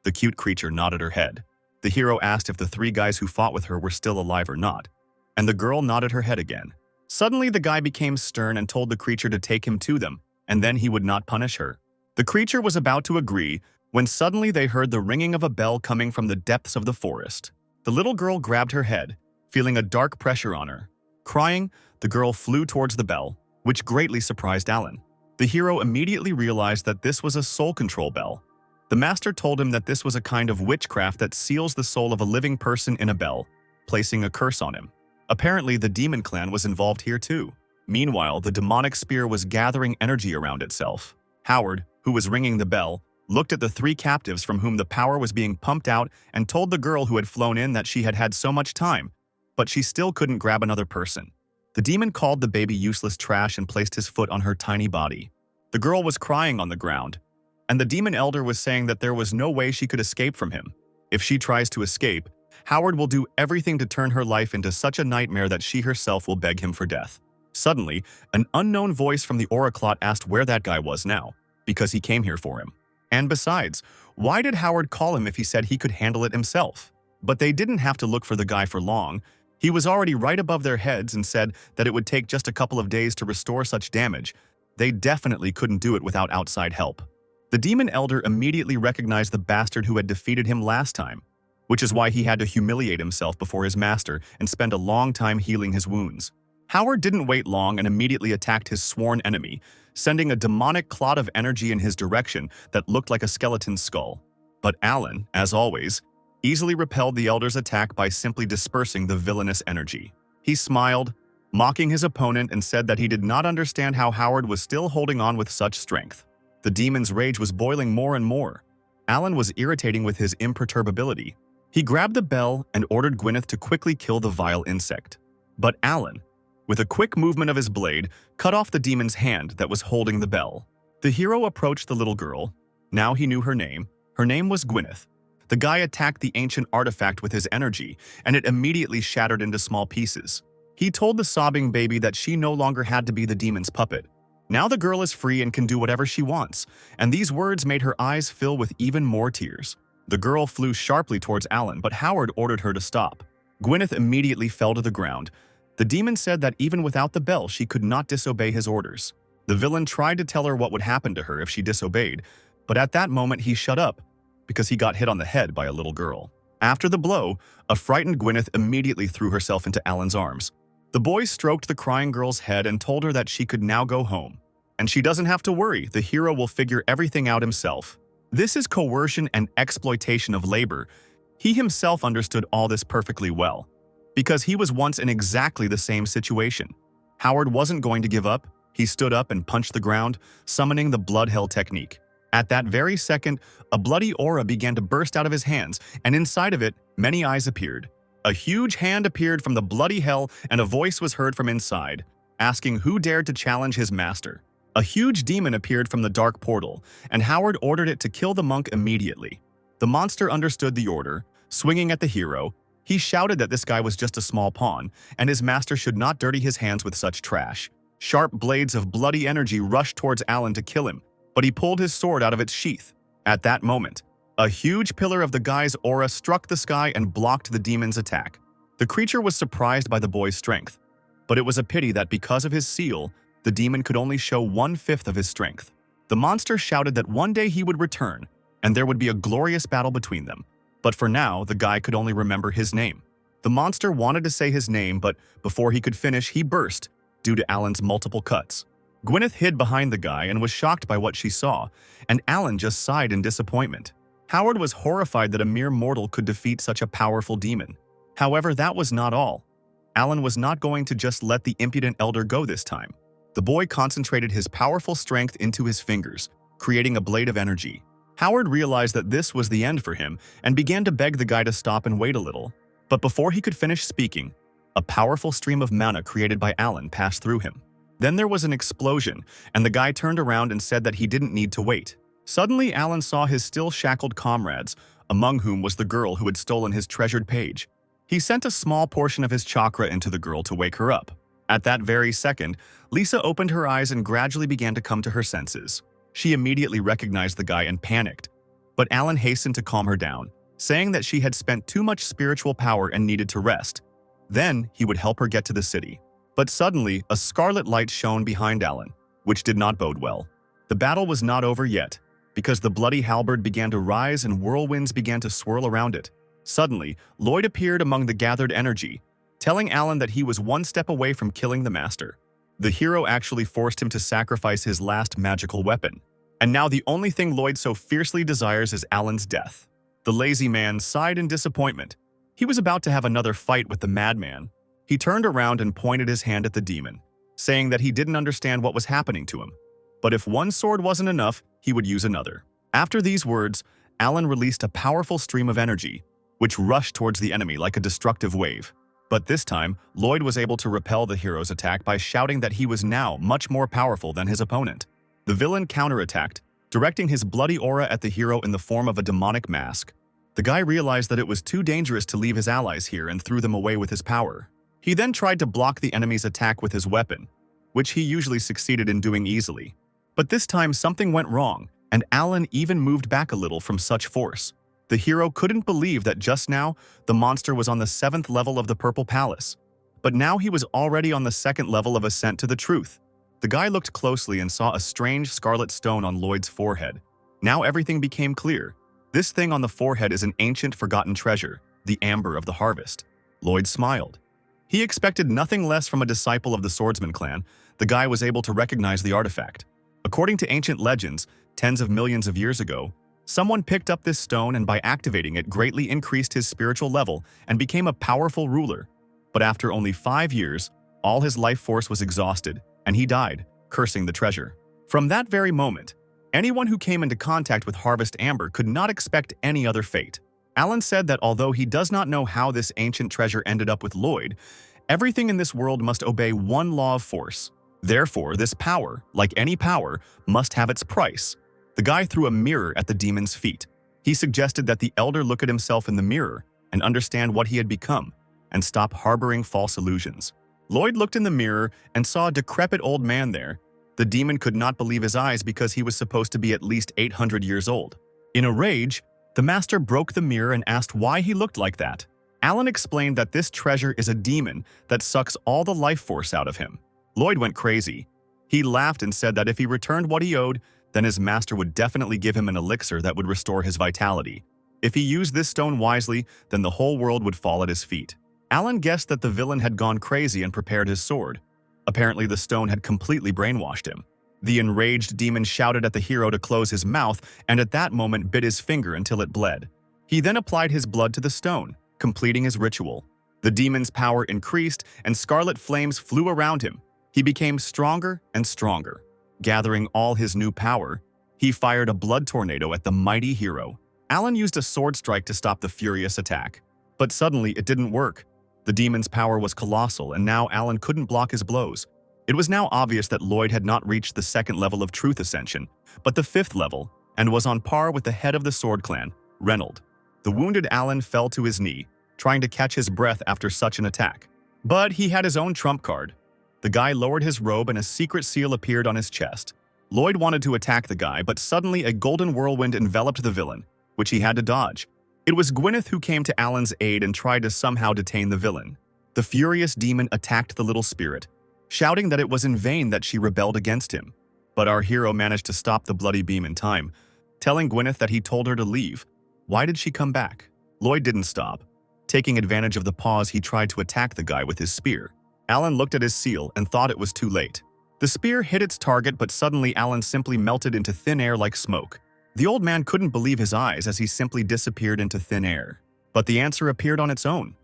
The cute creature nodded her head. The hero asked if the 3 guys who fought with her were still alive or not, and the girl nodded her head again. Suddenly the guy became stern and told the creature to take him to them, and then he would not punish her. The creature was about to agree when suddenly they heard the ringing of a bell coming from the depths of the forest. The little girl grabbed her head, feeling a dark pressure on her. Crying, the girl flew towards the bell, which greatly surprised Alan. The hero immediately realized that this was a soul control bell. The master told him that this was a kind of witchcraft that seals the soul of a living person in a bell, placing a curse on him. Apparently, the demon clan was involved here too. Meanwhile, the demonic spear was gathering energy around itself. Howard, who was ringing the bell, looked at the 3 captives from whom the power was being pumped out and told the girl who had flown in that she had had so much time, but she still couldn't grab another person. The demon called the baby useless trash and placed his foot on her tiny body. The girl was crying on the ground, and the demon elder was saying that there was no way she could escape from him. If she tries to escape, Howard will do everything to turn her life into such a nightmare that she herself will beg him for death. Suddenly, an unknown voice from the Oraclot asked where that guy was now, because he came here for him. And besides, why did Howard call him if he said he could handle it himself? But they didn't have to look for the guy for long. He was already right above their heads and said that it would take just a couple of days to restore such damage. They definitely couldn't do it without outside help. The demon elder immediately recognized the bastard who had defeated him last time, which is why he had to humiliate himself before his master and spend a long time healing his wounds. Howard didn't wait long and immediately attacked his sworn enemy, sending a demonic clot of energy in his direction that looked like a skeleton's skull. But Alan, as always, easily repelled the elder's attack by simply dispersing the villainous energy. He smiled, mocking his opponent, and said that he did not understand how Howard was still holding on with such strength. The demon's rage was boiling more and more. Alan was irritating with his imperturbability. He grabbed the bell and ordered Gwyneth to quickly kill the vile insect. But Alan, with a quick movement of his blade, cut off the demon's hand that was holding the bell. The hero approached the little girl. Now he knew her name. Her name was Gwyneth. The guy attacked the ancient artifact with his energy, and it immediately shattered into small pieces. He told the sobbing baby that she no longer had to be the demon's puppet. Now the girl is free and can do whatever she wants, and these words made her eyes fill with even more tears. The girl flew sharply towards Alan, but Howard ordered her to stop. Gwyneth immediately fell to the ground. The demon said that even without the bell, she could not disobey his orders. The villain tried to tell her what would happen to her if she disobeyed, but at that moment he shut up, because he got hit on the head by a little girl. After the blow, a frightened Gwyneth immediately threw herself into Alan's arms. The boy stroked the crying girl's head and told her that she could now go home. And she doesn't have to worry, the hero will figure everything out himself. This is coercion and exploitation of labor. He himself understood all this perfectly well, because he was once in exactly the same situation. Howard wasn't going to give up. He stood up and punched the ground, summoning the blood hell technique. At that very second, a bloody aura began to burst out of his hands, and inside of it, many eyes appeared. A huge hand appeared from the bloody hell and a voice was heard from inside, asking who dared to challenge his master. A huge demon appeared from the dark portal, and Howard ordered it to kill the monk immediately. The monster understood the order. Swinging at the hero, he shouted that this guy was just a small pawn, and his master should not dirty his hands with such trash. Sharp blades of bloody energy rushed towards Alan to kill him, but he pulled his sword out of its sheath. At that moment, a huge pillar of the guy's aura struck the sky and blocked the demon's attack. The creature was surprised by the boy's strength, but it was a pity that because of his seal, the demon could only show 1/5 of his strength. The monster shouted that one day he would return, and there would be a glorious battle between them. But for now, the guy could only remember his name. The monster wanted to say his name, but before he could finish, he burst, due to Alan's multiple cuts. Gwyneth hid behind the guy and was shocked by what she saw, and Alan just sighed in disappointment. Howard was horrified that a mere mortal could defeat such a powerful demon. However, that was not all. Alan was not going to just let the impudent elder go this time. The boy concentrated his powerful strength into his fingers, creating a blade of energy. Howard realized that this was the end for him and began to beg the guy to stop and wait a little. But before he could finish speaking, a powerful stream of mana created by Alan passed through him. Then there was an explosion, and the guy turned around and said that he didn't need to wait. Suddenly, Alan saw his still shackled comrades, among whom was the girl who had stolen his treasured page. He sent a small portion of his chakra into the girl to wake her up. At that very second, Lisa opened her eyes and gradually began to come to her senses. She immediately recognized the guy and panicked, but Alan hastened to calm her down, saying that she had spent too much spiritual power and needed to rest. Then he would help her get to the city. But suddenly, a scarlet light shone behind Alan, which did not bode well. The battle was not over yet, because the bloody halberd began to rise and whirlwinds began to swirl around it. Suddenly, Lloyd appeared among the gathered energy, telling Alan that he was one step away from killing the master. The hero actually forced him to sacrifice his last magical weapon. And now the only thing Lloyd so fiercely desires is Alan's death. The lazy man sighed in disappointment. He was about to have another fight with the madman. He turned around and pointed his hand at the demon, saying that he didn't understand what was happening to him. But if one sword wasn't enough, he would use another. After these words, Alan released a powerful stream of energy, which rushed towards the enemy like a destructive wave. But this time, Lloyd was able to repel the hero's attack by shouting that he was now much more powerful than his opponent. The villain counterattacked, directing his bloody aura at the hero in the form of a demonic mask. The guy realized that it was too dangerous to leave his allies here and threw them away with his power. He then tried to block the enemy's attack with his weapon, which he usually succeeded in doing easily. But this time something went wrong, and Alan even moved back a little from such force. The hero couldn't believe that just now, the monster was on the 7th level of the Purple Palace. But now he was already on the 2nd level of Ascent to the Truth. The guy looked closely and saw a strange scarlet stone on Lloyd's forehead. Now everything became clear. This thing on the forehead is an ancient forgotten treasure, the amber of the harvest. Lloyd smiled. He expected nothing less from a disciple of the Swordsman clan. The guy was able to recognize the artifact. According to ancient legends, tens of millions of years ago, someone picked up this stone and by activating it greatly increased his spiritual level and became a powerful ruler. But after only 5 years, all his life force was exhausted, and he died, cursing the treasure. From that very moment, anyone who came into contact with Harvest Amber could not expect any other fate. Alan said that although he does not know how this ancient treasure ended up with Lloyd, everything in this world must obey one law of force. Therefore, this power, like any power, must have its price. The guy threw a mirror at the demon's feet. He suggested that the elder look at himself in the mirror and understand what he had become, and stop harboring false illusions. Lloyd looked in the mirror and saw a decrepit old man there. The demon could not believe his eyes because he was supposed to be at least 800 years old. In a rage, the master broke the mirror and asked why he looked like that. Alan explained that this treasure is a demon that sucks all the life force out of him. Lloyd went crazy. He laughed and said that if he returned what he owed, then his master would definitely give him an elixir that would restore his vitality. If he used this stone wisely, then the whole world would fall at his feet. Alan guessed that the villain had gone crazy and prepared his sword. Apparently, the stone had completely brainwashed him. The enraged demon shouted at the hero to close his mouth and at that moment bit his finger until it bled. He then applied his blood to the stone, completing his ritual. The demon's power increased and scarlet flames flew around him. He became stronger and stronger. Gathering all his new power, he fired a blood tornado at the mighty hero. Alan used a sword strike to stop the furious attack. But suddenly, it didn't work. The demon's power was colossal, and now Alan couldn't block his blows. It was now obvious that Lloyd had not reached the second level of Truth Ascension, but the fifth level, and was on par with the head of the Sword Clan, Reynold. The wounded Alan fell to his knee, trying to catch his breath after such an attack. But he had his own trump card. The guy lowered his robe and a secret seal appeared on his chest. Lloyd wanted to attack the guy, but suddenly a golden whirlwind enveloped the villain, which he had to dodge. It was Gwyneth who came to Alan's aid and tried to somehow detain the villain. The furious demon attacked the little spirit, shouting that it was in vain that she rebelled against him. But our hero managed to stop the bloody beam in time, telling Gwyneth that he told her to leave. Why did she come back? Lloyd didn't stop. Taking advantage of the pause, he tried to attack the guy with his spear. Alan looked at his seal and thought it was too late. The spear hit its target, but suddenly Alan simply melted into thin air like smoke. The old man couldn't believe his eyes as he simply disappeared into thin air. But the answer appeared on its own.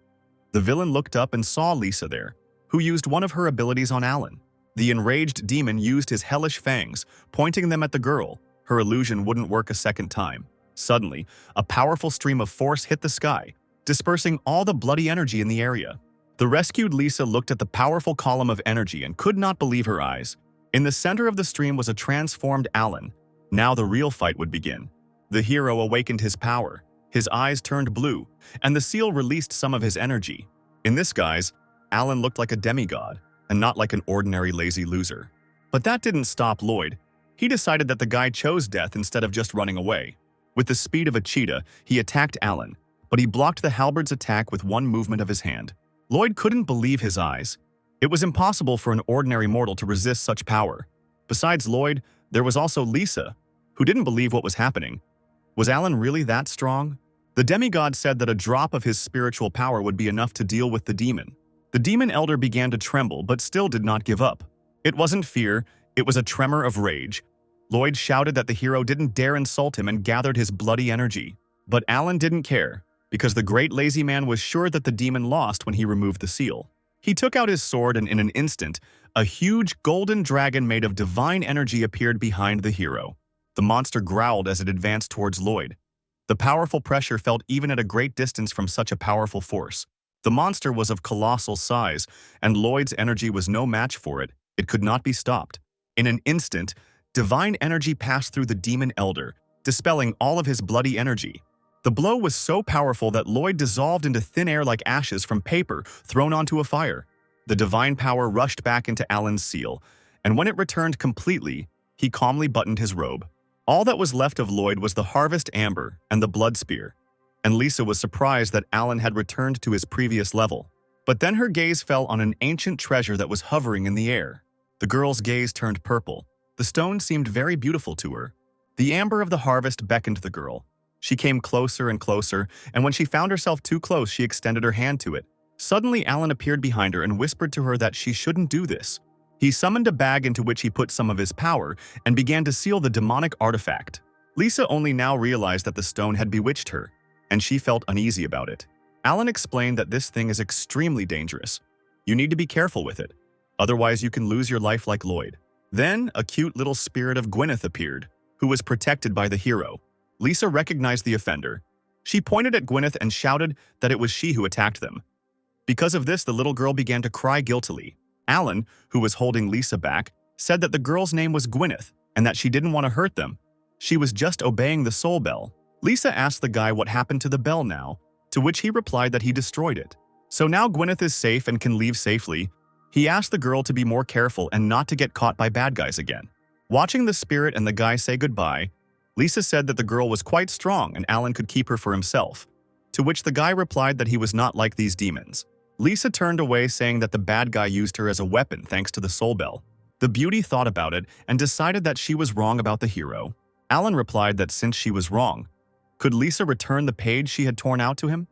The villain looked up and saw Lisa there, who used one of her abilities on Alan. The enraged demon used his hellish fangs, pointing them at the girl. Her illusion wouldn't work a second time. Suddenly, a powerful stream of force hit the sky, dispersing all the bloody energy in the area. The rescued Lisa looked at the powerful column of energy and could not believe her eyes. In the center of the stream was a transformed Alan. Now the real fight would begin. The hero awakened his power. His eyes turned blue, and the seal released some of his energy. In this guise, Alan looked like a demigod, and not like an ordinary lazy loser. But that didn't stop Lloyd. He decided that the guy chose death instead of just running away. With the speed of a cheetah, he attacked Alan, but he blocked the halberd's attack with one movement of his hand. Lloyd couldn't believe his eyes. It was impossible for an ordinary mortal to resist such power. Besides Lloyd, there was also Lisa, who didn't believe what was happening. Was Alan really that strong? The demigod said that a drop of his spiritual power would be enough to deal with the demon. The demon elder began to tremble, but still did not give up. It wasn't fear, it was a tremor of rage. Lloyd shouted that the hero didn't dare insult him and gathered his bloody energy. But Alan didn't care, because the great lazy man was sure that the demon lost when he removed the seal. He took out his sword and in an instant, a huge golden dragon made of divine energy appeared behind the hero. The monster growled as it advanced towards Lloyd. The powerful pressure felt even at a great distance from such a powerful force. The monster was of colossal size, and Lloyd's energy was no match for it. It could not be stopped. In an instant, divine energy passed through the demon elder, dispelling all of his bloody energy. The blow was so powerful that Lloyd dissolved into thin air like ashes from paper thrown onto a fire. The divine power rushed back into Alan's seal, and when it returned completely, he calmly buttoned his robe. All that was left of Lloyd was the harvest amber and the blood spear, and Lisa was surprised that Alan had returned to his previous level. But then her gaze fell on an ancient treasure that was hovering in the air. The girl's gaze turned purple. The stone seemed very beautiful to her. The amber of the harvest beckoned the girl. She came closer and closer, and when she found herself too close, she extended her hand to it. Suddenly, Alan appeared behind her and whispered to her that she shouldn't do this. He summoned a bag into which he put some of his power and began to seal the demonic artifact. Lisa only now realized that the stone had bewitched her, and she felt uneasy about it. Alan explained that this thing is extremely dangerous. You need to be careful with it, otherwise you can lose your life like Lloyd. Then, a cute little spirit of Gwyneth appeared, who was protected by the hero. Lisa recognized the offender. She pointed at Gwyneth and shouted that it was she who attacked them. Because of this, the little girl began to cry guiltily. Alan, who was holding Lisa back, said that the girl's name was Gwyneth and that she didn't want to hurt them. She was just obeying the soul bell. Lisa asked the guy what happened to the bell now, to which he replied that he destroyed it. So now Gwyneth is safe and can leave safely. He asked the girl to be more careful and not to get caught by bad guys again. Watching the spirit and the guy say goodbye, Lisa said that the girl was quite strong and Alan could keep her for himself, to which the guy replied that he was not like these demons. Lisa turned away saying that the bad guy used her as a weapon thanks to the soul bell. The beauty thought about it and decided that she was wrong about the hero. Alan replied that since she was wrong, could Lisa return the page she had torn out to him?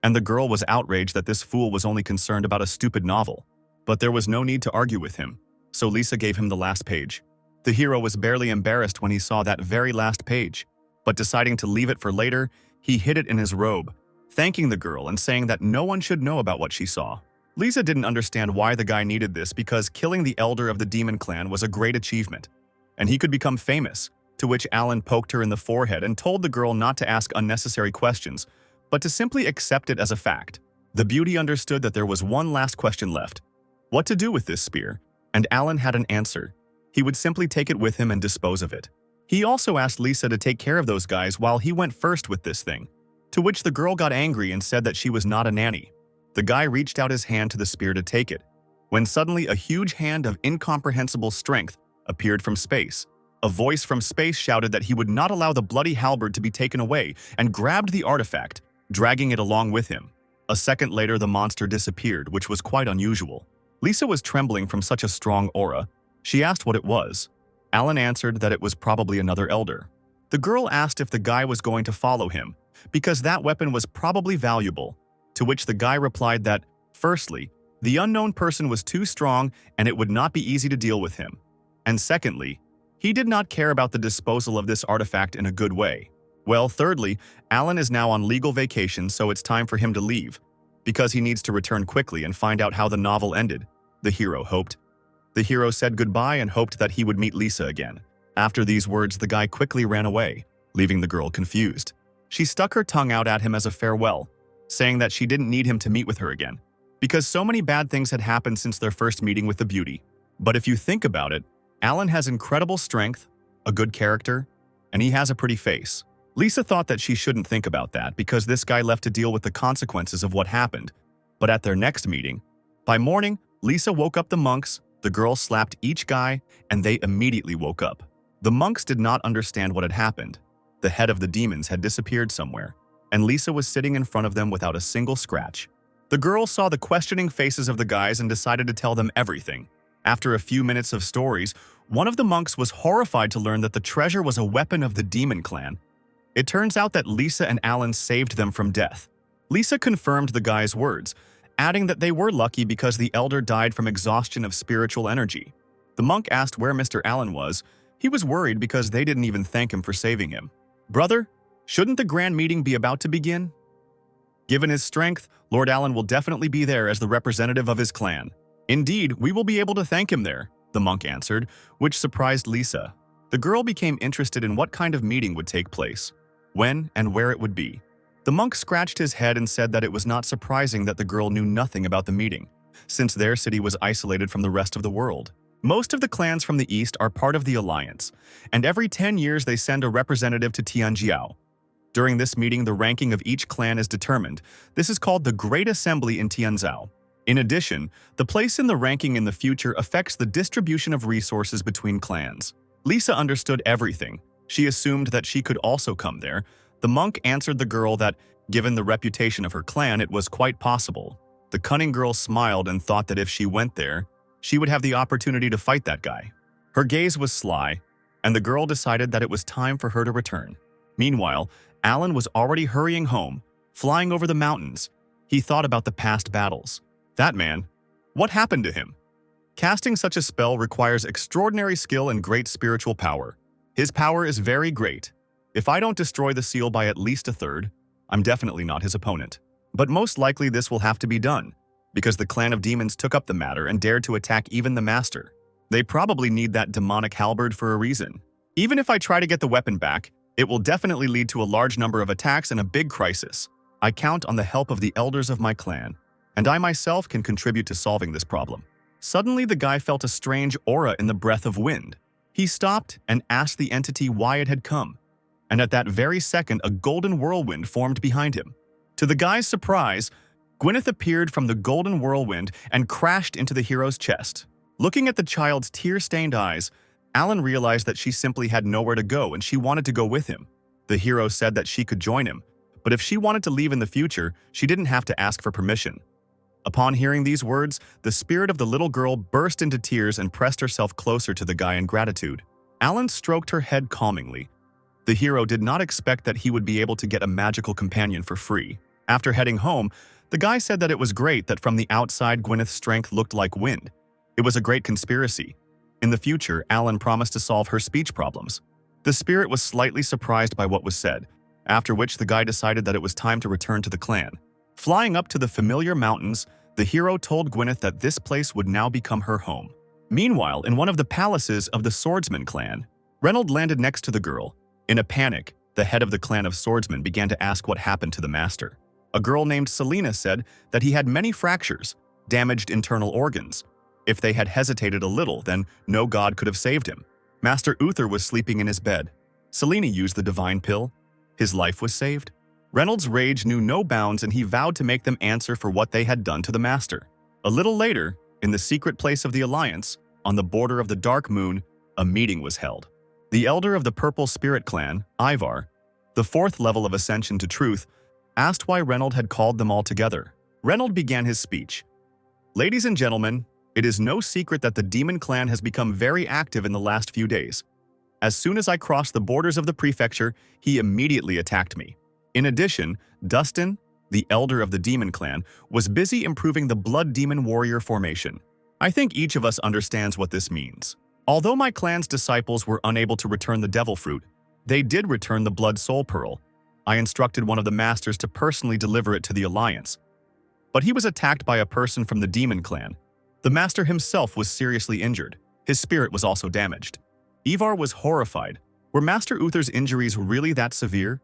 And the girl was outraged that this fool was only concerned about a stupid novel. But there was no need to argue with him, so Lisa gave him the last page. The hero was barely embarrassed when he saw that very last page, but deciding to leave it for later, he hid it in his robe, thanking the girl and saying that no one should know about what she saw. Lisa didn't understand why the guy needed this because killing the elder of the demon clan was a great achievement, and he could become famous, to which Alan poked her in the forehead and told the girl not to ask unnecessary questions, but to simply accept it as a fact. The beauty understood that there was one last question left. What to do with this spear? And Alan had an answer. He would simply take it with him and dispose of it. He also asked Lisa to take care of those guys while he went first with this thing, to which the girl got angry and said that she was not a nanny. The guy reached out his hand to the spear to take it, when suddenly a huge hand of incomprehensible strength appeared from space. A voice from space shouted that he would not allow the bloody halberd to be taken away and grabbed the artifact, dragging it along with him. A second later, the monster disappeared, which was quite unusual. Lisa was trembling from such a strong aura. She asked what it was. Alan answered that it was probably another elder. The girl asked if the guy was going to follow him, because that weapon was probably valuable, to which the guy replied that, firstly, the unknown person was too strong and it would not be easy to deal with him. And secondly, he did not care about the disposal of this artifact in a good way. Well, thirdly, Alan is now on legal vacation, so it's time for him to leave, because he needs to return quickly and find out how the novel ended, the hero hoped. The hero said goodbye and hoped that he would meet Lisa again. After these words, the guy quickly ran away, leaving the girl confused. She stuck her tongue out at him as a farewell, saying that she didn't need him to meet with her again, because so many bad things had happened since their first meeting with the beauty. But if you think about it, Alan has incredible strength, a good character, and he has a pretty face. Lisa thought that she shouldn't think about that because this guy left to deal with the consequences of what happened. But at their next meeting, by morning, Lisa woke up the monks, the girl slapped each guy, and they immediately woke up. The monks did not understand what had happened. The head of the demons had disappeared somewhere, and Lisa was sitting in front of them without a single scratch. The girl saw the questioning faces of the guys and decided to tell them everything. After a few minutes of stories, one of the monks was horrified to learn that the treasure was a weapon of the demon clan. It turns out that Lisa and Alan saved them from death. Lisa confirmed the guy's words, adding that they were lucky because the elder died from exhaustion of spiritual energy. The monk asked where Mr. Alan was. He was worried because they didn't even thank him for saving him. Brother, shouldn't the grand meeting be about to begin? Given his strength, Lord Alan will definitely be there as the representative of his clan. Indeed, we will be able to thank him there, the monk answered, which surprised Lisa. The girl became interested in what kind of meeting would take place, when and where it would be. The monk scratched his head and said that it was not surprising that the girl knew nothing about the meeting, since their city was isolated from the rest of the world. Most of the clans from the east are part of the alliance, and every 10 years they send a representative to Tianjiao. During this meeting, the ranking of each clan is determined. This is called the Great Assembly in Tianzhou. In addition, the place in the ranking in the future affects the distribution of resources between clans. Lisa understood everything. She assumed that she could also come there. The monk answered the girl that, given the reputation of her clan, it was quite possible. The cunning girl smiled and thought that if she went there, she would have the opportunity to fight that guy. Her gaze was sly, and the girl decided that it was time for her to return. Meanwhile, Alan was already hurrying home, flying over the mountains. He thought about the past battles. That man, what happened to him? Casting such a spell requires extraordinary skill and great spiritual power. His power is very great. If I don't destroy the seal by at least a third, I'm definitely not his opponent. But most likely this will have to be done, because the clan of demons took up the matter and dared to attack even the master. They probably need that demonic halberd for a reason. Even if I try to get the weapon back, it will definitely lead to a large number of attacks and a big crisis. I count on the help of the elders of my clan, and I myself can contribute to solving this problem. Suddenly, the guy felt a strange aura in the breath of wind. He stopped and asked the entity why it had come, and at that very second, a golden whirlwind formed behind him. To the guy's surprise, Gwyneth appeared from the golden whirlwind and crashed into the hero's chest. Looking at the child's tear-stained eyes, Alan realized that she simply had nowhere to go and she wanted to go with him. The hero said that she could join him, but if she wanted to leave in the future, she didn't have to ask for permission. Upon hearing these words, the spirit of the little girl burst into tears and pressed herself closer to the guy in gratitude. Alan stroked her head calmingly. The hero did not expect that he would be able to get a magical companion for free. After heading home, the guy said that it was great that from the outside Gwyneth's strength looked like wind. It was a great conspiracy. In the future, Alan promised to solve her speech problems. The spirit was slightly surprised by what was said, after which the guy decided that it was time to return to the clan. Flying up to the familiar mountains, the hero told Gwyneth that this place would now become her home. Meanwhile, in one of the palaces of the swordsman clan, Reynold landed next to the girl. In a panic, The head of the clan of swordsmen began to ask what happened to the master. A girl named Selena said that he had many fractures, damaged internal organs. If they had hesitated a little, then no god could have saved him. Master Uther was sleeping in his bed. Selena used the divine pill. His life was saved. Reynolds' rage knew no bounds, and he vowed to make them answer for what they had done to the master. A little later, in the secret place of the Alliance, on the border of the Dark Moon, a meeting was held. The elder of the Purple Spirit clan, Ivar, the fourth level of ascension to truth, asked why Reynolds had called them all together. Reynolds began his speech. "Ladies and gentlemen, it is no secret that the demon clan has become very active in the last few days. As soon as I crossed the borders of the prefecture, he immediately attacked me. In addition, Dustin, the elder of the demon clan, was busy improving the blood demon warrior formation. I think each of us understands what this means. Although my clan's disciples were unable to return the devil fruit, they did return the blood soul pearl. I instructed one of the masters to personally deliver it to the Alliance. But he was attacked by a person from the demon clan. The master himself was seriously injured. His spirit was also damaged." Ivar was horrified. Were Master Uther's injuries really that severe?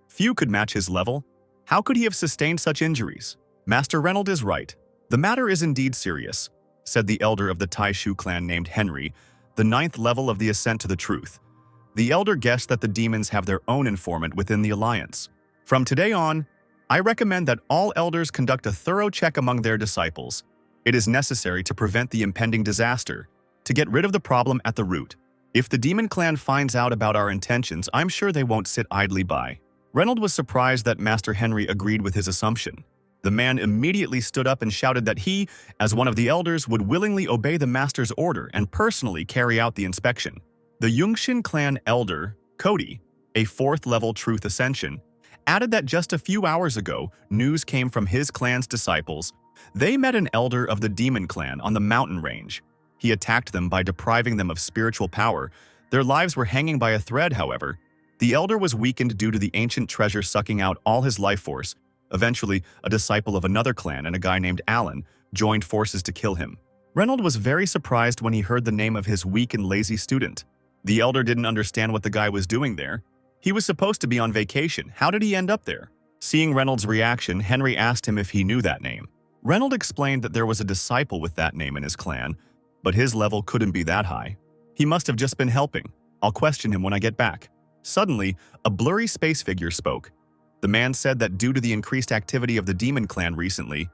Few could match his level. How could he have sustained such injuries? "Master Reynolds is right. The matter is indeed serious," said the elder of the Taishu clan named Henry, the 9th level of the Ascent to the Truth. The elder guessed that the demons have their own informant within the Alliance. "From today on, I recommend that all elders conduct a thorough check among their disciples. It is necessary to prevent the impending disaster, to get rid of the problem at the root. If the demon clan finds out about our intentions, I'm sure they won't sit idly by." Reynolds was surprised that Master Henry agreed with his assumption. The man immediately stood up and shouted that he, as one of the elders, would willingly obey the master's order and personally carry out the inspection. The Yungshin clan elder, Cody, a 4th level truth ascension, added that just a few hours ago, news came from his clan's disciples. They met an elder of the demon clan on the mountain range. He attacked them by depriving them of spiritual power. Their lives were hanging by a thread, however. The elder was weakened due to the ancient treasure sucking out all his life force. Eventually, a disciple of another clan and a guy named Alan joined forces to kill him. Reynolds was very surprised when he heard the name of his weak and lazy student. The elder didn't understand what the guy was doing there. He was supposed to be on vacation. How did he end up there? Seeing Reynolds' reaction, Henry asked him if he knew that name. Reynolds explained that there was a disciple with that name in his clan, but his level couldn't be that high. He must have just been helping. I'll question him when I get back. Suddenly, a blurry space figure spoke. The man said that due to the increased activity of the demon clan recently,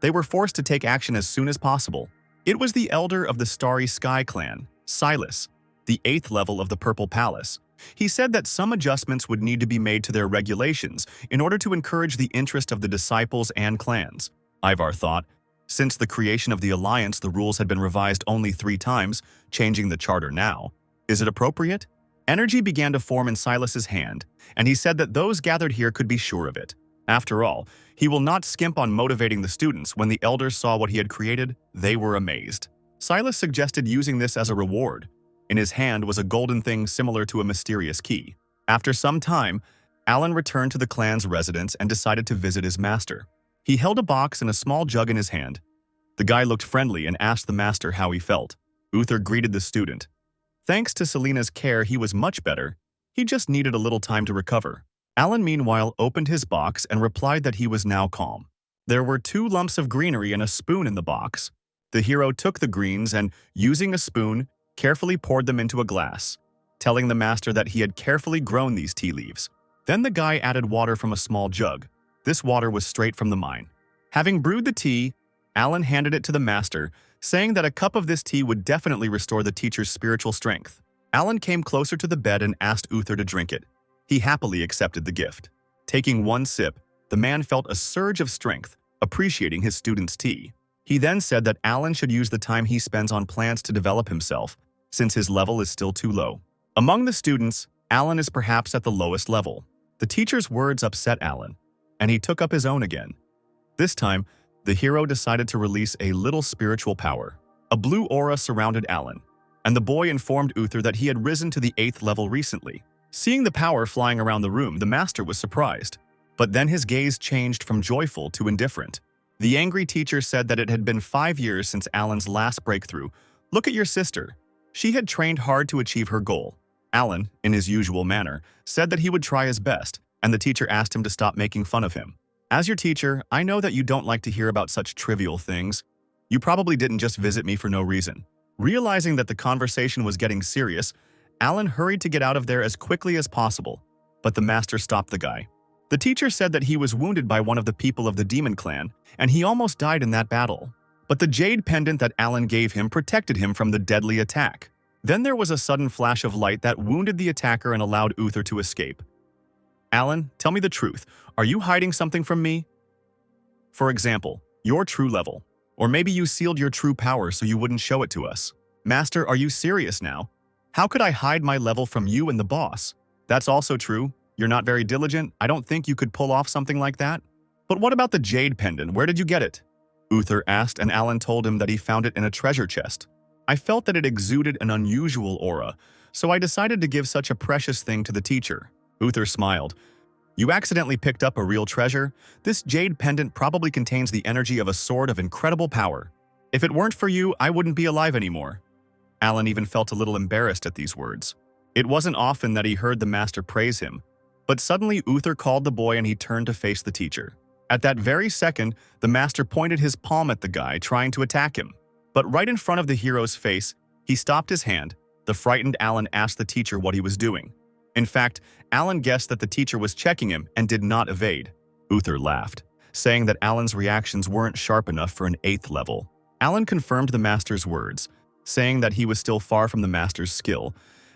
they were forced to take action as soon as possible. It was the elder of the Starry Sky clan, Silas, the 8th level of the Purple Palace. He said that some adjustments would need to be made to their regulations in order to encourage the interest of the disciples and clans. Ivar thought, since the creation of the Alliance, the rules had been revised only 3 times, changing the charter now. Is it appropriate? Energy began to form in Silas's hand, and he said that those gathered here could be sure of it. After all, he will not skimp on motivating the students. When the elders saw what he had created, they were amazed. Silas suggested using this as a reward. In his hand was a golden thing similar to a mysterious key. After some time, Alan returned to the clan's residence and decided to visit his master. He held a box and a small jug in his hand. The guy looked friendly and asked the master how he felt. Uther greeted the student. Thanks to Selena's care, he was much better. He just needed a little time to recover. Alan, meanwhile, opened his box and replied that he was now calm. There were 2 lumps of greenery and a spoon in the box. The hero took the greens and, using a spoon, carefully poured them into a glass, telling the master that he had carefully grown these tea leaves. Then the guy added water from a small jug. This water was straight from the mine. Having brewed the tea, Alan handed it to the master, saying that a cup of this tea would definitely restore the teacher's spiritual strength. Alan came closer to the bed and asked Uther to drink it. He happily accepted the gift. Taking one sip, the man felt a surge of strength, appreciating his student's tea. He then said that Alan should use the time he spends on plants to develop himself, since his level is still too low. Among the students, Alan is perhaps at the lowest level. The teacher's words upset Alan, and he took up his own again. This time, the hero decided to release a little spiritual power. A blue aura surrounded Alan, and the boy informed Uther that he had risen to the 8th level recently. Seeing the power flying around the room, the master was surprised, but then his gaze changed from joyful to indifferent. The angry teacher said that it had been 5 years since Alan's last breakthrough. Look at your sister. She had trained hard to achieve her goal. Alan, in his usual manner, said that he would try his best, and the teacher asked him to stop making fun of him. As your teacher, I know that you don't like to hear about such trivial things. You probably didn't just visit me for no reason. Realizing that the conversation was getting serious, Alan hurried to get out of there as quickly as possible, but the master stopped the guy. The teacher said that he was wounded by one of the people of the demon clan, and he almost died in that battle. But the jade pendant that Alan gave him protected him from the deadly attack. Then there was a sudden flash of light that wounded the attacker and allowed Uther to escape. Alan, tell me the truth. Are you hiding something from me? For example, your true level. Or maybe you sealed your true power so you wouldn't show it to us. Master, are you serious now? How could I hide my level from you and the boss? That's also true. You're not very diligent. I don't think you could pull off something like that. But what about the jade pendant? Where did you get it? Uther asked, and Alan told him that he found it in a treasure chest. I felt that it exuded an unusual aura, so I decided to give such a precious thing to the teacher. Uther smiled. You accidentally picked up a real treasure? This jade pendant probably contains the energy of a sword of incredible power. If it weren't for you, I wouldn't be alive anymore. Alan even felt a little embarrassed at these words. It wasn't often that he heard the master praise him, but suddenly Uther called the boy and he turned to face the teacher. At that very second, the master pointed his palm at the guy, trying to attack him. But right in front of the hero's face, he stopped his hand. The frightened Alan asked the teacher what he was doing. In fact, Alan guessed that the teacher was checking him and did not evade. Uther laughed, saying that Alan's reactions weren't sharp enough for an 8th level. Alan confirmed the master's words, saying that he was still far from the master's skill.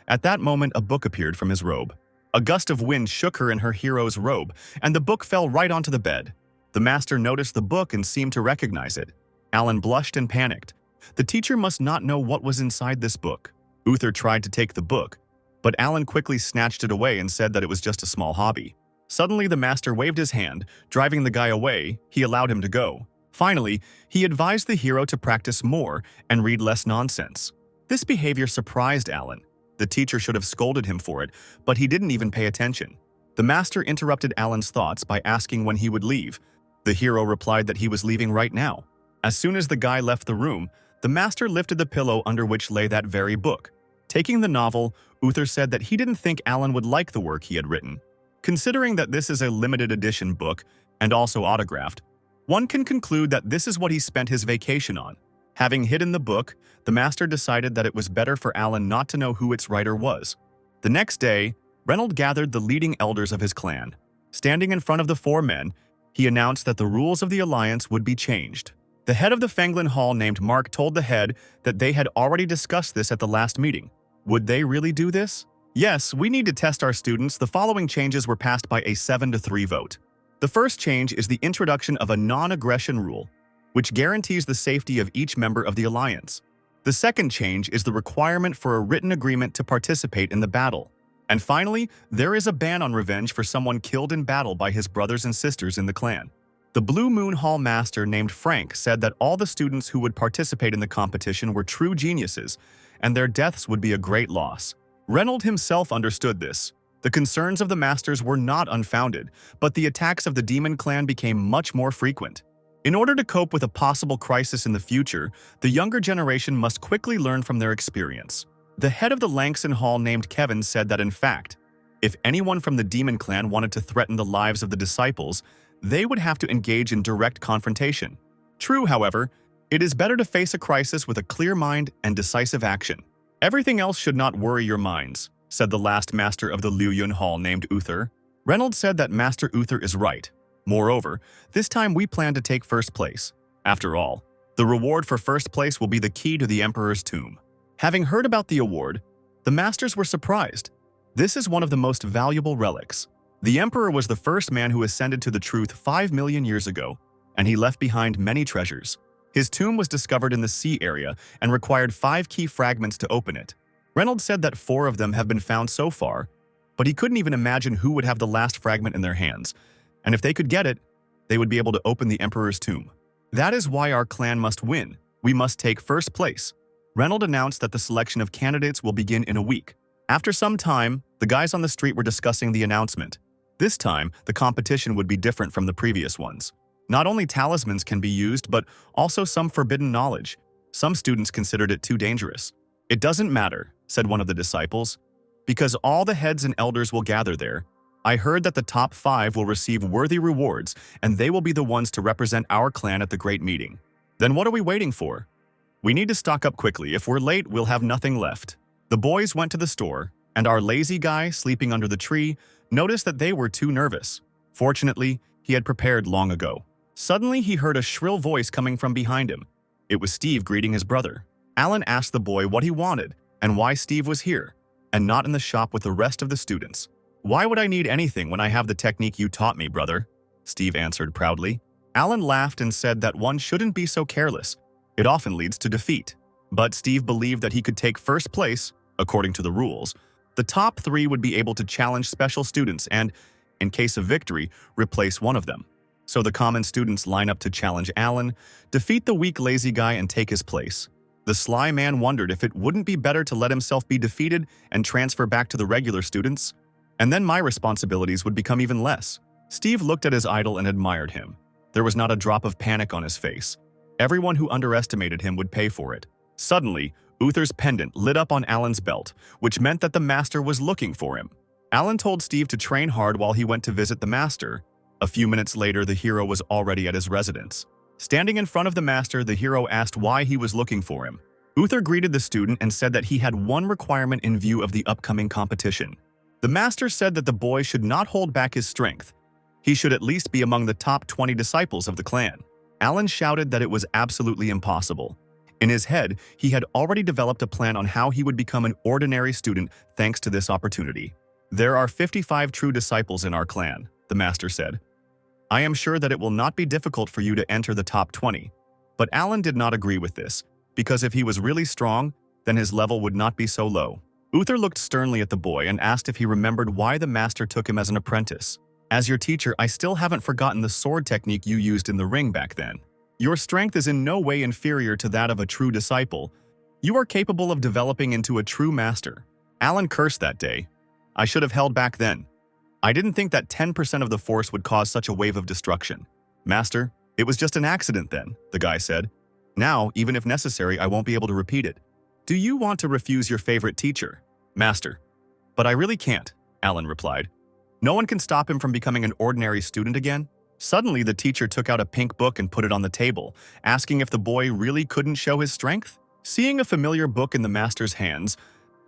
At that moment, a book appeared from his robe. A gust of wind shook her in her hero's robe, and the book fell right onto the bed. The master noticed the book and seemed to recognize it. Alan blushed and panicked. The teacher must not know what was inside this book. Uther tried to take the book, but Alan quickly snatched it away and said that it was just a small hobby. Suddenly, the master waved his hand, driving the guy away. He allowed him to go. Finally, he advised the hero to practice more and read less nonsense. This behavior surprised Alan. The teacher should have scolded him for it, but he didn't even pay attention. The master interrupted Alan's thoughts by asking when he would leave. The hero replied that he was leaving right now. As soon as the guy left the room, the master lifted the pillow under which lay that very book. Taking the novel, Uther said that he didn't think Alan would like the work he had written. Considering that this is a limited edition book, and also autographed, one can conclude that this is what he spent his vacation on. Having hidden the book, the master decided that it was better for Alan not to know who its writer was. The next day, Reynold gathered the leading elders of his clan. Standing in front of the 4 men, he announced that the rules of the alliance would be changed. The head of the Fenglin Hall named Mark told the head that they had already discussed this at the last meeting. Would they really do this? Yes, we need to test our students. The following changes were passed by a 7-3 vote. The first change is the introduction of a non-aggression rule, which guarantees the safety of each member of the alliance. The second change is the requirement for a written agreement to participate in the battle. And finally, there is a ban on revenge for someone killed in battle by his brothers and sisters in the clan. The Blue Moon Hall master named Frank said that all the students who would participate in the competition were true geniuses, and their deaths would be a great loss. Reynold himself understood this. The concerns of the masters were not unfounded, but the attacks of the demon clan became much more frequent. In order to cope with a possible crisis in the future, the younger generation must quickly learn from their experience. The head of the Langson Hall named Kevin said that in fact, if anyone from the demon clan wanted to threaten the lives of the disciples, they would have to engage in direct confrontation. True, however, it is better to face a crisis with a clear mind and decisive action. Everything else should not worry your minds, said the last master of the Liuyun Hall named Uther. Reynolds said that Master Uther is right. Moreover, this time we plan to take first place. After all, the reward for first place will be the key to the Emperor's tomb. Having heard about the award, the masters were surprised. This is one of the most valuable relics. The Emperor was the first man who ascended to the truth 5 million years ago, and he left behind many treasures. His tomb was discovered in the sea area and required 5 key fragments to open it. Reynolds said that 4 of them have been found so far, but he couldn't even imagine who would have the last fragment in their hands, and if they could get it, they would be able to open the Emperor's tomb. That is why our clan must win. We must take first place. Reynolds announced that the selection of candidates will begin in a week. After some time, the guys on the street were discussing the announcement. This time, the competition would be different from the previous ones. Not only talismans can be used, but also some forbidden knowledge. Some students considered it too dangerous. It doesn't matter, said one of the disciples. Because all the heads and elders will gather there. I heard that the top 5 will receive worthy rewards, and they will be the ones to represent our clan at the great meeting. Then what are we waiting for? We need to stock up quickly. If we're late, we'll have nothing left. The boys went to the store, and our lazy guy, sleeping under the tree, noticed that they were too nervous. Fortunately, he had prepared long ago. Suddenly, he heard a shrill voice coming from behind him. It was Steve greeting his brother. Alan asked the boy what he wanted and why Steve was here, and not in the shop with the rest of the students. "Why would I need anything when I have the technique you taught me, brother?" Steve answered proudly. Alan laughed and said that one shouldn't be so careless. It often leads to defeat. But Steve believed that he could take first place, according to the rules. The top 3 would be able to challenge special students and, in case of victory, replace one of them. So the common students line up to challenge Alan, defeat the weak lazy guy, and take his place. The sly man wondered if it wouldn't be better to let himself be defeated and transfer back to the regular students. And then my responsibilities would become even less. Steve looked at his idol and admired him. There was not a drop of panic on his face. Everyone who underestimated him would pay for it. Suddenly, Uther's pendant lit up on Alan's belt, which meant that the master was looking for him. Alan told Steve to train hard while he went to visit the master. A few minutes later, the hero was already at his residence. Standing in front of the master, the hero asked why he was looking for him. Uther greeted the student and said that he had one requirement in view of the upcoming competition. The master said that the boy should not hold back his strength. He should at least be among the top 20 disciples of the clan. Alan shouted that it was absolutely impossible. In his head, he had already developed a plan on how he would become an ordinary student thanks to this opportunity. "There are 55 true disciples in our clan," the master said. "I am sure that it will not be difficult for you to enter the top 20. But Alan did not agree with this, because if he was really strong, then his level would not be so low. Uther looked sternly at the boy and asked if he remembered why the master took him as an apprentice. "As your teacher, I still haven't forgotten the sword technique you used in the ring back then. Your strength is in no way inferior to that of a true disciple. You are capable of developing into a true master." Alan cursed that day. "I should have held back then. I didn't think that 10% of the force would cause such a wave of destruction." "Master, it was just an accident then," the guy said. "Now, even if necessary, I won't be able to repeat it. Do you want to refuse your favorite teacher?" "Master, but I really can't," Alan replied. "No one can stop him from becoming an ordinary student again." Suddenly, the teacher took out a pink book and put it on the table, asking if the boy really couldn't show his strength. Seeing a familiar book in the master's hands,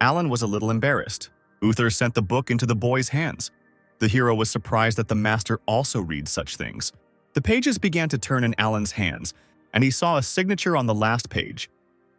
Alan was a little embarrassed. Uther sent the book into the boy's hands. The hero was surprised that the master also reads such things. The pages began to turn in Alan's hands, and he saw a signature on the last page.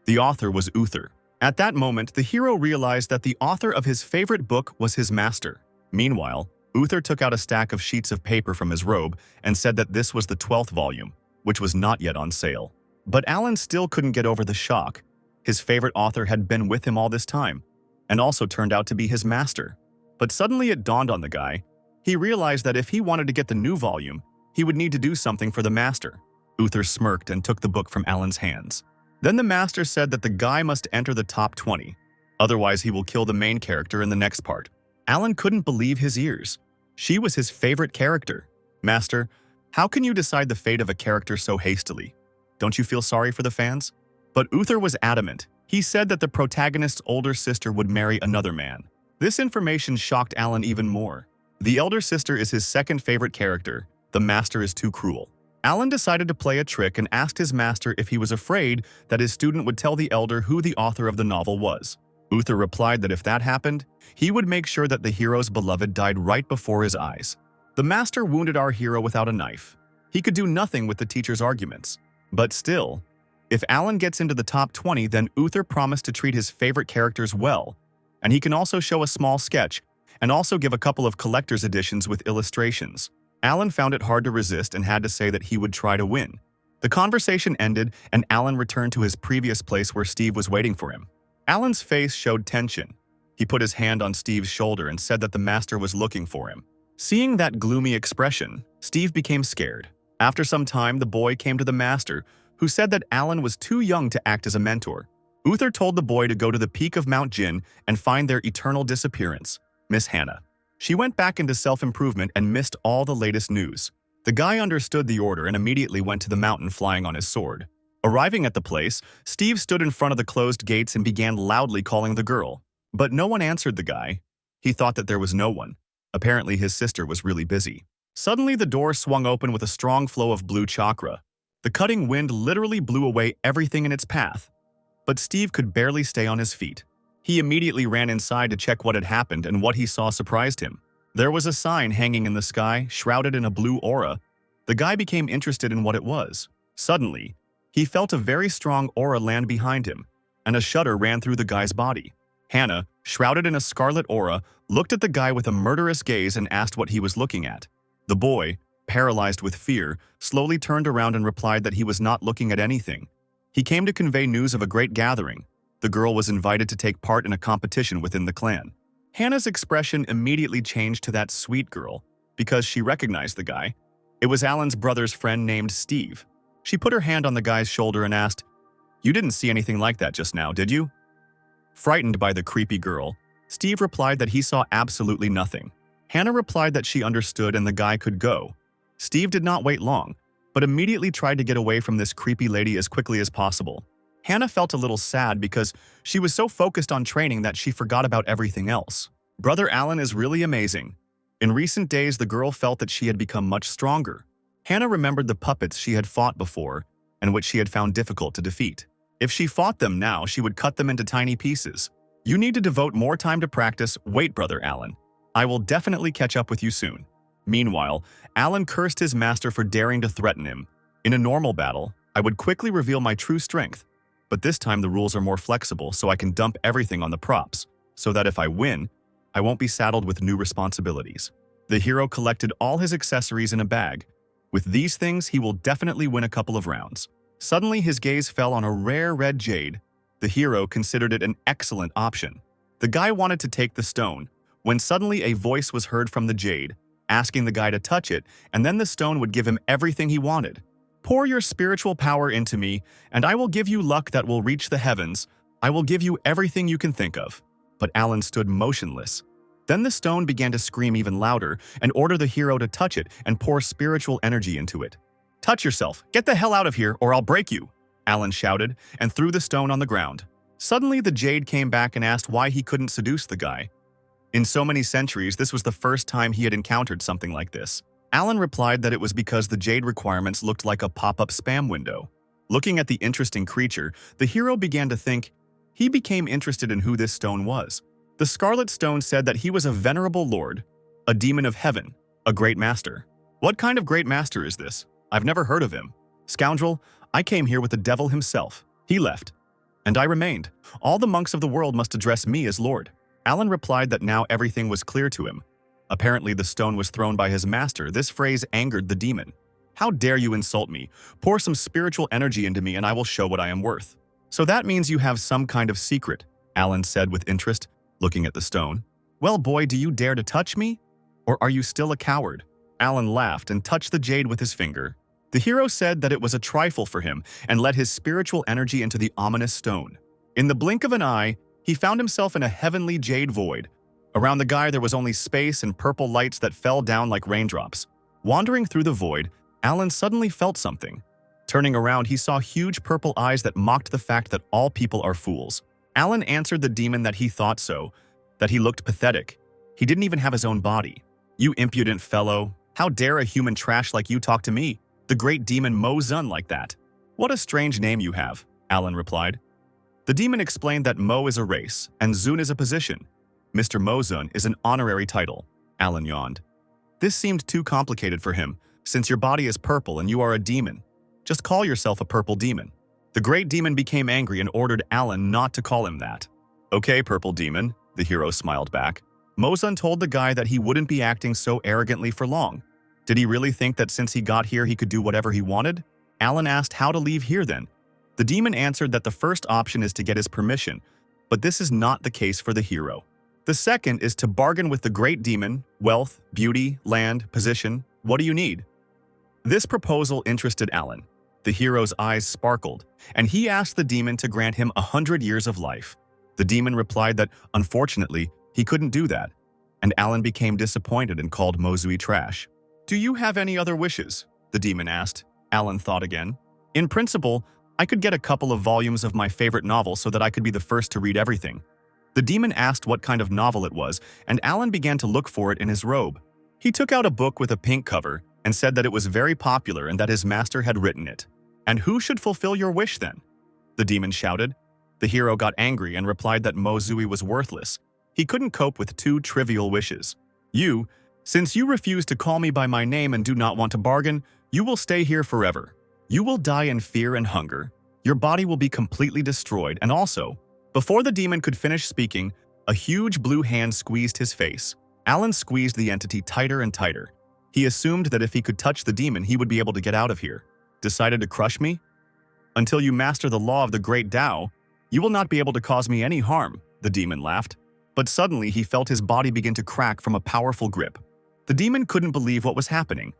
The author was Uther. At that moment, the hero realized that the author of his favorite book was his master. Meanwhile, Uther took out a stack of sheets of paper from his robe and said that this was the 12th volume, which was not yet on sale. But Alan still couldn't get over the shock. His favorite author had been with him all this time, and also turned out to be his master. But suddenly it dawned on the guy. He realized that if he wanted to get the new volume, he would need to do something for the master. Uther smirked and took the book from Alan's hands. Then the master said that the guy must enter the top 20, otherwise he will kill the main character in the next part. Alan couldn't believe his ears. She was his favorite character. "Master, how can you decide the fate of a character so hastily? Don't you feel sorry for the fans?" But Uther was adamant. He said that the protagonist's older sister would marry another man. This information shocked Alan even more. The elder sister is his second favorite character. The master is too cruel. Alan decided to play a trick and asked his master if he was afraid that his student would tell the elder who the author of the novel was. Uther replied that if that happened, he would make sure that the hero's beloved died right before his eyes. The master wounded our hero without a knife. He could do nothing with the teacher's arguments. But still, if Alan gets into the top 20, then Uther promised to treat his favorite characters well, and he can also show a small sketch, and also give a couple of collector's editions with illustrations. Alan found it hard to resist and had to say that he would try to win. The conversation ended, and Alan returned to his previous place where Steve was waiting for him. Alan's face showed tension. He put his hand on Steve's shoulder and said that the master was looking for him. Seeing that gloomy expression, Steve became scared. After some time, the boy came to the master, who said that Alan was too young to act as a mentor. Uther told the boy to go to the peak of Mount Jin and find their eternal disappearance, Miss Hannah. She went back into self-improvement and missed all the latest news. The guy understood the order and immediately went to the mountain flying on his sword. Arriving at the place, Steve stood in front of the closed gates and began loudly calling the girl. But no one answered the guy. He thought that there was no one. Apparently his sister was really busy. Suddenly the door swung open with a strong flow of blue chakra. The cutting wind literally blew away everything in its path. But Steve could barely stay on his feet. He immediately ran inside to check what had happened, and what he saw surprised him. There was a sign hanging in the sky, shrouded in a blue aura. The guy became interested in what it was. Suddenly, he felt a very strong aura land behind him, and a shudder ran through the guy's body. Hannah, shrouded in a scarlet aura, looked at the guy with a murderous gaze and asked what he was looking at. The boy, paralyzed with fear, slowly turned around and replied that he was not looking at anything. He came to convey news of a great gathering. The girl was invited to take part in a competition within the clan. Hannah's expression immediately changed to that sweet girl because she recognized the guy. It was Alan's brother's friend named Steve. She put her hand on the guy's shoulder and asked, "You didn't see anything like that just now, did you?" Frightened by the creepy girl, Steve replied that he saw absolutely nothing. Hannah replied that she understood and the guy could go. Steve did not wait long, but immediately tried to get away from this creepy lady as quickly as possible. Hannah felt a little sad because she was so focused on training that she forgot about everything else. Brother Alan is really amazing. In recent days, the girl felt that she had become much stronger. Hannah remembered the puppets she had fought before and which she had found difficult to defeat. If she fought them now, she would cut them into tiny pieces. You need to devote more time to practice. Wait, Brother Alan. I will definitely catch up with you soon. Meanwhile, Alan cursed his master for daring to threaten him. In a normal battle, I would quickly reveal my true strength. But this time the rules are more flexible, so I can dump everything on the props, so that if I win, I won't be saddled with new responsibilities. The hero collected all his accessories in a bag. With these things, he will definitely win a couple of rounds. Suddenly, his gaze fell on a rare red jade. The hero considered it an excellent option. The guy wanted to take the stone, when suddenly a voice was heard from the jade, asking the guy to touch it, and then the stone would give him everything he wanted. Pour your spiritual power into me, and I will give you luck that will reach the heavens. I will give you everything you can think of. But Alan stood motionless. Then the stone began to scream even louder and order the hero to touch it and pour spiritual energy into it. "Touch yourself! Get the hell out of here, or I'll break you!" Alan shouted and threw the stone on the ground. Suddenly, the jade came back and asked why he couldn't seduce the guy. In so many centuries, this was the first time he had encountered something like this. Alan replied that it was because the jade requirements looked like a pop-up spam window. Looking at the interesting creature, the hero began to think. He became interested in who this stone was. The scarlet stone said that he was a venerable lord, a demon of heaven, a great master. What kind of great master is this? I've never heard of him. Scoundrel, I came here with the devil himself. He left. And I remained. All the monks of the world must address me as lord. Alan replied that now everything was clear to him. Apparently the stone was thrown by his master. This phrase angered the demon. How dare you insult me? Pour some spiritual energy into me and I will show what I am worth. So that means you have some kind of secret, Alan said with interest, looking at the stone. Well, boy, do you dare to touch me? Or are you still a coward? Alan laughed and touched the jade with his finger. The hero said that it was a trifle for him and let his spiritual energy into the ominous stone. In the blink of an eye, he found himself in a heavenly jade void. Around the guy there was only space and purple lights that fell down like raindrops. Wandering through the void, Alan suddenly felt something. Turning around, he saw huge purple eyes that mocked the fact that all people are fools. Alan answered the demon that he thought so, that he looked pathetic. He didn't even have his own body. You impudent fellow, how dare a human trash like you talk to me, the great demon Mo Zun, like that? What a strange name you have, Alan replied. The demon explained that Mo is a race and Zun is a position. Mr. Mo Zun is an honorary title, Alan yawned. This seemed too complicated for him, since your body is purple and you are a demon. Just call yourself a purple demon. The great demon became angry and ordered Alan not to call him that. Okay, purple demon, the hero smiled back. Mo Zun told the guy that he wouldn't be acting so arrogantly for long. Did he really think that since he got here he could do whatever he wanted? Alan asked how to leave here then. The demon answered that the first option is to get his permission, but this is not the case for the hero. The second is to bargain with the great demon, wealth, beauty, land, position. What do you need? This proposal interested Alan. The hero's eyes sparkled, and he asked the demon to grant him 100 years of life. The demon replied that, unfortunately, he couldn't do that, and Alan became disappointed and called Mozui trash. Do you have any other wishes? The demon asked. Alan thought again. In principle, I could get a couple of volumes of my favorite novel so that I could be the first to read everything. The demon asked what kind of novel it was, and Alan began to look for it in his robe. He took out a book with a pink cover and said that it was very popular and that his master had written it. "And who should fulfill your wish then?" the demon shouted. The hero got angry and replied that Mozui was worthless. He couldn't cope with two trivial wishes. Since you refuse to call me by my name and do not want to bargain, you will stay here forever. You will die in fear and hunger. Your body will be completely destroyed, and also, before the demon could finish speaking, a huge blue hand squeezed his face. Alan squeezed the entity tighter and tighter. He assumed that if he could touch the demon, he would be able to get out of here. Decided to crush me? Until you master the law of the great Tao, you will not be able to cause me any harm, the demon laughed. But suddenly he felt his body begin to crack from a powerful grip. The demon couldn't believe what was happening,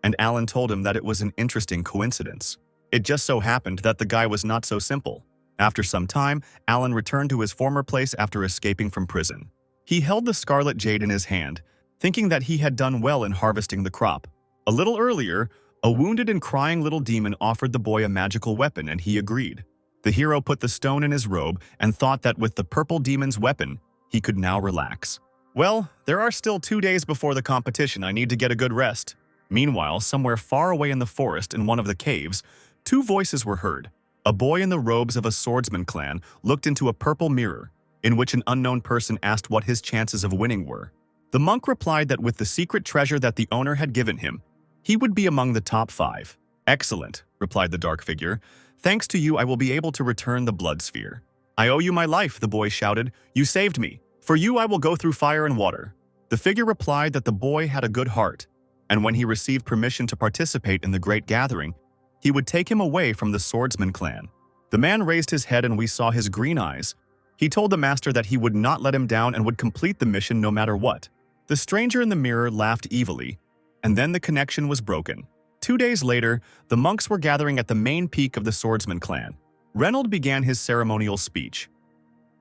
and Alan told him that it was an interesting coincidence. It just so happened that the guy was not so simple. After some time, Alan returned to his former place after escaping from prison. He held the scarlet jade in his hand, thinking that he had done well in harvesting the crop. A little earlier, a wounded and crying little demon offered the boy a magical weapon, and he agreed. The hero put the stone in his robe and thought that with the purple demon's weapon, he could now relax. Well, there are still 2 days before the competition. I need to get a good rest. Meanwhile, somewhere far away in the forest in one of the caves, two voices were heard. A boy in the robes of a swordsman clan looked into a purple mirror, in which an unknown person asked what his chances of winning were. The monk replied that with the secret treasure that the owner had given him, he would be among the top 5. "Excellent," replied the dark figure. "Thanks to you, I will be able to return the blood sphere." "I owe you my life," the boy shouted. "You saved me. For you, I will go through fire and water." The figure replied that the boy had a good heart, and when he received permission to participate in the great gathering, he would take him away from the swordsman clan. The man raised his head and we saw his green eyes. He told the master that he would not let him down and would complete the mission no matter what. The stranger in the mirror laughed evilly, and then the connection was broken. 2 days later, the monks were gathering at the main peak of the swordsman clan. Reynold began his ceremonial speech.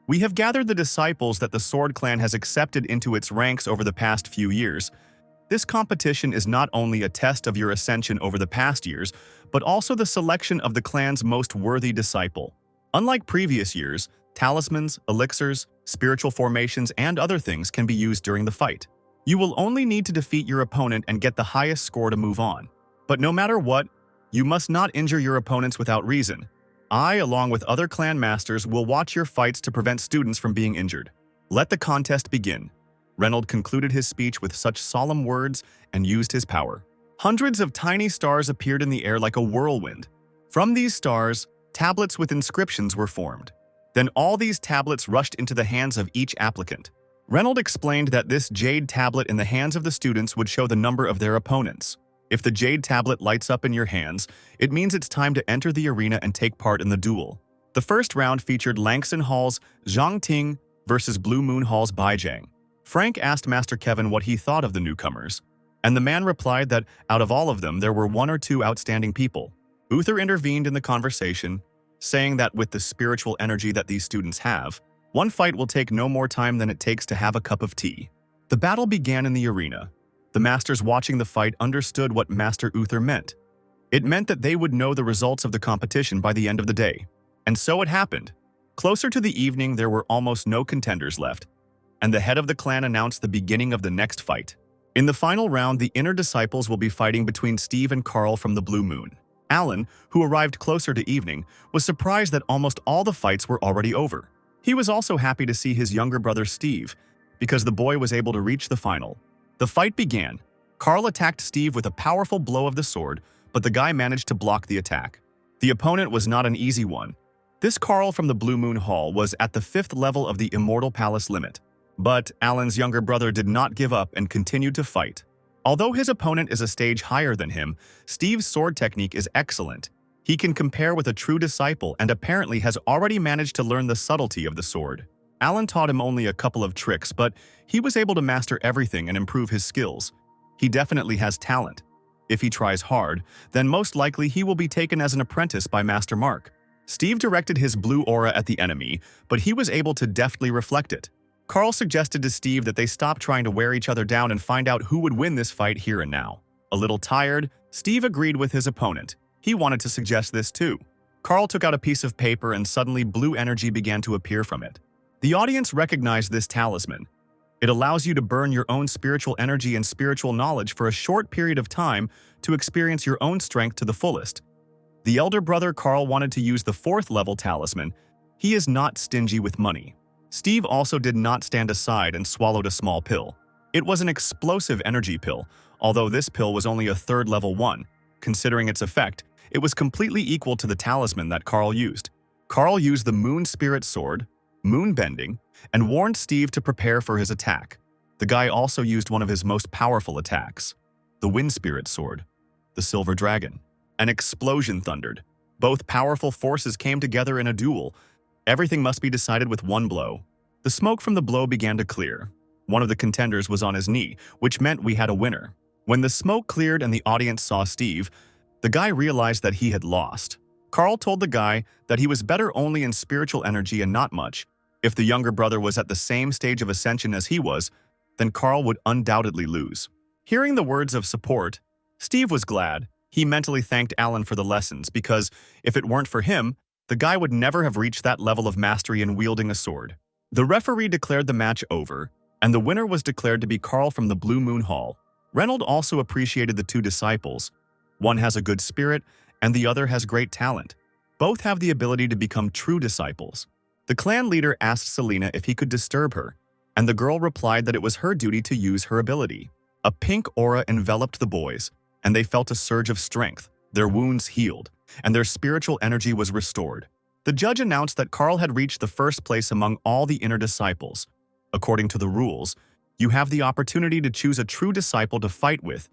"We have gathered the disciples that the Sword Clan has accepted into its ranks over the past few years. This competition is not only a test of your ascension over the past years, but also the selection of the clan's most worthy disciple. Unlike previous years, talismans, elixirs, spiritual formations, and other things can be used during the fight. You will only need to defeat your opponent and get the highest score to move on. But no matter what, you must not injure your opponents without reason. I, along with other clan masters, will watch your fights to prevent students from being injured. Let the contest begin." Reynold concluded his speech with such solemn words and used his power. Hundreds of tiny stars appeared in the air like a whirlwind. From these stars, tablets with inscriptions were formed. Then all these tablets rushed into the hands of each applicant. Reynold explained that this jade tablet in the hands of the students would show the number of their opponents. If the jade tablet lights up in your hands, it means it's time to enter the arena and take part in the duel. The first round featured Langston Hall's Zhang Ting versus Blue Moon Hall's Bai Jiang. Frank asked Master Kevin what he thought of the newcomers, and the man replied that out of all of them, there were 1 or 2 outstanding people. Uther intervened in the conversation, saying that with the spiritual energy that these students have, one fight will take no more time than it takes to have a cup of tea. The battle began in the arena. The masters watching the fight understood what Master Uther meant. It meant that they would know the results of the competition by the end of the day. And so it happened. Closer to the evening, there were almost no contenders left, and the head of the clan announced the beginning of the next fight. In the final round, the inner disciples will be fighting between Steve and Carl from the Blue Moon. Alan, who arrived closer to evening, was surprised that almost all the fights were already over. He was also happy to see his younger brother Steve, because the boy was able to reach the final. The fight began. Carl attacked Steve with a powerful blow of the sword, but the guy managed to block the attack. The opponent was not an easy one. This Carl from the Blue Moon Hall was at the 5th level of the Immortal Palace limit. But Alan's younger brother did not give up and continued to fight. Although his opponent is a stage higher than him, Steve's sword technique is excellent. He can compare with a true disciple and apparently has already managed to learn the subtlety of the sword. Alan taught him only a couple of tricks, but he was able to master everything and improve his skills. He definitely has talent. If he tries hard, then most likely he will be taken as an apprentice by Master Mark. Steve directed his blue aura at the enemy, but he was able to deftly reflect it. Carl suggested to Steve that they stop trying to wear each other down and find out who would win this fight here and now. A little tired, Steve agreed with his opponent. He wanted to suggest this too. Carl took out a piece of paper and suddenly blue energy began to appear from it. The audience recognized this talisman. It allows you to burn your own spiritual energy and spiritual knowledge for a short period of time to experience your own strength to the fullest. The elder brother Carl wanted to use the 4th level talisman. He is not stingy with money. Steve also did not stand aside and swallowed a small pill. It was an explosive energy pill, although this pill was only a 3rd level one. Considering its effect, it was completely equal to the talisman that Carl used. Carl used the Moon Spirit Sword, Moon Bending, and warned Steve to prepare for his attack. The guy also used one of his most powerful attacks, the Wind Spirit Sword, the Silver Dragon. An explosion thundered. Both powerful forces came together in a duel. Everything must be decided with one blow. The smoke from the blow began to clear. One of the contenders was on his knee, which meant we had a winner. When the smoke cleared and the audience saw Steve, the guy realized that he had lost. Carl told the guy that he was better only in spiritual energy and not much. If the younger brother was at the same stage of ascension as he was, then Carl would undoubtedly lose. Hearing the words of support, Steve was glad. He mentally thanked Alan for the lessons because, if it weren't for him, the guy would never have reached that level of mastery in wielding a sword. The referee declared the match over, and the winner was declared to be Carl from the Blue Moon Hall. Reynolds also appreciated the 2 disciples. One has a good spirit, and the other has great talent. Both have the ability to become true disciples. The clan leader asked Selena if he could disturb her, and the girl replied that it was her duty to use her ability. A pink aura enveloped the boys, and they felt a surge of strength. Their wounds healed, and their spiritual energy was restored. The judge announced that Carl had reached the 1st place among all the inner disciples. According to the rules, you have the opportunity to choose a true disciple to fight with.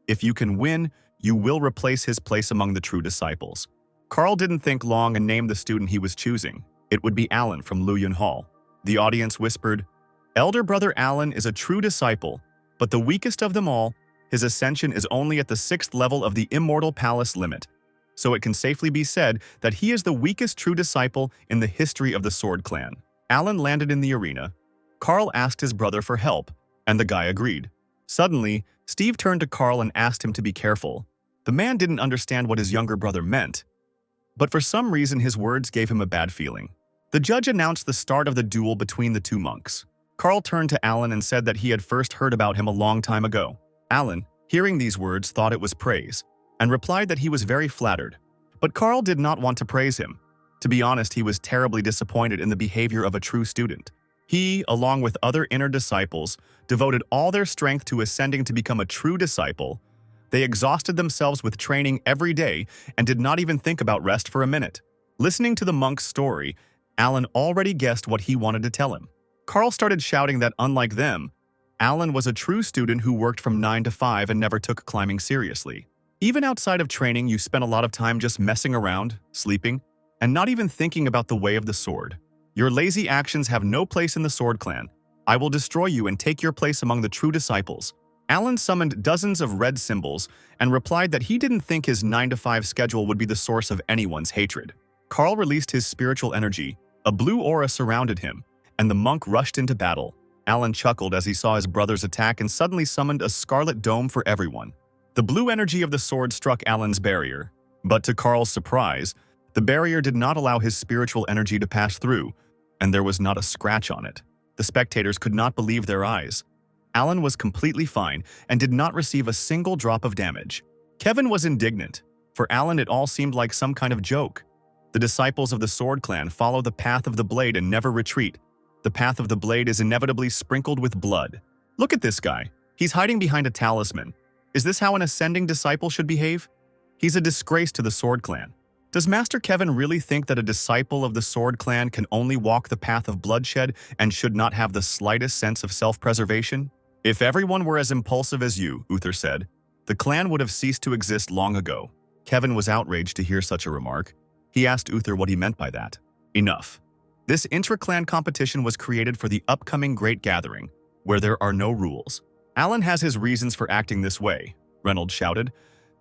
If you can win, you will replace his place among the true disciples. Carl didn't think long and named the student he was choosing. It would be Alan from Luyan Hall. The audience whispered, "Elder brother Alan is a true disciple, but the weakest of them all. His ascension is only at the 6th level of the Immortal Palace limit, so it can safely be said that he is the weakest true disciple in the history of the Sword Clan." Alan landed in the arena. Carl asked his brother for help, and the guy agreed. Suddenly, Steve turned to Carl and asked him to be careful. The man didn't understand what his younger brother meant, but for some reason his words gave him a bad feeling. The judge announced the start of the duel between the 2 monks. Carl turned to Alan and said that he had first heard about him a long time ago. Alan, hearing these words, thought it was praise, and replied that he was very flattered. But Carl did not want to praise him. To be honest, he was terribly disappointed in the behavior of a true student. He, along with other inner disciples, devoted all their strength to ascending to become a true disciple. They exhausted themselves with training every day and did not even think about rest for a minute. Listening to the monk's story, Alan already guessed what he wanted to tell him. Carl started shouting that, unlike them, Alan was a true student who worked from 9 to 5 and never took climbing seriously. Even outside of training, you spent a lot of time just messing around, sleeping, and not even thinking about the way of the sword. Your lazy actions have no place in the Sword Clan. I will destroy you and take your place among the true disciples. Alan summoned dozens of red symbols and replied that he didn't think his 9 to 5 schedule would be the source of anyone's hatred. Carl released his spiritual energy. A blue aura surrounded him, and the monk rushed into battle. Alan chuckled as he saw his brother's attack and suddenly summoned a scarlet dome for everyone. The blue energy of the sword struck Alan's barrier, but to Carl's surprise, the barrier did not allow his spiritual energy to pass through, and there was not a scratch on it. The spectators could not believe their eyes. Alan was completely fine and did not receive a single drop of damage. Kevin was indignant. For Alan, it all seemed like some kind of joke. The disciples of the Sword Clan follow the path of the blade and never retreat. The path of the blade is inevitably sprinkled with blood. Look at this guy. He's hiding behind a talisman. Is this how an ascending disciple should behave? He's a disgrace to the Sword Clan. Does Master Kevin really think that a disciple of the Sword Clan can only walk the path of bloodshed and should not have the slightest sense of self-preservation? If everyone were as impulsive as you, Uther said, the clan would have ceased to exist long ago. Kevin was outraged to hear such a remark. He asked Uther what he meant by that. Enough. This intra-clan competition was created for the upcoming Great Gathering, where there are no rules. Alan has his reasons for acting this way, Reynolds shouted.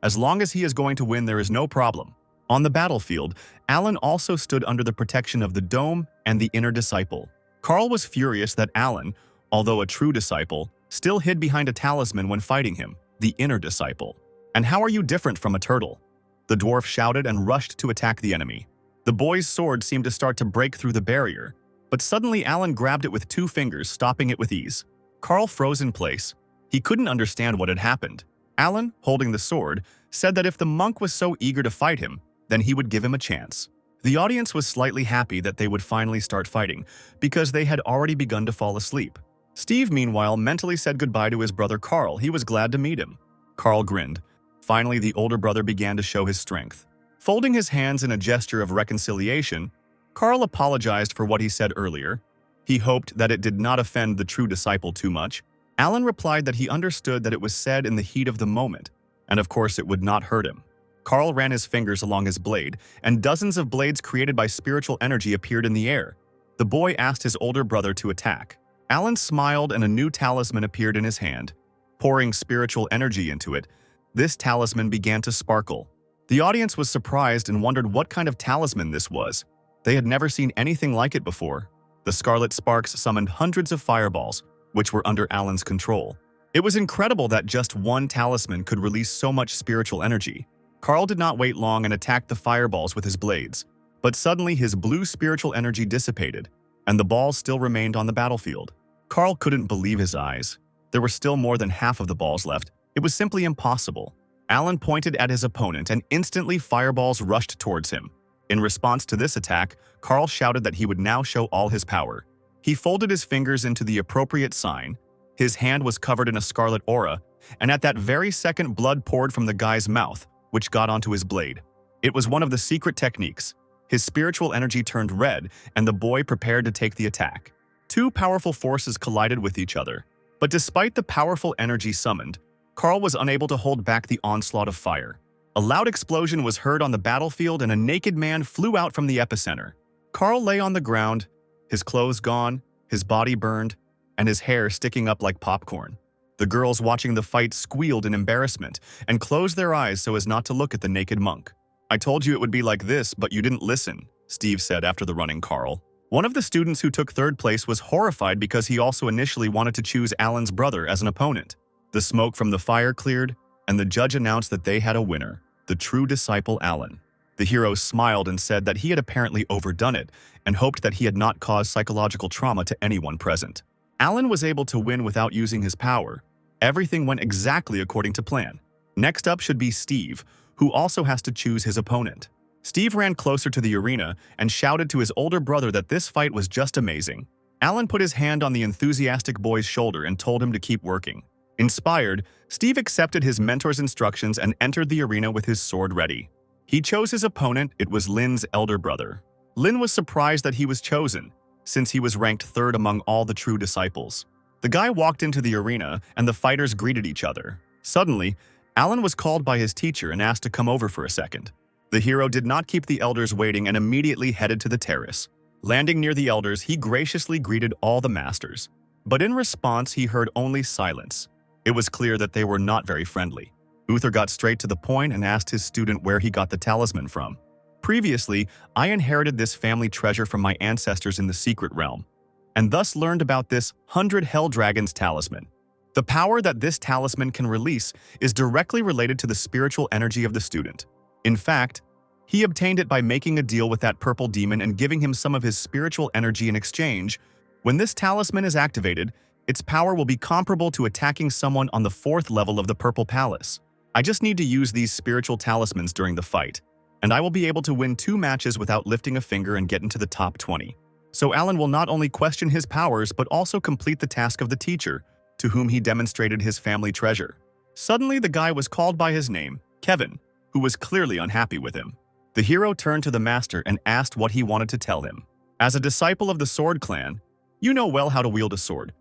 As long as he is going to win, there is no problem. On the battlefield, Alan also stood under the protection of the Dome and the Inner Disciple. Carl was furious that Alan, although a true disciple, still hid behind a talisman when fighting him, the Inner Disciple. And how are you different from a turtle? The dwarf shouted and rushed to attack the enemy. The boy's sword seemed to start to break through the barrier. But suddenly Alan grabbed it with 2 fingers, stopping it with ease. Carl froze in place. He couldn't understand what had happened. Alan, holding the sword, said that if the monk was so eager to fight him, then he would give him a chance. The audience was slightly happy that they would finally start fighting, because they had already begun to fall asleep. Steve, meanwhile, mentally said goodbye to his brother Carl. He was glad to meet him. Carl grinned. Finally, the older brother began to show his strength. Folding his hands in a gesture of reconciliation, Carl apologized for what he said earlier. He hoped that it did not offend the true disciple too much. Alan replied that he understood that it was said in the heat of the moment, and of course it would not hurt him. Carl ran his fingers along his blade, and dozens of blades created by spiritual energy appeared in the air. The boy asked his older brother to attack. Alan smiled and a new talisman appeared in his hand. Pouring spiritual energy into it, this talisman began to sparkle. The audience was surprised and wondered what kind of talisman this was. They had never seen anything like it before. The scarlet sparks summoned hundreds of fireballs, which were under Alan's control. It was incredible that just one talisman could release so much spiritual energy. Carl did not wait long and attacked the fireballs with his blades. But suddenly his blue spiritual energy dissipated, and the balls still remained on the battlefield. Carl couldn't believe his eyes. There were still more than half of the balls left. It was simply impossible. Alan pointed at his opponent and instantly fireballs rushed towards him. In response to this attack, Carl shouted that he would now show all his power. He folded his fingers into the appropriate sign. His hand was covered in a scarlet aura, and at that very second blood poured from the guy's mouth, which got onto his blade. It was one of the secret techniques. His spiritual energy turned red, and the boy prepared to take the attack. 2 powerful forces collided with each other. But despite the powerful energy summoned, Carl was unable to hold back the onslaught of fire. A loud explosion was heard on the battlefield and a naked man flew out from the epicenter. Carl lay on the ground, his clothes gone, his body burned, and his hair sticking up like popcorn. The girls watching the fight squealed in embarrassment and closed their eyes so as not to look at the naked monk. "I told you it would be like this, but you didn't listen," Steve said after the running Carl. One of the students who took 3rd place was horrified because he also initially wanted to choose Alan's brother as an opponent. The smoke from the fire cleared, and the judge announced that they had a winner, the true disciple Alan. The hero smiled and said that he had apparently overdone it and hoped that he had not caused psychological trauma to anyone present. Alan was able to win without using his power. Everything went exactly according to plan. Next up should be Steve, who also has to choose his opponent. Steve ran closer to the arena and shouted to his older brother that this fight was just amazing. Alan put his hand on the enthusiastic boy's shoulder and told him to keep working. Inspired, Steve accepted his mentor's instructions and entered the arena with his sword ready. He chose his opponent. It was Lin's elder brother. Lin was surprised that he was chosen, since he was ranked 3rd among all the true disciples. The guy walked into the arena and the fighters greeted each other. Suddenly, Alan was called by his teacher and asked to come over for a second. The hero did not keep the elders waiting and immediately headed to the terrace. Landing near the elders, he graciously greeted all the masters. But in response, he heard only silence. It was clear that they were not very friendly. Uther got straight to the point and asked his student where he got the talisman from. "Previously, I inherited this family treasure from my ancestors in the secret realm, and thus learned about this 100 Hell Dragons talisman. The power that this talisman can release is directly related to the spiritual energy of the student. In fact, he obtained it by making a deal with that purple demon and giving him some of his spiritual energy in exchange. When this talisman is activated, its power will be comparable to attacking someone on the 4th level of the Purple Palace. I just need to use these spiritual talismans during the fight, and I will be able to win 2 matches without lifting a finger and get into the top 20. So Alan will not only question his powers but also complete the task of the teacher, to whom he demonstrated his family treasure." Suddenly, the guy was called by his name, Kevin, who was clearly unhappy with him. The hero turned to the master and asked what he wanted to tell him. "As a disciple of the Sword Clan, you know well how to wield a sword,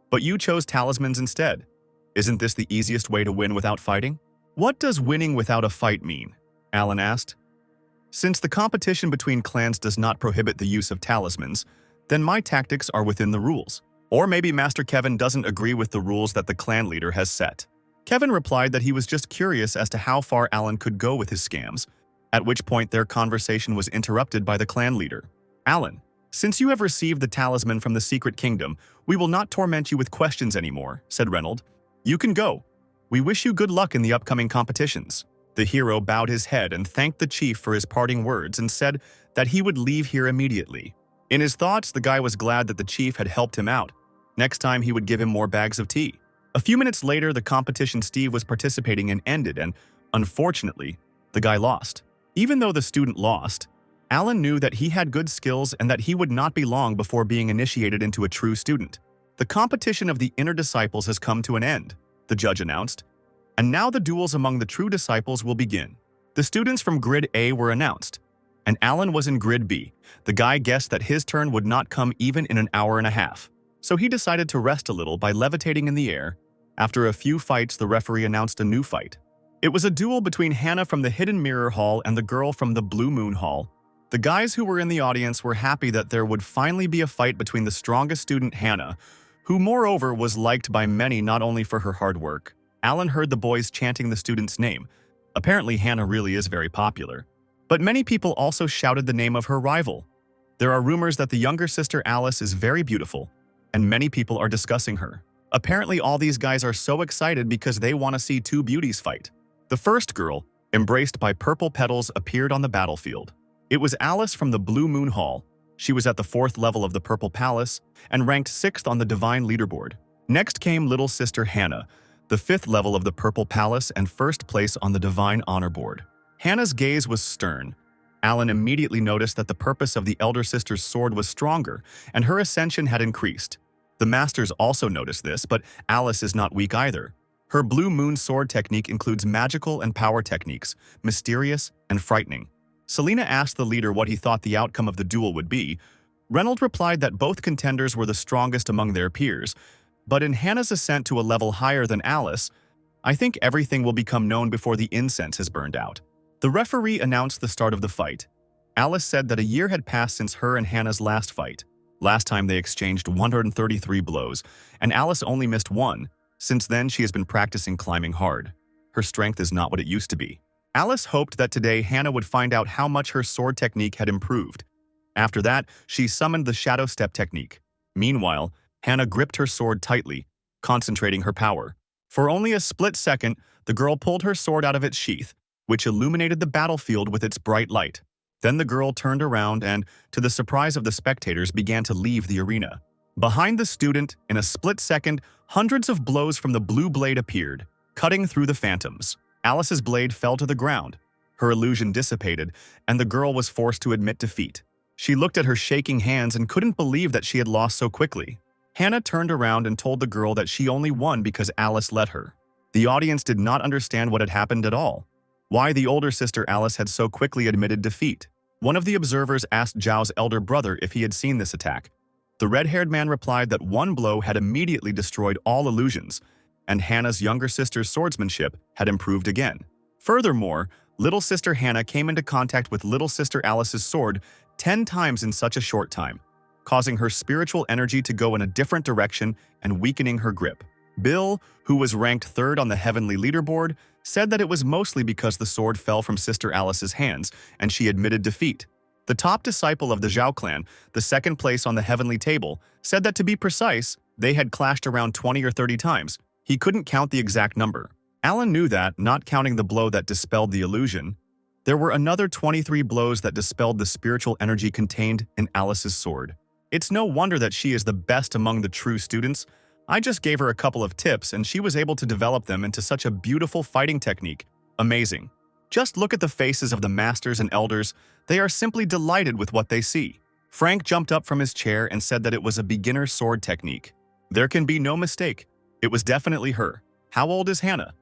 but you chose talismans instead. Isn't this the easiest way to win without fighting?" "What does winning without a fight mean?" Alan asked. "Since the competition between clans does not prohibit the use of talismans, then my tactics are within the rules. Or maybe Master Kevin doesn't agree with the rules that the clan leader has set." Kevin replied that he was just curious as to how far Alan could go with his scams, at which point their conversation was interrupted by the clan leader. "Alan, since you have received the talisman from the Secret Kingdom, we will not torment you with questions anymore," said Reynold. "You can go. We wish you good luck in the upcoming competitions." The hero bowed his head and thanked the chief for his parting words and said that he would leave here immediately. In his thoughts, the guy was glad that the chief had helped him out. Next time, he would give him more bags of tea. A few minutes later, the competition Steve was participating in ended, and unfortunately, the guy lost. Even though the student lost, Alan knew that he had good skills and that he would not be long before being initiated into a true student. The competition of the inner disciples has come to an end, the judge announced, and now the duels among the true disciples will begin. The students from Grid A were announced, and Alan was in Grid B. The guy guessed that his turn would not come even in an hour and a half, so he decided to rest a little by levitating in the air. After a few fights, the referee announced a new fight. It was a duel between Hannah from the Hidden Mirror Hall and the girl from the Blue Moon Hall. The guys who were in the audience were happy that there would finally be a fight between the strongest student, Hannah, who moreover was liked by many not only for her hard work. Alan heard the boys chanting the student's name. Apparently, Hannah really is very popular. But many people also shouted the name of her rival. There are rumors that the younger sister Alice is very beautiful, and many people are discussing her. Apparently, all these guys are so excited because they want to see two beauties fight. The first girl, embraced by purple petals, appeared on the battlefield. It was Alice from the Blue Moon Hall. She was at the 4th level of the Purple Palace and ranked 6th on the Divine Leaderboard. Next came little sister Hannah, the 5th level of the Purple Palace and 1st place on the Divine Honor Board. Hannah's gaze was stern. Alan immediately noticed that the purpose of the elder sister's sword was stronger and her ascension had increased. The masters also noticed this, but Alice is not weak either. Her Blue Moon sword technique includes magical and power techniques, mysterious and frightening. Selena asked the leader what he thought the outcome of the duel would be. Reynolds replied that both contenders were the strongest among their peers, but in Hannah's ascent to a level higher than Alice, I think everything will become known before the incense has burned out. The referee announced the start of the fight. Alice said that a year had passed since her and Hannah's last fight. Last time they exchanged 133 blows, and Alice only missed one. Since then, she has been practicing climbing hard. Her strength is not what it used to be. Alice hoped that today Hannah would find out how much her sword technique had improved. After that, she summoned the shadow step technique. Meanwhile, Hannah gripped her sword tightly, concentrating her power. For only a split second, the girl pulled her sword out of its sheath, which illuminated the battlefield with its bright light. Then the girl turned around and, to the surprise of the spectators, began to leave the arena. Behind the student, in a split second, hundreds of blows from the blue blade appeared, cutting through the phantoms. Alice's blade fell to the ground. Her illusion dissipated, and the girl was forced to admit defeat. She looked at her shaking hands and couldn't believe that she had lost so quickly. Hannah turned around and told the girl that she only won because Alice let her. The audience did not understand what had happened at all. Why the older sister Alice had so quickly admitted defeat. One of the observers asked Zhao's elder brother if he had seen this attack. The red-haired man replied that one blow had immediately destroyed all illusions, and Hannah's younger sister's swordsmanship had improved again. Furthermore, little sister Hannah came into contact with little sister Alice's sword 10 times in such a short time, causing her spiritual energy to go in a different direction and weakening her grip. Bill, who was ranked 3rd on the heavenly leaderboard, said that it was mostly because the sword fell from Sister Alice's hands and she admitted defeat. The top disciple of the Zhao clan, the 2nd place on the heavenly table, said that to be precise, they had clashed around 20 or 30 times. He couldn't count the exact number. Alan knew that, not counting the blow that dispelled the illusion, there were another 23 blows that dispelled the spiritual energy contained in Alice's sword. It's no wonder that she is the best among the true students. I just gave her a couple of tips and she was able to develop them into such a beautiful fighting technique. Amazing. Just look at the faces of the masters and elders. They are simply delighted with what they see. Frank jumped up from his chair and said that it was a beginner sword technique. There can be no mistake. It was definitely her. How old is Hannah?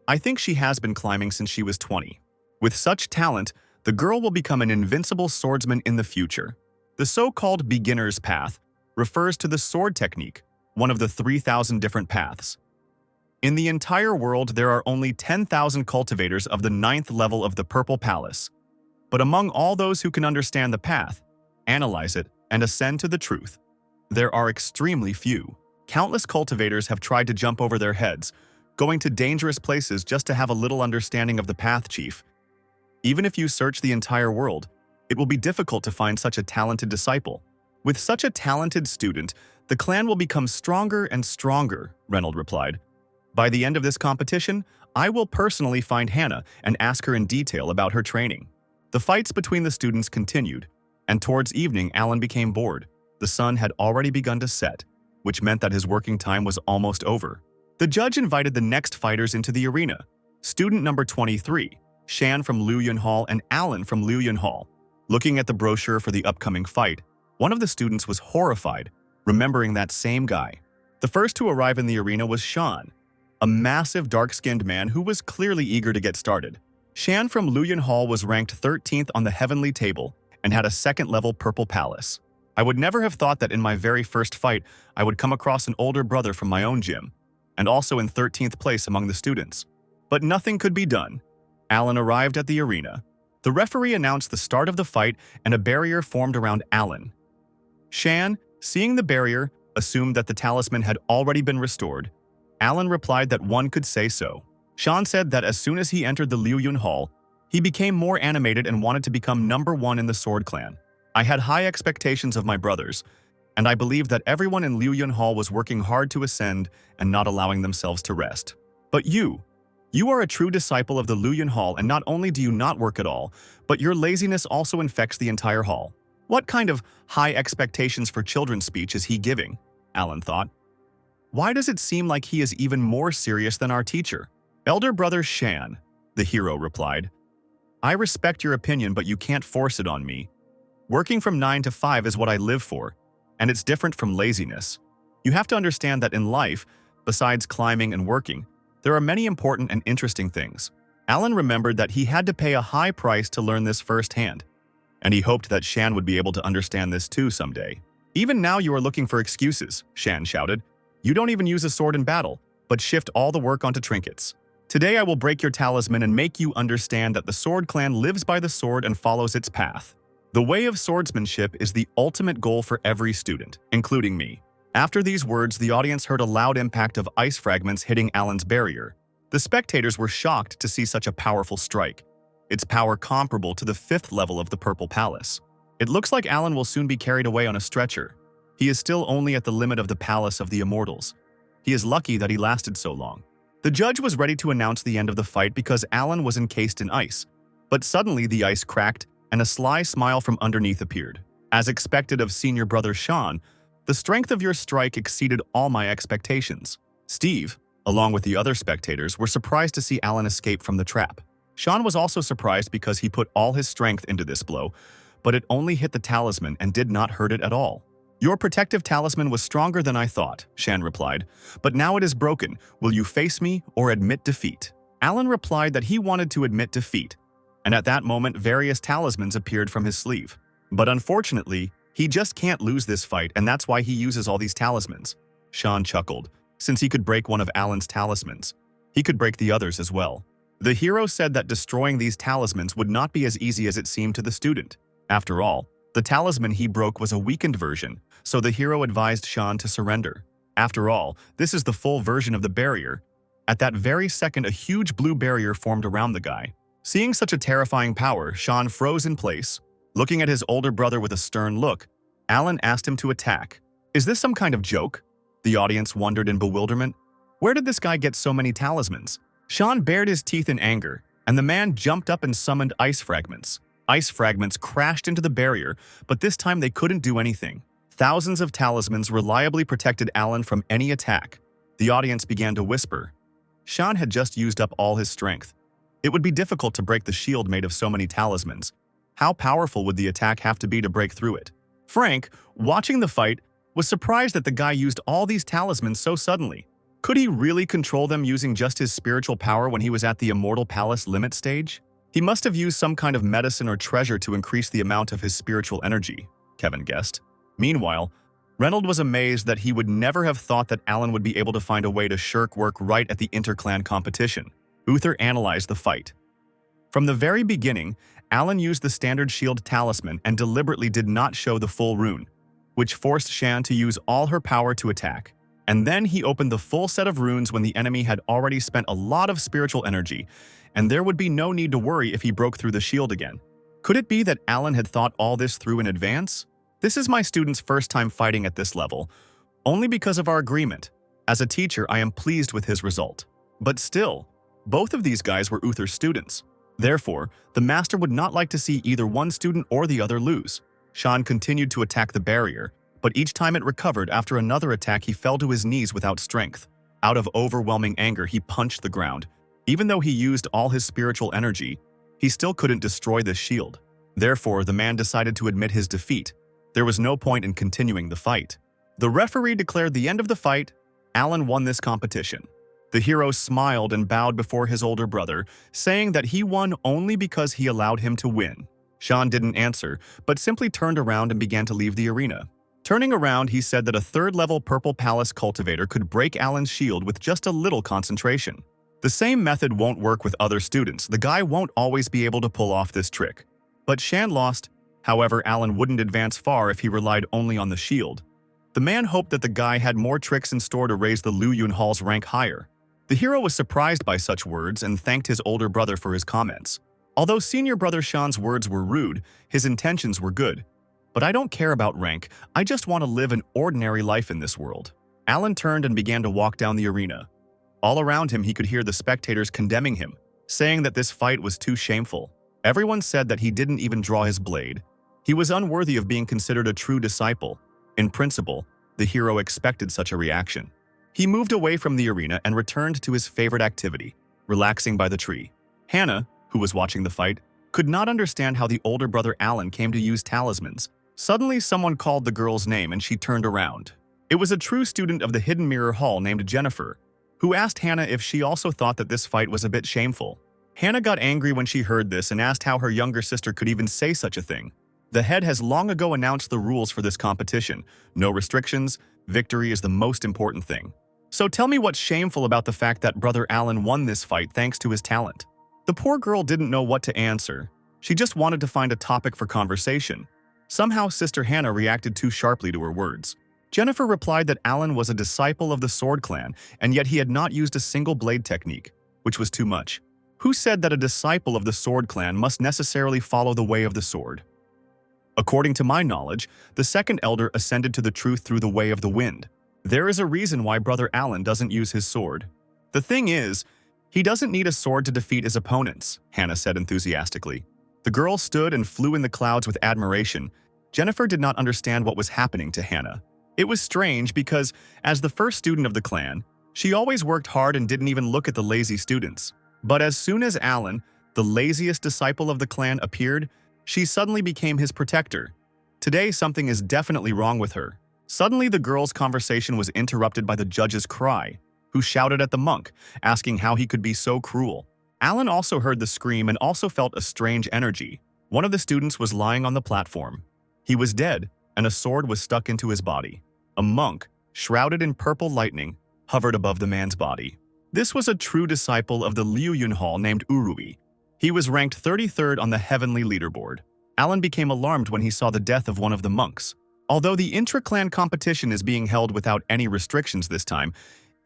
I think she has been climbing since she was 20. With such talent, the girl will become an invincible swordsman in the future. The so-called beginner's path refers to the sword technique, one of the 3,000 different paths. In the entire world, there are only 10,000 cultivators of the 9th level of the Purple Palace. But among all those who can understand the path, analyze it, and ascend to the truth, there are extremely few. Countless cultivators have tried to jump over their heads, going to dangerous places just to have a little understanding of the path, Chief. Even if you search the entire world, it will be difficult to find such a talented disciple. With such a talented student, the clan will become stronger and stronger, Reynolds replied. By the end of this competition, I will personally find Hannah and ask her in detail about her training. The fights between the students continued. And towards evening, Alan became bored. The sun had already begun to set, which meant that his working time was almost over. The judge invited the next fighters into the arena. Student number 23, Shan from Luoyun Hall and Alan from Luoyun Hall. Looking at the brochure for the upcoming fight, one of the students was horrified, remembering that same guy. The first to arrive in the arena was Shan, a massive dark-skinned man who was clearly eager to get started. Shan from Luoyun Hall was ranked 13th on the heavenly table and had a second-level purple palace. I would never have thought that in my very first fight I would come across an older brother from my own gym, and also in 13th place among the students. But nothing could be done. Alan arrived at the arena. The referee announced the start of the fight and a barrier formed around Alan. Shan, seeing the barrier, assumed that the talisman had already been restored. Alan replied that one could say so. Shan said that as soon as he entered the Luoyun Hall, he became more animated and wanted to become number one in the Sword Clan. I had high expectations of my brothers, and I believed that everyone in Luoyun Hall was working hard to ascend and not allowing themselves to rest. But you are a true disciple of the Luoyun Hall, and not only do you not work at all, but your laziness also infects the entire hall. What kind of high expectations for children speech is he giving? Alan thought. Why does it seem like he is even more serious than our teacher? Elder brother Shan, the hero replied. I respect your opinion, but you can't force it on me. Working from 9 to 5 is what I live for, and it's different from laziness. You have to understand that in life, besides climbing and working, there are many important and interesting things. Alan remembered that he had to pay a high price to learn this firsthand, and he hoped that Shan would be able to understand this too someday. Even now you are looking for excuses, Shan shouted. You don't even use a sword in battle, but shift all the work onto trinkets. Today I will break your talisman and make you understand that the Sword Clan lives by the sword and follows its path. The way of swordsmanship is the ultimate goal for every student, including me. After these words, the audience heard a loud impact of ice fragments hitting Alan's barrier. The spectators were shocked to see such a powerful strike, its power comparable to the 5th level of the Purple Palace. It looks like Alan will soon be carried away on a stretcher. He is still only at the limit of the Palace of the Immortals. He is lucky that he lasted so long. The judge was ready to announce the end of the fight because Alan was encased in ice. But suddenly the ice cracked and a sly smile from underneath appeared. As expected of senior brother Shan, the strength of your strike exceeded all my expectations. Steve, along with the other spectators, were surprised to see Alan escape from the trap. Shan was also surprised because he put all his strength into this blow, but it only hit the talisman and did not hurt it at all. Your protective talisman was stronger than I thought, Shan replied, but now it is broken. Will you face me or admit defeat? Alan replied that he wanted to admit defeat, and at that moment various talismans appeared from his sleeve. But unfortunately, he just can't lose this fight, and that's why he uses all these talismans. Shan chuckled. Since he could break one of Alan's talismans, he could break the others as well. The hero said that destroying these talismans would not be as easy as it seemed to the student. After all, the talisman he broke was a weakened version, so the hero advised Shan to surrender. After all, this is the full version of the barrier. At that very second, a huge blue barrier formed around the guy. Seeing such a terrifying power, Shan froze in place. Looking at his older brother with a stern look, Alan asked him to attack. Is this some kind of joke? The audience wondered in bewilderment. Where did this guy get so many talismans? Shan bared his teeth in anger, and the man jumped up and summoned ice fragments. Ice fragments crashed into the barrier, but this time they couldn't do anything. Thousands of talismans reliably protected Alan from any attack. The audience began to whisper. Shan had just used up all his strength. It would be difficult to break the shield made of so many talismans. How powerful would the attack have to be to break through it? Frank, watching the fight, was surprised that the guy used all these talismans so suddenly. Could he really control them using just his spiritual power when he was at the Immortal Palace limit stage? He must have used some kind of medicine or treasure to increase the amount of his spiritual energy, Kevin guessed. Meanwhile, Reynolds was amazed that he would never have thought that Alan would be able to find a way to shirk work right at the interclan competition. Uther analyzed the fight. From the very beginning, Alan used the standard shield talisman and deliberately did not show the full rune, which forced Shan to use all her power to attack. And then he opened the full set of runes when the enemy had already spent a lot of spiritual energy, and there would be no need to worry if he broke through the shield again. Could it be that Alan had thought all this through in advance? This is my student's first time fighting at this level, only because of our agreement. As a teacher, I am pleased with his result. But still, both of these guys were Uther's students. Therefore, the master would not like to see either one student or the other lose. Shan continued to attack the barrier, but each time it recovered after another attack he fell to his knees without strength. Out of overwhelming anger, he punched the ground. Even though he used all his spiritual energy, he still couldn't destroy this shield. Therefore, the man decided to admit his defeat. There was no point in continuing the fight. The referee declared the end of the fight. Alan won this competition. The hero smiled and bowed before his older brother, saying that he won only because he allowed him to win. Shan didn't answer, but simply turned around and began to leave the arena. Turning around, he said that a third-level Purple Palace cultivator could break Alan's shield with just a little concentration. The same method won't work with other students. The guy won't always be able to pull off this trick. But Shan lost. However, Alan wouldn't advance far if he relied only on the shield. The man hoped that the guy had more tricks in store to raise the Lu Yunhal's rank higher. The hero was surprised by such words and thanked his older brother for his comments. Although senior brother Shan's words were rude, his intentions were good. But I don't care about rank, I just want to live an ordinary life in this world. Alan turned and began to walk down the arena. All around him he could hear the spectators condemning him, saying that this fight was too shameful. Everyone said that he didn't even draw his blade. He was unworthy of being considered a true disciple. In principle, the hero expected such a reaction. He moved away from the arena and returned to his favorite activity, relaxing by the tree. Hannah, who was watching the fight, could not understand how the older brother Alan came to use talismans. Suddenly, someone called the girl's name and she turned around. It was a true student of the Hidden Mirror Hall named Jennifer, who asked Hannah if she also thought that this fight was a bit shameful. Hannah got angry when she heard this and asked how her younger sister could even say such a thing. The head has long ago announced the rules for this competition. No restrictions, victory is the most important thing. So tell me what's shameful about the fact that brother Alan won this fight thanks to his talent. The poor girl didn't know what to answer. She just wanted to find a topic for conversation. Somehow Sister Hannah reacted too sharply to her words. Jennifer replied that Alan was a disciple of the Sword Clan, and yet he had not used a single blade technique, which was too much. Who said that a disciple of the Sword Clan must necessarily follow the way of the sword? According to my knowledge, the second elder ascended to the truth through the way of the wind. There is a reason why brother Alan doesn't use his sword. The thing is, he doesn't need a sword to defeat his opponents, Hannah said enthusiastically. The girl stood and flew in the clouds with admiration. Jennifer did not understand what was happening to Hannah. It was strange because, as the first student of the clan, she always worked hard and didn't even look at the lazy students. But as soon as Alan, the laziest disciple of the clan, appeared, she suddenly became his protector. Today, something is definitely wrong with her. Suddenly, the girl's conversation was interrupted by the judge's cry, who shouted at the monk, asking how he could be so cruel. Alan also heard the scream and also felt a strange energy. One of the students was lying on the platform. He was dead, and a sword was stuck into his body. A monk, shrouded in purple lightning, hovered above the man's body. This was a true disciple of the Liu Yunhal named Urui. He was ranked 33rd on the heavenly leaderboard. Alan became alarmed when he saw the death of one of the monks. Although the intra-clan competition is being held without any restrictions this time,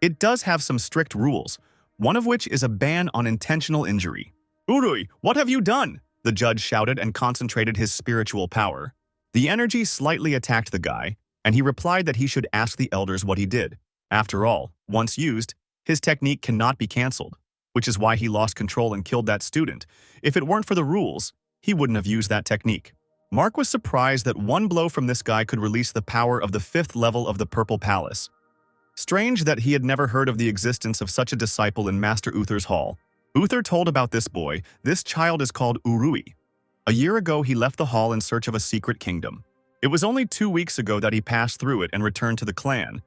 it does have some strict rules, one of which is a ban on intentional injury. "Urui, what have you done?" the judge shouted and concentrated his spiritual power. The energy slightly attacked the guy, and he replied that he should ask the elders what he did. After all, once used, his technique cannot be cancelled, which is why he lost control and killed that student. If it weren't for the rules, he wouldn't have used that technique. Mark was surprised that one blow from this guy could release the power of the 5th level of the Purple Palace. Strange that he had never heard of the existence of such a disciple in Master Uther's hall. Uther told about this boy. This child is called Urui. A year ago, he left the hall in search of a secret kingdom. It was only 2 weeks ago that he passed through it and returned to the clan.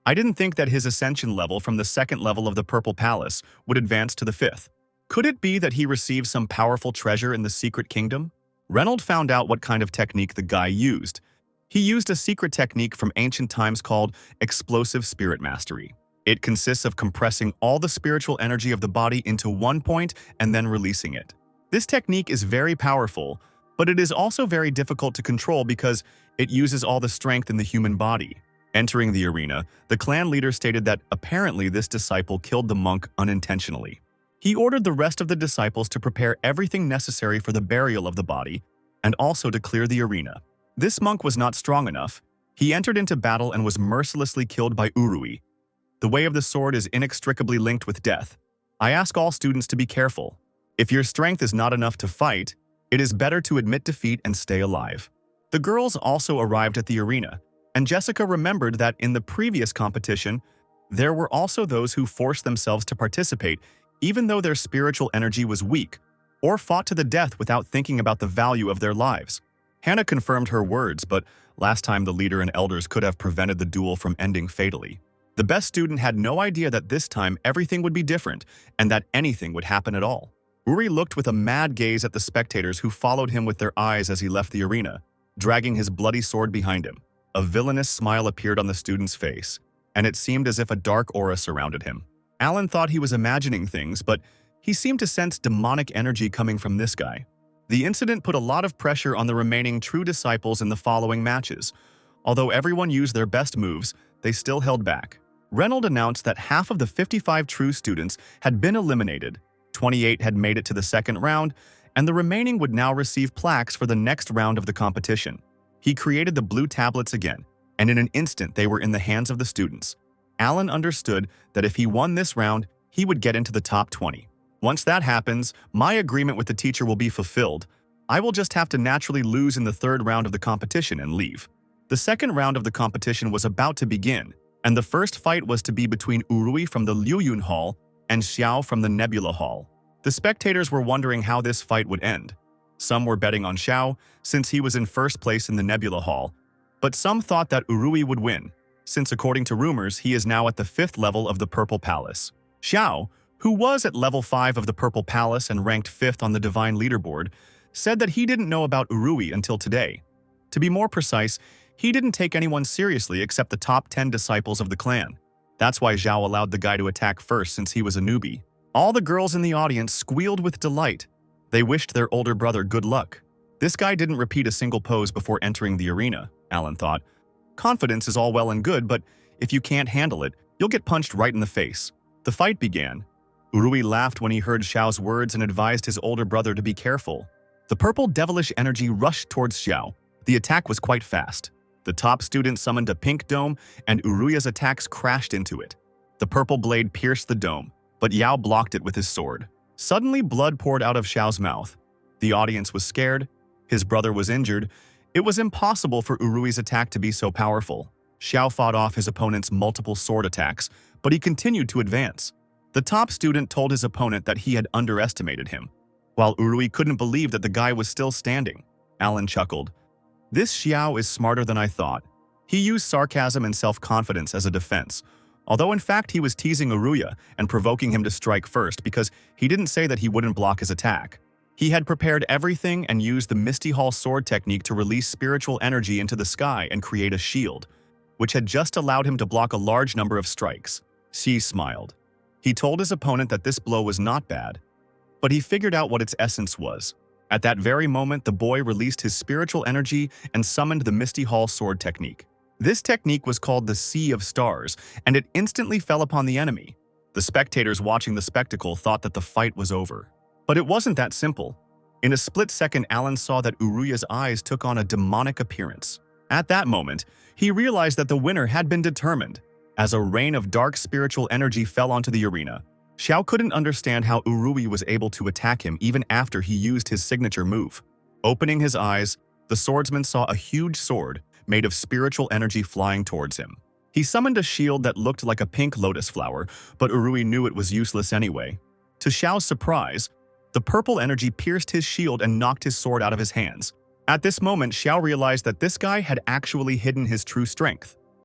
I didn't think that his ascension level from the 2nd level of the Purple Palace would advance to the 5th. Could it be that he received some powerful treasure in the secret kingdom? Reynold found out what kind of technique the guy used. He used a secret technique from ancient times called explosive spirit mastery. It consists of compressing all the spiritual energy of the body into one point and then releasing it. This technique is very powerful, but it is also very difficult to control because it uses all the strength in the human body. Entering the arena, the clan leader stated that apparently this disciple killed the monk unintentionally. He ordered the rest of the disciples to prepare everything necessary for the burial of the body and also to clear the arena. This monk was not strong enough. He entered into battle and was mercilessly killed by Urui. The way of the sword is inextricably linked with death. I ask all students to be careful. If your strength is not enough to fight, it is better to admit defeat and stay alive. The girls also arrived at the arena, and Jessica remembered that in the previous competition, there were also those who forced themselves to participate even though their spiritual energy was weak, or fought to the death without thinking about the value of their lives. Hannah confirmed her words, but last time the leader and elders could have prevented the duel from ending fatally. The best student had no idea that this time everything would be different and that anything would happen at all. Uri looked with a mad gaze at the spectators who followed him with their eyes as he left the arena, dragging his bloody sword behind him. A villainous smile appeared on the student's face, and it seemed as if a dark aura surrounded him. Alan thought he was imagining things, but he seemed to sense demonic energy coming from this guy. The incident put a lot of pressure on the remaining true disciples in the following matches. Although everyone used their best moves, they still held back. Reynolds announced that half of the 55 true students had been eliminated, 28 had made it to the second round, and the remaining would now receive plaques for the next round of the competition. He created the blue tablets again, and in an instant they were in the hands of the students. Alan understood that if he won this round, he would get into the top 20. Once that happens, my agreement with the teacher will be fulfilled. I will just have to naturally lose in the third round of the competition and leave. The second round of the competition was about to begin, and the first fight was to be between Urui from the Liuyun Hall and Xiao from the Nebula Hall. The spectators were wondering how this fight would end. Some were betting on Xiao, since he was in first place in the Nebula Hall, but some thought that Urui would win, since according to rumors, he is now at the 5th level of the Purple Palace. Xiao, who was at level 5 of the Purple Palace and ranked 5th on the Divine Leaderboard, said that he didn't know about Urui until today. To be more precise, he didn't take anyone seriously except the top 10 disciples of the clan. That's why Xiao allowed the guy to attack first since he was a newbie. All the girls in the audience squealed with delight. They wished their older brother good luck. This guy didn't repeat a single pose before entering the arena, Alan thought. Confidence is all well and good, but if you can't handle it, you'll get punched right in the face. The fight began. Urui laughed when he heard Xiao's words and advised his older brother to be careful. The purple devilish energy rushed towards Xiao. The attack was quite fast. The top student summoned a pink dome, and Uruya's attacks crashed into it. The purple blade pierced the dome, but Yao blocked it with his sword. Suddenly, blood poured out of Xiao's mouth. The audience was scared. His brother was injured. It was impossible for Urui's attack to be so powerful. Xiao fought off his opponent's multiple sword attacks, but he continued to advance. The top student told his opponent that he had underestimated him, while Urui couldn't believe that the guy was still standing. Alan chuckled. This Xiao is smarter than I thought. He used sarcasm and self-confidence as a defense, although in fact he was teasing Uruya and provoking him to strike first because he didn't say that he wouldn't block his attack. He had prepared everything and used the Misty Hall sword technique to release spiritual energy into the sky and create a shield, which had just allowed him to block a large number of strikes. Xi smiled. He told his opponent that this blow was not bad, but he figured out what its essence was. At that very moment, the boy released his spiritual energy and summoned the Misty Hall sword technique. This technique was called the Sea of Stars, and it instantly fell upon the enemy. The spectators watching the spectacle thought that the fight was over. But it wasn't that simple. In a split second, Alan saw that Uruya's eyes took on a demonic appearance. At that moment, he realized that the winner had been determined. As a rain of dark spiritual energy fell onto the arena, Xiao couldn't understand how Urui was able to attack him even after he used his signature move. Opening his eyes, the swordsman saw a huge sword made of spiritual energy flying towards him. He summoned a shield that looked like a pink lotus flower, but Urui knew it was useless anyway. To Xiao's surprise, the purple energy pierced his shield and knocked his sword out of his hands. At this moment, Xiao realized that this guy had actually hidden his true strength.